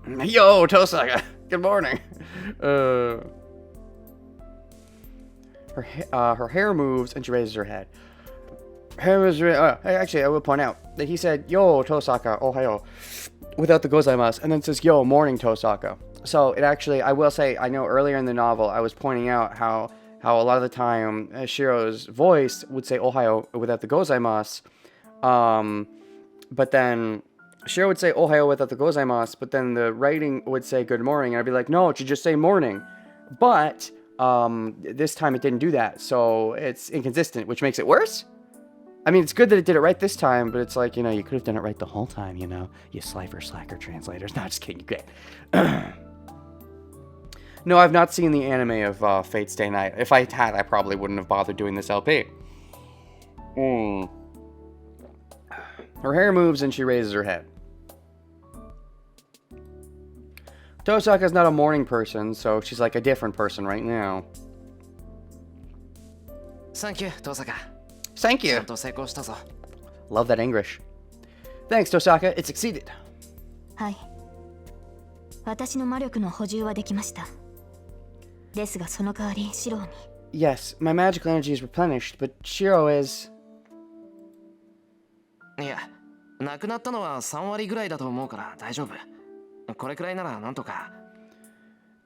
Speaker 1: Yo, Tosaka. Good morning. Her hair moves and she raises her head. Actually, I will point out that he said "Yo, Tosaka, ohayo," without the gozaimasu, and then says "Yo, morning, Tosaka." So it actually, I will say, I know earlier in the novel I was pointing out how a lot of the time Shiro's voice would say "Ohayo" without the gozaimasu, but then Shiro would say "Ohayo" without the gozaimasu, but then the writing would say "Good morning," and I'd be like, "No, it should just say morning," but this time it didn't do that, so it's inconsistent, which makes it worse. I mean, it's good that it did it right this time, but it's like, you know, you could have done it right the whole time, you know? You slacker translators. No, just kidding. Great. No, I've not seen the anime of Fate Stay Night. If I had, I probably wouldn't have bothered doing this LP. Her hair moves and she raises her head. Tosaka's not a morning person, so she's like a different person right now.
Speaker 3: う。サンキュー、遠坂。
Speaker 1: Thank
Speaker 3: ち
Speaker 1: you.
Speaker 3: ゃんと成功したぞ。
Speaker 1: Love that English. Thanks, Tosaka. It succeeded.
Speaker 2: はい。私の魔力の補充はできました。ですがその代わりシローに。
Speaker 1: Yes, my magical energy is replenished, but Shiro is...
Speaker 3: いや、なくなったのは3割ぐらいだと思うから大丈夫。これくらいならなんとか。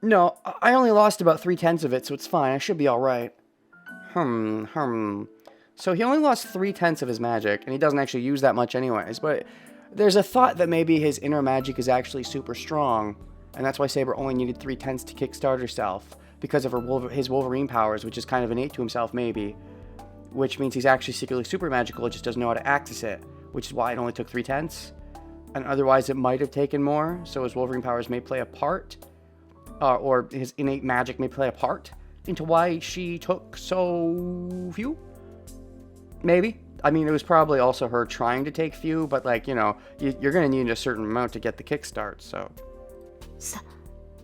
Speaker 1: No, I only lost about 3/10 of it, so it's fine. I should be alright. So he only lost 3/10 of his magic, and he doesn't actually use that much anyways, but there's a thought that maybe his inner magic is actually super strong, and that's why Saber only needed 3/10 to kickstart herself, because of his Wolverine powers, which is kind of innate to himself maybe, which means he's actually secretly super magical, just doesn't know how to access it, which is why it only took 3/10, and otherwise it might have taken more, so his Wolverine powers may play a part, or his innate magic may play a part into why she took so few? Maybe. I mean, it was probably also her trying to take few, but like, you know, you're going to need a certain amount to get the kickstart, so.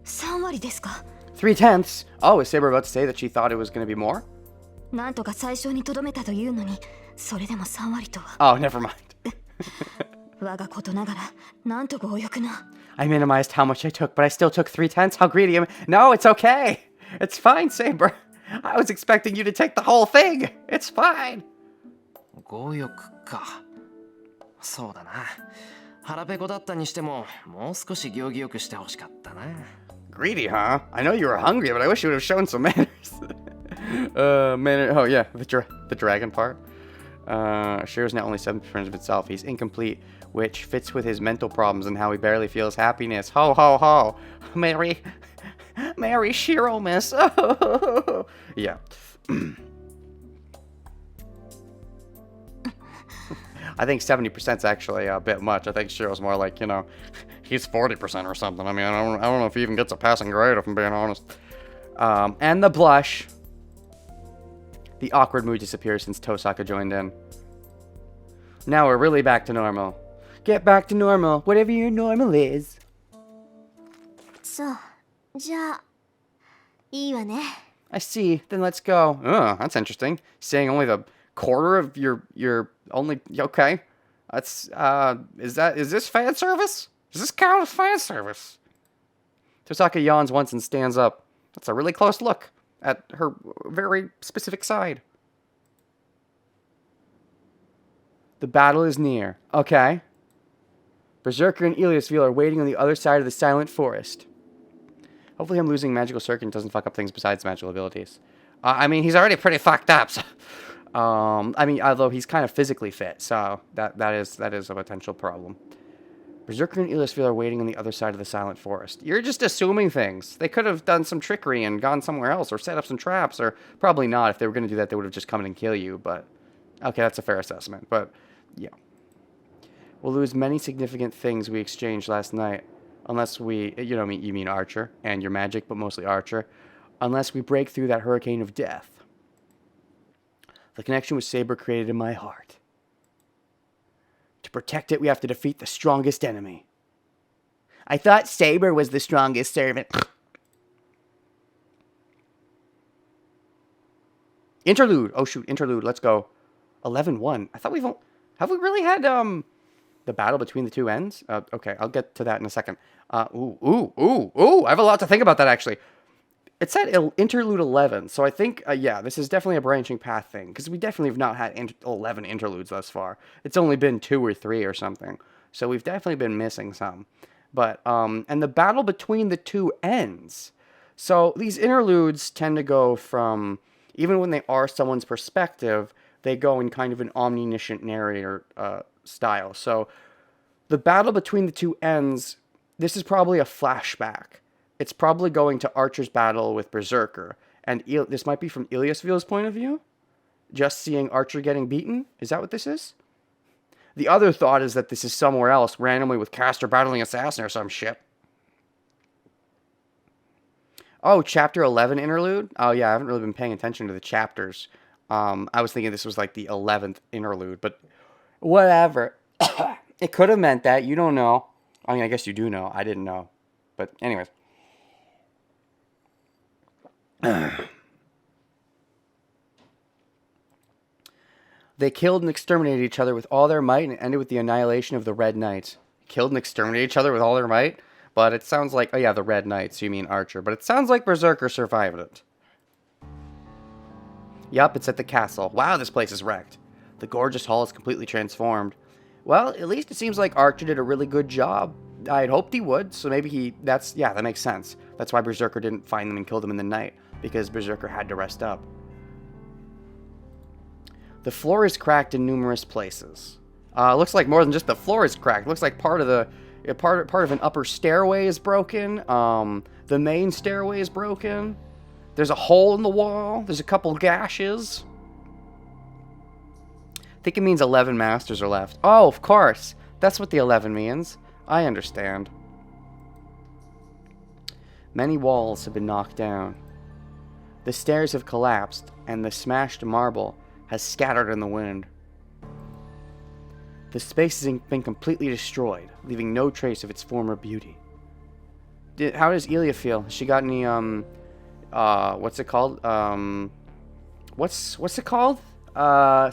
Speaker 2: 3割ですか。
Speaker 1: 3/10? Oh, is Saber about to say that she thought it was going to be more?
Speaker 2: なんとか最初にとどめたというのに、それでも3割とは。
Speaker 1: Oh, never mind.
Speaker 2: 我がことながら、なんと強欲な。
Speaker 1: I minimized how much I took, but I still took 3/10? How greedy am I? No, it's okay. It's fine, Saber. I was expecting you to take the whole thing. It's fine.
Speaker 3: 強欲か。そうだな。腹ペコだったにしても、もう少し行儀よくしてほしかったな。
Speaker 1: Greedy, huh? I know you were hungry, but I wish you would have shown some manners. Oh yeah, the dragon part. Shiro's now only 7% of itself. He's incomplete, which fits with his mental problems and how he barely feels happiness. Ho ho ho. Mary Shiro, miss. Yeah. I think 70% is actually a bit much. I think Shiro's more like, you know, he's 40% or something. I mean, I don't know if he even gets a passing grade, if I'm being honest. And the blush. The awkward mood disappears since Tosaka joined in. Now we're really back to normal. Get back to normal, whatever your normal is.
Speaker 2: そう、じゃあ、いいわね。
Speaker 1: I see. Then let's go. Oh, that's interesting. Saying only the quarter of your only okay. That's is this fan service? Does this count as fan service? Tosaka yawns once and stands up. That's a really close look at her very specific side. The battle is near. Okay. Berserker and Iliasville are waiting on the other side of the silent forest. Hopefully him losing magical circuit doesn't fuck up things besides magical abilities. I mean, he's already pretty fucked up. So, I mean, although he's kind of physically fit, so that is a potential problem. Berserker and Iliasville are waiting on the other side of the silent forest. You're just assuming things. They could have done some trickery and gone somewhere else, or set up some traps, or probably not. If they were going to do that, they would have just come in and kill you, but... Okay, that's a fair assessment, but, yeah. We'll lose many significant things we exchanged last night. Unless we... You mean Archer, and your magic, but mostly Archer. Unless we break through that hurricane of death. The connection with Saber created in my heart. To protect it, we have to defeat the strongest enemy. I thought Saber was the strongest servant. Interlude. Oh, shoot. Interlude. Let's go. 11-1. I thought have we really had the battle between the two ends? Okay, I'll get to that in a second. Ooh. I have a lot to think about that, actually. It said Interlude 11, so I think, yeah, this is definitely a branching path thing, because we definitely have not had 11 interludes thus far. It's only been 2 or 3 or something, so we've definitely been missing some. But, and the battle between the two ends. So these interludes tend to go from, even when they are someone's perspective, they go in kind of an omniscient narrator style. So the battle between the two ends, this is probably a flashback. It's probably going to Archer's battle with Berserker. And this might be from Iliasville's point of view. Just seeing Archer getting beaten. Is that what this is? The other thought is that this is somewhere else, randomly with Castor battling Assassin or some shit. Oh, Chapter 11 Interlude? Oh, yeah, I haven't really been paying attention to the chapters. I was thinking this was like the 11th Interlude, but whatever. It could have meant that. You don't know. I mean, I guess you do know. I didn't know. But anyways. They killed and exterminated each other with all their might, and it ended with the annihilation of the Red Knights. Killed and exterminated each other with all their might? But it sounds like... Oh yeah, the Red Knights, you mean Archer. But it sounds like Berserker survived it. Yup, it's at the castle. Wow, this place is wrecked. The gorgeous hall is completely transformed. Well, at least it seems like Archer did a really good job. I had hoped he would, so maybe he... Yeah, that makes sense. That's why Berserker didn't find them and kill them in the night. Because Berserker had to rest up. The floor is cracked in numerous places. Looks like more than just the floor is cracked. Looks like part of an upper stairway is broken. The main stairway is broken. There's a hole in the wall. There's a couple gashes. I think it means 11 masters are left. Oh, of course. That's what the 11 means. I understand. Many walls have been knocked down. The stairs have collapsed, and the smashed marble has scattered in the wind. The space has been completely destroyed, leaving no trace of its former beauty. How does Ilia feel? Has she got any, what's it called? What's it called?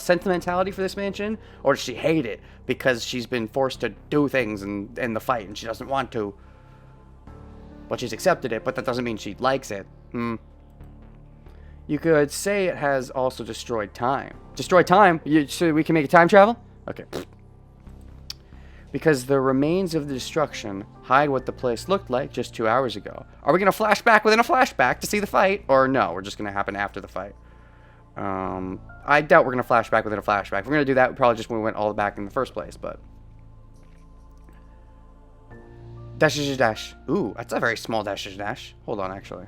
Speaker 1: Sentimentality for this mansion? Or does she hate it because she's been forced to do things in the fight and she doesn't want to? But she's accepted it, but that doesn't mean she likes it. You could say it has also destroyed time. Destroyed time? So we can make a time travel? Okay. Because the remains of the destruction hide what the place looked like just 2 hours ago. Are we going to flash back within a flashback to see the fight? Or no, we're just going to happen after the fight. I doubt we're going to flash back within a flashback. If we're going to do that, probably just when we went all back in the first place, but... Dash. Ooh, that's a very small dash. Hold on, actually.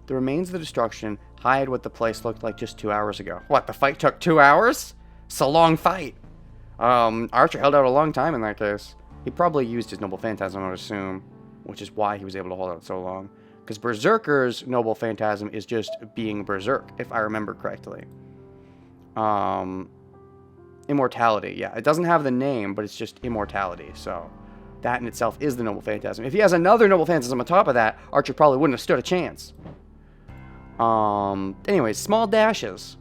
Speaker 1: The remains of the destruction hide what the place looked like just 2 hours ago. What, the fight took 2 hours? It's a long fight. Archer held out a long time in that case. He probably used his Noble Phantasm, I would assume, which is why he was able to hold out so long. Because Berserker's Noble Phantasm is just being Berserk, if I remember correctly. Immortality, yeah. It doesn't have the name, but it's just immortality, so... That in itself is the Noble Phantasm. If he has another Noble Phantasm on top of that, Archer probably wouldn't have stood a chance. Anyways, small dashes.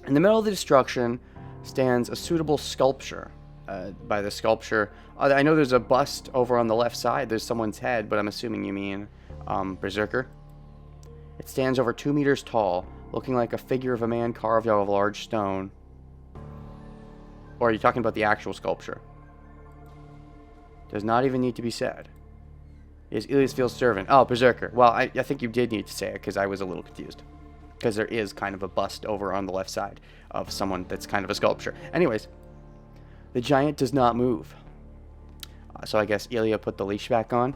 Speaker 1: In the middle of the destruction stands a suitable sculpture. By the sculpture, I know there's a bust over on the left side. There's someone's head, but I'm assuming you mean Berserker. It stands over 2 meters tall, looking like a figure of a man carved out of a large stone. Or are you talking about the actual sculpture? Does not even need to be said. Is Iliasville's servant. Oh, Berserker. Well, I think you did need to say it, because I was a little confused. Because there is kind of a bust over on the left side of someone that's kind of a sculpture. Anyways, the giant does not move. So I guess Ilia put the leash back on.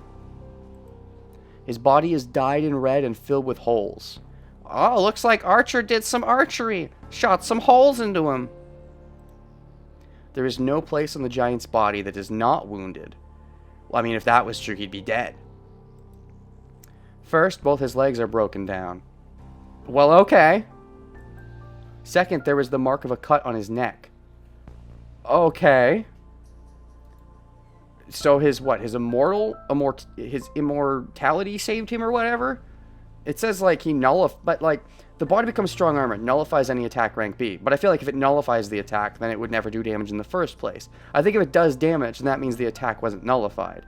Speaker 1: His body is dyed in red and filled with holes. Oh, looks like Archer did some archery. Shot some holes into him. There is no place on the giant's body that is not wounded. Well, I mean, if that was true, he'd be dead. First, both his legs are broken down. Well, okay. Second, there was the mark of a cut on his neck. Okay. So his what? His immortality saved him or whatever? It says like he nullified, but like The body becomes strong armor. It nullifies any attack rank B. But I feel like if it nullifies the attack, then it would never do damage in the first place. I think if it does damage, then that means the attack wasn't nullified.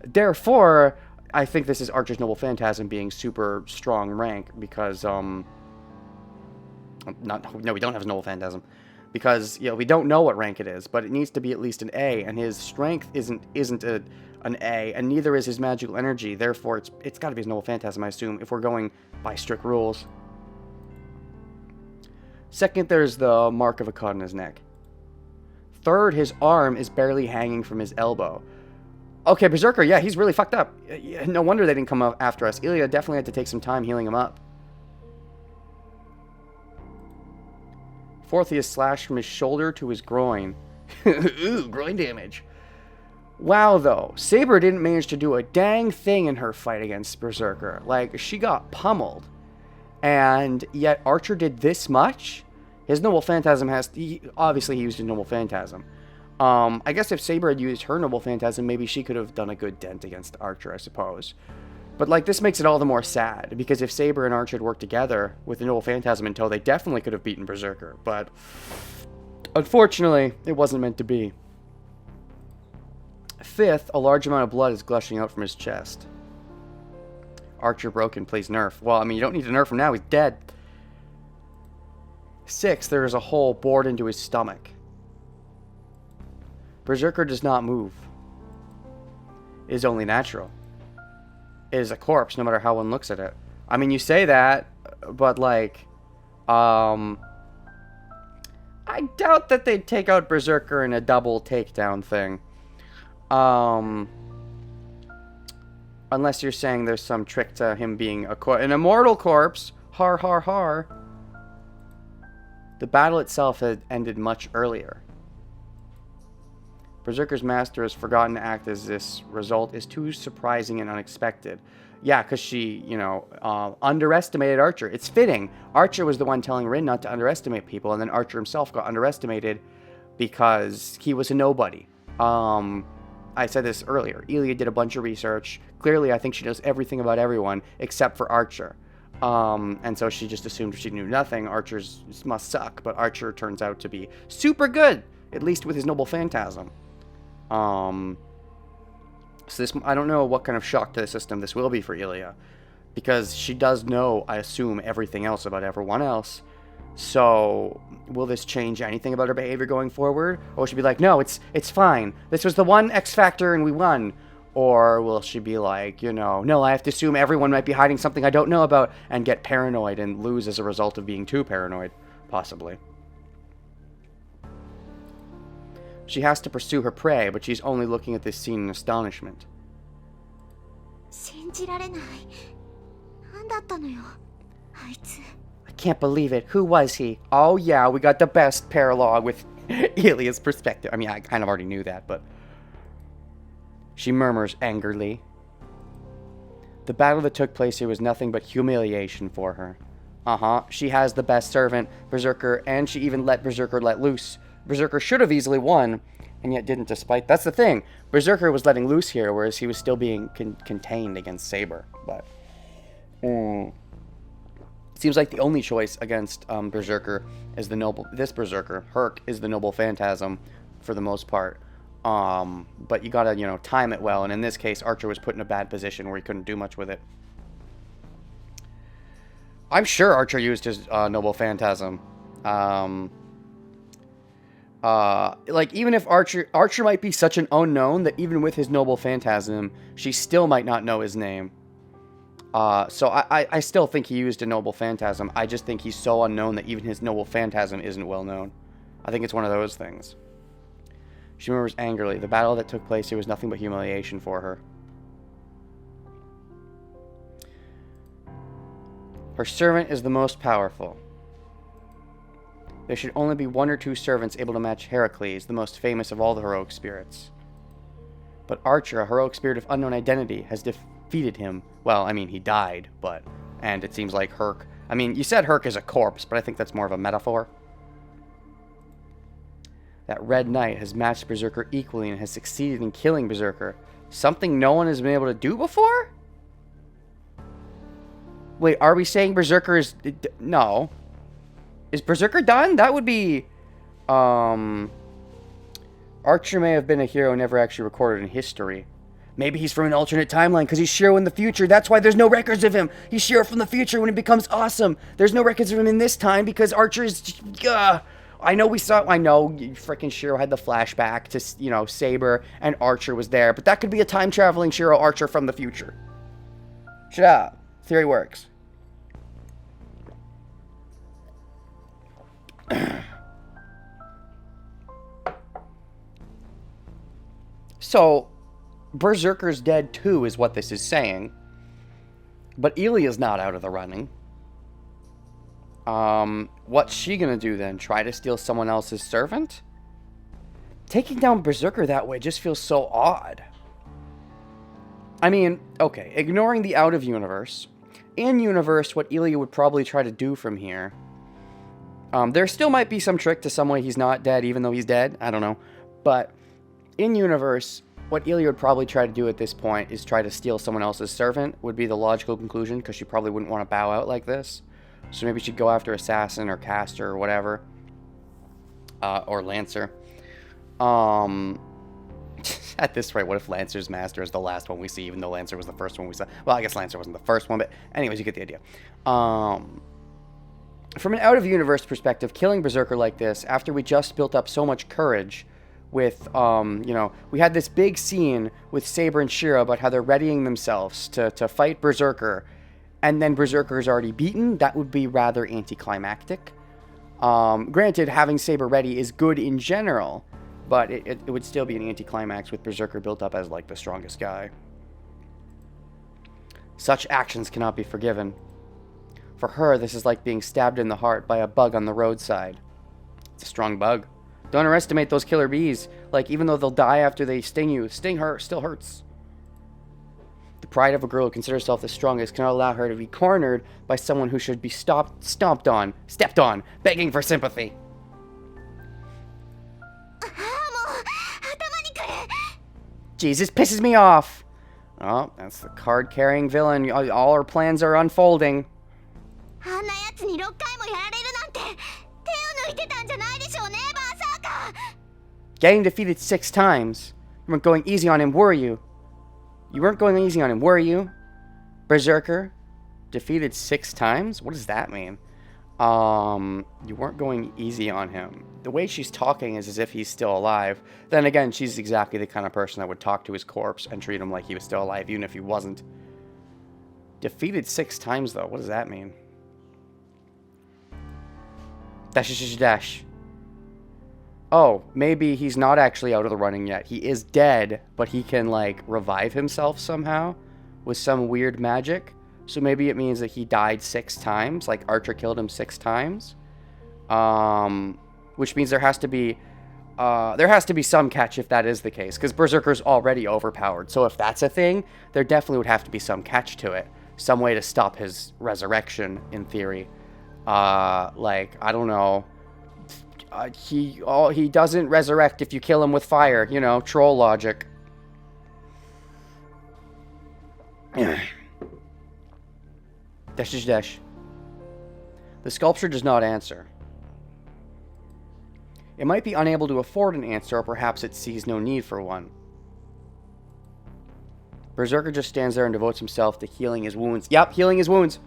Speaker 1: Therefore, I think this is Archer's Noble Phantasm being super strong rank because, no, we don't have his Noble Phantasm. Because, we don't know what rank it is, but it needs to be at least an A, and his strength isn't an A, and neither is his magical energy. Therefore, it's got to be his Noble Phantasm, I assume, if we're going by strict rules. Second, there's the mark of a cut on his neck. Third, his arm is barely hanging from his elbow. Okay, Berserker, yeah, he's really fucked up. No wonder they didn't come up after us. Ilya definitely had to take some time healing him up. Fourth, he is slashed from his shoulder to his groin. Ooh, groin damage. Wow, though. Saber didn't manage to do a dang thing in her fight against Berserker. Like, she got pummeled. And yet Archer did this much? His Noble Phantasm obviously he used his Noble Phantasm. I guess if Saber had used her Noble Phantasm, maybe she could have done a good dent against Archer, I suppose. But, like, this makes it all the more sad, because if Saber and Archer had worked together with the Noble Phantasm in tow, they definitely could have beaten Berserker. But, unfortunately, it wasn't meant to be. Fifth, a large amount of blood is gushing out from his chest. Archer broken, please nerf. Well, I mean, you don't need to nerf him now, he's dead. Sixth, there is a hole bored into his stomach. Berserker does not move. It is only natural. It is a corpse, no matter how one looks at it. I mean, you say that, but, like, I doubt that they'd take out Berserker in a double takedown thing. Unless you're saying there's some trick to him being an immortal corpse. Har, har, har. The battle itself had ended much earlier. Berserker's master has forgotten to act as this result is too surprising and unexpected. Yeah, because she, underestimated Archer. It's fitting. Archer was the one telling Rin not to underestimate people, and then Archer himself got underestimated because he was a nobody. I said this earlier. Ilya did a bunch of research. Clearly, I think she knows everything about everyone except for Archer. And so she just assumed she knew nothing. Archer's must suck, but Archer turns out to be super good, at least with his Noble Phantasm. So this, I don't know what kind of shock to the system this will be for Ilya, because she does know, I assume, everything else about everyone else. So, will this change anything about her behavior going forward? Or will she be like, no, it's fine. This was the one X factor and we won. Or will she be like, no, I have to assume everyone might be hiding something I don't know about and get paranoid and lose as a result of being too paranoid, possibly. She has to pursue her prey, but she's only looking at this scene in astonishment.
Speaker 2: 信じられない。何だったのよ、あいつ。
Speaker 1: I can't believe it. Who was he? Oh yeah, we got the best paralogue with Ilya's perspective. I mean, I kind of already knew that, but... She murmurs angrily. The battle that took place here was nothing but humiliation for her. She has the best servant, Berserker, and she even let Berserker let loose. Berserker should have easily won, and yet didn't despite... That's the thing. Berserker was letting loose here, whereas he was still being contained against Saber. But... Seems like the only choice against Berserker is the noble... This Berserker, Herc, is the Noble Phantasm for the most part. But you gotta, time it well. And in this case, Archer was put in a bad position where he couldn't do much with it. I'm sure Archer used his Noble Phantasm. Even if Archer might be such an unknown that even with his Noble Phantasm, she still might not know his name. So I still think he used a Noble Phantasm. I just think he's so unknown that even his Noble Phantasm isn't well known. I think it's one of those things. She murmurs angrily. The battle that took place here was nothing but humiliation for her. Her servant is the most powerful. There should only be one or two servants able to match Heracles, the most famous of all the heroic spirits. But Archer, a heroic spirit of unknown identity, has defeated him. Well, I mean, he died, but... And it seems like Herc... I mean, you said Herc is a corpse, but I think that's more of a metaphor. That Red Knight has matched Berserker equally and has succeeded in killing Berserker. Something no one has been able to do before? Wait, are we saying Berserker is... No. Is Berserker done? That would be... Archer may have been a hero never actually recorded in history. Maybe he's from an alternate timeline because he's Shiro in the future. That's why there's no records of him. He's Shiro from the future when he becomes awesome. There's no records of him in this time because Archer is... I know freaking Shiro had the flashback to, Saber and Archer was there. But that could be a time-traveling Shiro Archer from the future. Shut up. Theory works. So, Berserker's dead too is what this is saying. But Ilya's not out of the running. What's she gonna do then? Try to steal someone else's servant? Taking down Berserker that way just feels so odd. I mean, okay, ignoring the out-of-universe. In-universe, what Ilya would probably try to do from here... there still might be some trick to some way he's not dead, even though he's dead. I don't know. But in-universe, what Ilya would probably try to do at this point is try to steal someone else's servant, would be the logical conclusion, because she probably wouldn't want to bow out like this. So maybe she'd go after Assassin or Caster or whatever. Or Lancer. At this rate, what if Lancer's Master is the last one we see, even though Lancer was the first one we saw? Well, I guess Lancer wasn't the first one, but anyways, you get the idea. From an out-of-universe perspective, killing Berserker like this, after we just built up so much courage with, we had this big scene with Saber and Shiro about how they're readying themselves to fight Berserker, and then Berserker is already beaten. That would be rather anticlimactic. Granted, having Saber ready is good in general, but it would still be an anticlimax with Berserker built up as, like, the strongest guy. Such actions cannot be forgiven. For her, this is like being stabbed in the heart by a bug on the roadside. It's a strong bug. Don't underestimate those killer bees. Like, even though they'll die after they sting you, sting her still hurts. The pride of a girl who considers herself the strongest cannot allow her to be cornered by someone who should be stepped on, begging for sympathy. Jesus, pisses me off. Oh, that's the card-carrying villain. All her plans are unfolding. Getting defeated 6 times. You weren't going easy on him, were you? You weren't going easy on him, were you? Berserker? Defeated 6 times? What does that mean? You weren't going easy on him. The way she's talking is as if he's still alive. Then again, she's exactly the kind of person that would talk to his corpse and treat him like he was still alive, even if he wasn't. Defeated 6 times, though. What does that mean? Dash. Oh, maybe he's not actually out of the running yet. He is dead, but he can, like, revive himself somehow with some weird magic. So maybe it means that he died 6 times, like Archer killed him 6 times. Which means there has to be some catch if that is the case, because Berserker's already overpowered. So if that's a thing, there definitely would have to be some catch to it. Some way to stop his resurrection, in theory. Like, I don't know. He doesn't resurrect if you kill him with fire, troll logic. Dash. The sculpture does not answer. It might be unable to afford an answer, or perhaps it sees no need for one. Berserker just stands there and devotes himself to healing his wounds. Yep, healing his wounds.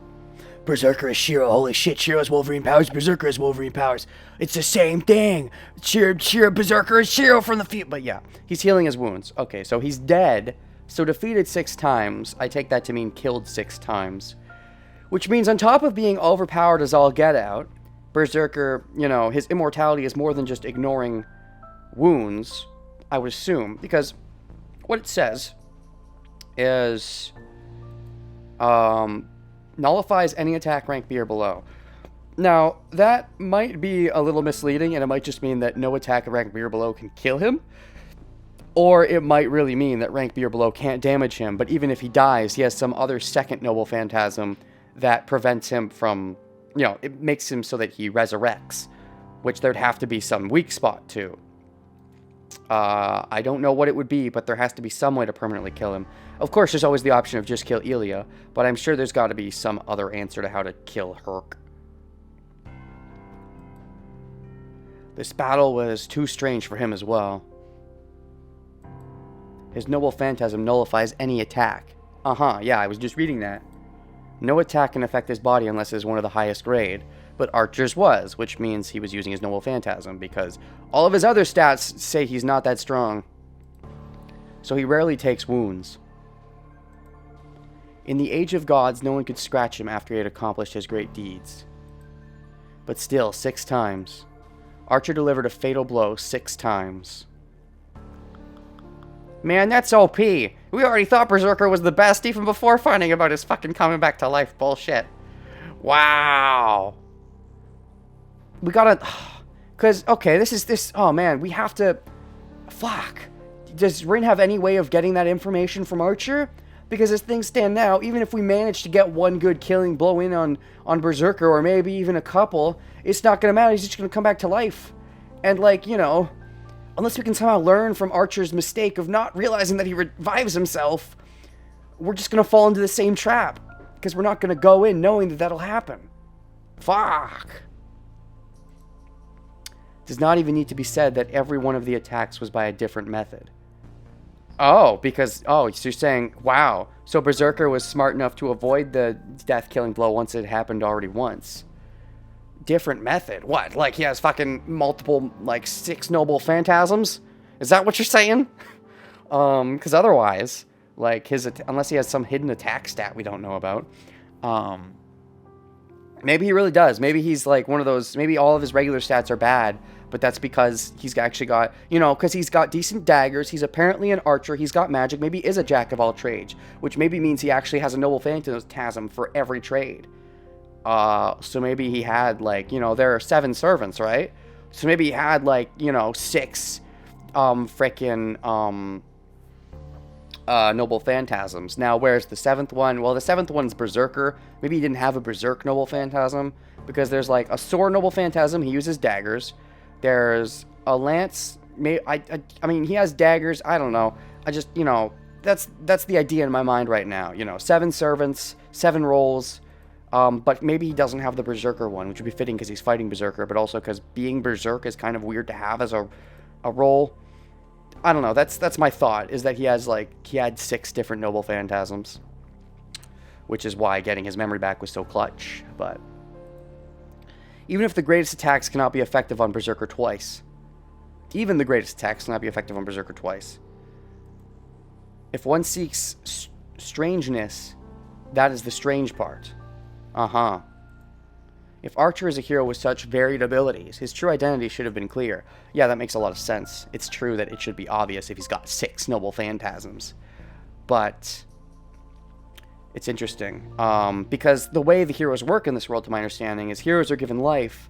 Speaker 1: Berserker is Shiro. Holy shit, Shiro has Wolverine powers. Berserker has Wolverine powers. It's the same thing. Shiro, Berserker is Shiro from the future. But yeah, he's healing his wounds. Okay, so he's dead. So defeated 6 times. I take that to mean killed 6 times. Which means on top of being overpowered as all get out, Berserker, his immortality is more than just ignoring wounds, I would assume. Because what it says is... nullifies any attack rank B or below. Now, that might be a little misleading, and it might just mean that no attack at rank B or below can kill him. Or it might really mean that rank B or below can't damage him, but even if he dies, he has some other second noble phantasm that prevents him from, it makes him so that he resurrects, which there'd have to be some weak spot to. I don't know what it would be, but there has to be some way to permanently kill him. Of course, there's always the option of just kill Ilya, but I'm sure there's got to be some other answer to how to kill Herc. This battle was too strange for him as well. His noble phantasm nullifies any attack. Yeah, I was just reading that. No attack can affect his body unless it is one of the highest grade, but Archer's was, which means he was using his noble phantasm, because all of his other stats say he's not that strong. So he rarely takes wounds. In the Age of Gods, no one could scratch him after he had accomplished his great deeds. But still, 6 times. Archer delivered a fatal blow 6 times. Man, that's OP. We already thought Berserker was the best even before finding about his fucking coming back to life bullshit. Wow. We gotta... Because, okay, oh man, we have to... Fuck. Does Rin have any way of getting that information from Archer? Because as things stand now, even if we manage to get one good killing blow in on Berserker, or maybe even a couple, it's not going to matter. He's just going to come back to life. And, like, you know, unless we can somehow learn from Archer's mistake of not realizing that he revives himself, we're just going to fall into the same trap. Because we're not going to go in knowing that that'll happen. Fuck. It does not even need to be said that every one of the attacks was by a different method. Oh, because, so you're saying, wow, so Berserker was smart enough to avoid the death-killing blow once it happened already once. Different method? What, like he has fucking multiple, like, 6 noble phantasms? Is that what you're saying? Because otherwise, like, unless he has some hidden attack stat we don't know about, maybe he really does. Maybe he's, like, one of those, maybe all of his regular stats are bad, but that's because he's actually got, you know, because he's got decent daggers, he's apparently an archer, he's got magic, maybe he is a jack of all trades, which maybe means he actually has a noble phantasm for every trade. So maybe he had, like, you know, there are 7 servants, right? So maybe he had, like, you know, 6 noble phantasms. Now, where's the 7th one? Well, the 7th one's Berserker. Maybe he didn't have a Berserk noble phantasm, because there's, like, a sword noble phantasm, he uses daggers. There's a lance, I mean, he has daggers, I don't know. I just, you know, that's the idea in my mind right now. You know, 7 servants, 7 rolls, but maybe he doesn't have the Berserker one, which would be fitting because he's fighting Berserker, but also because being Berserk is kind of weird to have as a role. I don't know, that's my thought, is that he had 6 different noble phantasms, which is why getting his memory back was so clutch, but... Even if the greatest attacks cannot be effective on Berserker twice. Even the greatest attacks cannot be effective on Berserker twice. If one seeks strangeness, that is the strange part. If Archer is a hero with such varied abilities, his true identity should have been clear. Yeah, that makes a lot of sense. It's true that it should be obvious if he's got 6 noble phantasms. But... it's interesting, because the way the heroes work in this world, to my understanding, is heroes are given life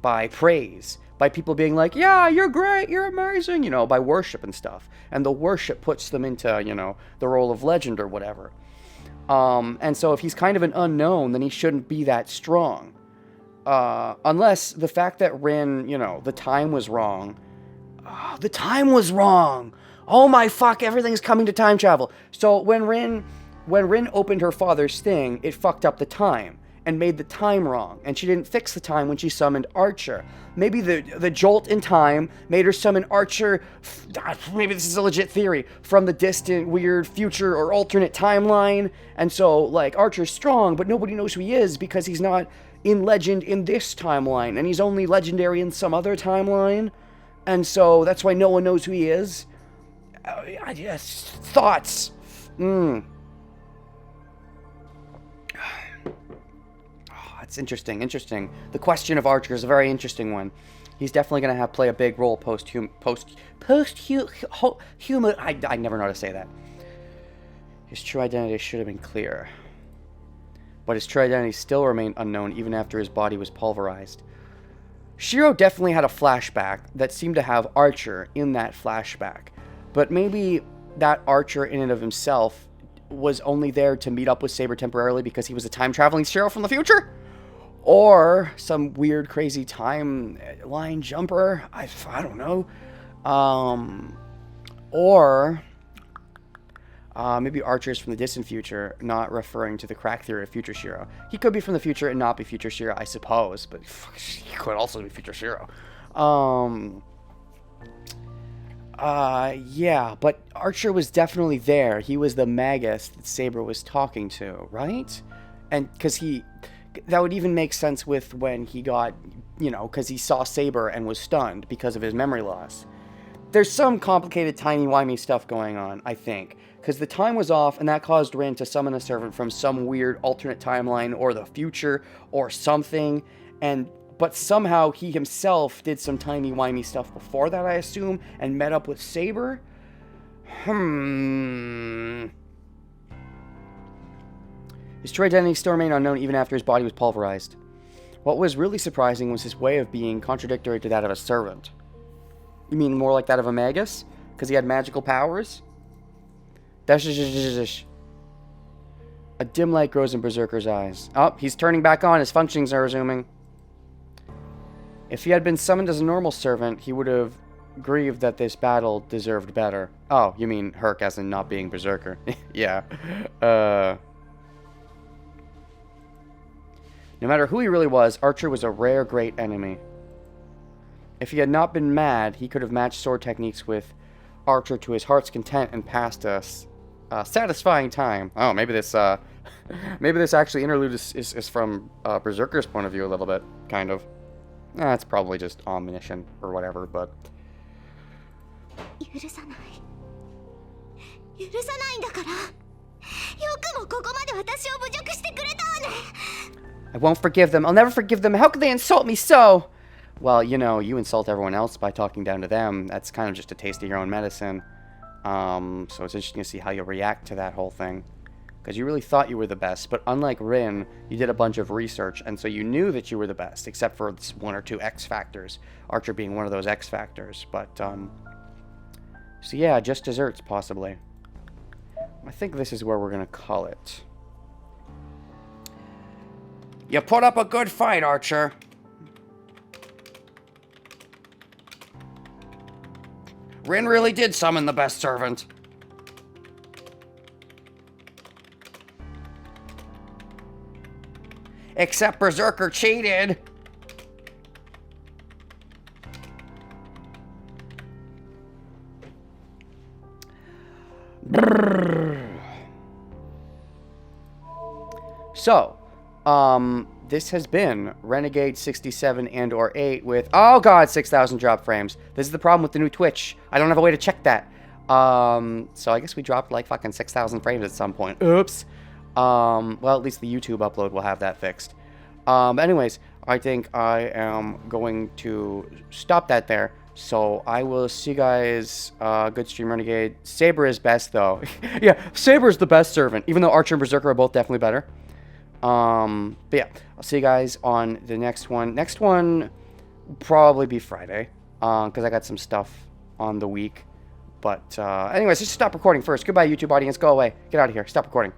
Speaker 1: by praise, by people being like, yeah, you're great, you're amazing, you know, by worship and stuff. And the worship puts them into, you know, the role of legend or whatever. And so if he's kind of an unknown, then he shouldn't be that strong. Unless the fact that Rin, you know, the time was wrong. The time was wrong! Oh my fuck, everything's coming to time travel. So when Rin opened her father's thing, it fucked up the time and made the time wrong, and she didn't fix the time when she summoned Archer. Maybe the jolt in time made her summon Archer, maybe this is a legit theory, from the distant, weird future or alternate timeline, and so, like, Archer's strong, but nobody knows who he is because he's not in legend in this timeline, and he's only legendary in some other timeline, and so that's why no one knows who he is. Thoughts. It's interesting. The question of Archer is a very interesting one. He's definitely going to play a big role post-human. I never know how to say that. His true identity should have been clear. But his true identity still remained unknown even after his body was pulverized. Shiro definitely had a flashback that seemed to have Archer in that flashback. But maybe that Archer in and of himself was only there to meet up with Saber temporarily because he was a time-traveling Shiro from the future? Or some weird, crazy timeline jumper? I don't know. Or maybe Archer is from the distant future, not referring to the crack theory of future Shiro. He could be from the future and not be future Shiro, I suppose, but he could also be future Shiro. Yeah, but Archer was definitely there. He was the Magus that Saber was talking to, right? And because that would even make sense with when he got, because he saw Saber and was stunned because of his memory loss. There's some complicated timey-wimey stuff going on, I think. Because the time was off, and that caused Rin to summon a servant from some weird alternate timeline or the future or something. But somehow he himself did some timey-wimey stuff before that, I assume, and met up with Saber? His true identity still remained unknown even after his body was pulverized. What was really surprising was his way of being contradictory to that of a servant. You mean more like that of a Magus? Because he had magical powers? A dim light grows in Berserker's eyes. Oh, he's turning back on. His functionings are resuming. If he had been summoned as a normal servant, he would have grieved that this battle deserved better. Oh, you mean Herc as in not being Berserker. Yeah. No matter who he really was, Archer was a rare great enemy. If he had not been mad, he could have matched sword techniques with Archer to his heart's content and passed a satisfying time. Oh, maybe this actually Interlude is from Berserker's point of view a little bit, kind of. It's probably just omniscient or whatever, but... I won't forgive them. I'll never forgive them. How could they insult me so? Well, you insult everyone else by talking down to them. That's kind of just a taste of your own medicine. So it's interesting to see how you'll react to that whole thing. Because you really thought you were the best, but unlike Rin, you did a bunch of research, and so you knew that you were the best, except for this one or two X factors. Archer being one of those X factors, but, so yeah, just desserts, possibly. I think this is where we're gonna call it. You put up a good fight, Archer. Rin really did summon the best servant. Except Berserker cheated. So, this has been Renegade 67 and or 8 with, oh god, 6,000 drop frames. This is the problem with the new Twitch. I don't have a way to check that. So I guess we dropped like fucking 6,000 frames at some point. Oops. Well, at least the YouTube upload will have that fixed. Anyways, I think I am going to stop that there. So I will see you guys. Good stream, Renegade. Saber is best, though. Yeah, Saber is the best servant, even though Archer and Berserker are both definitely better. But yeah, I'll see you guys on the next one. Next one will probably be Friday, because I got some stuff on the week. But anyways, just stop recording first. Goodbye, YouTube audience. Go away. Get out of here. Stop recording.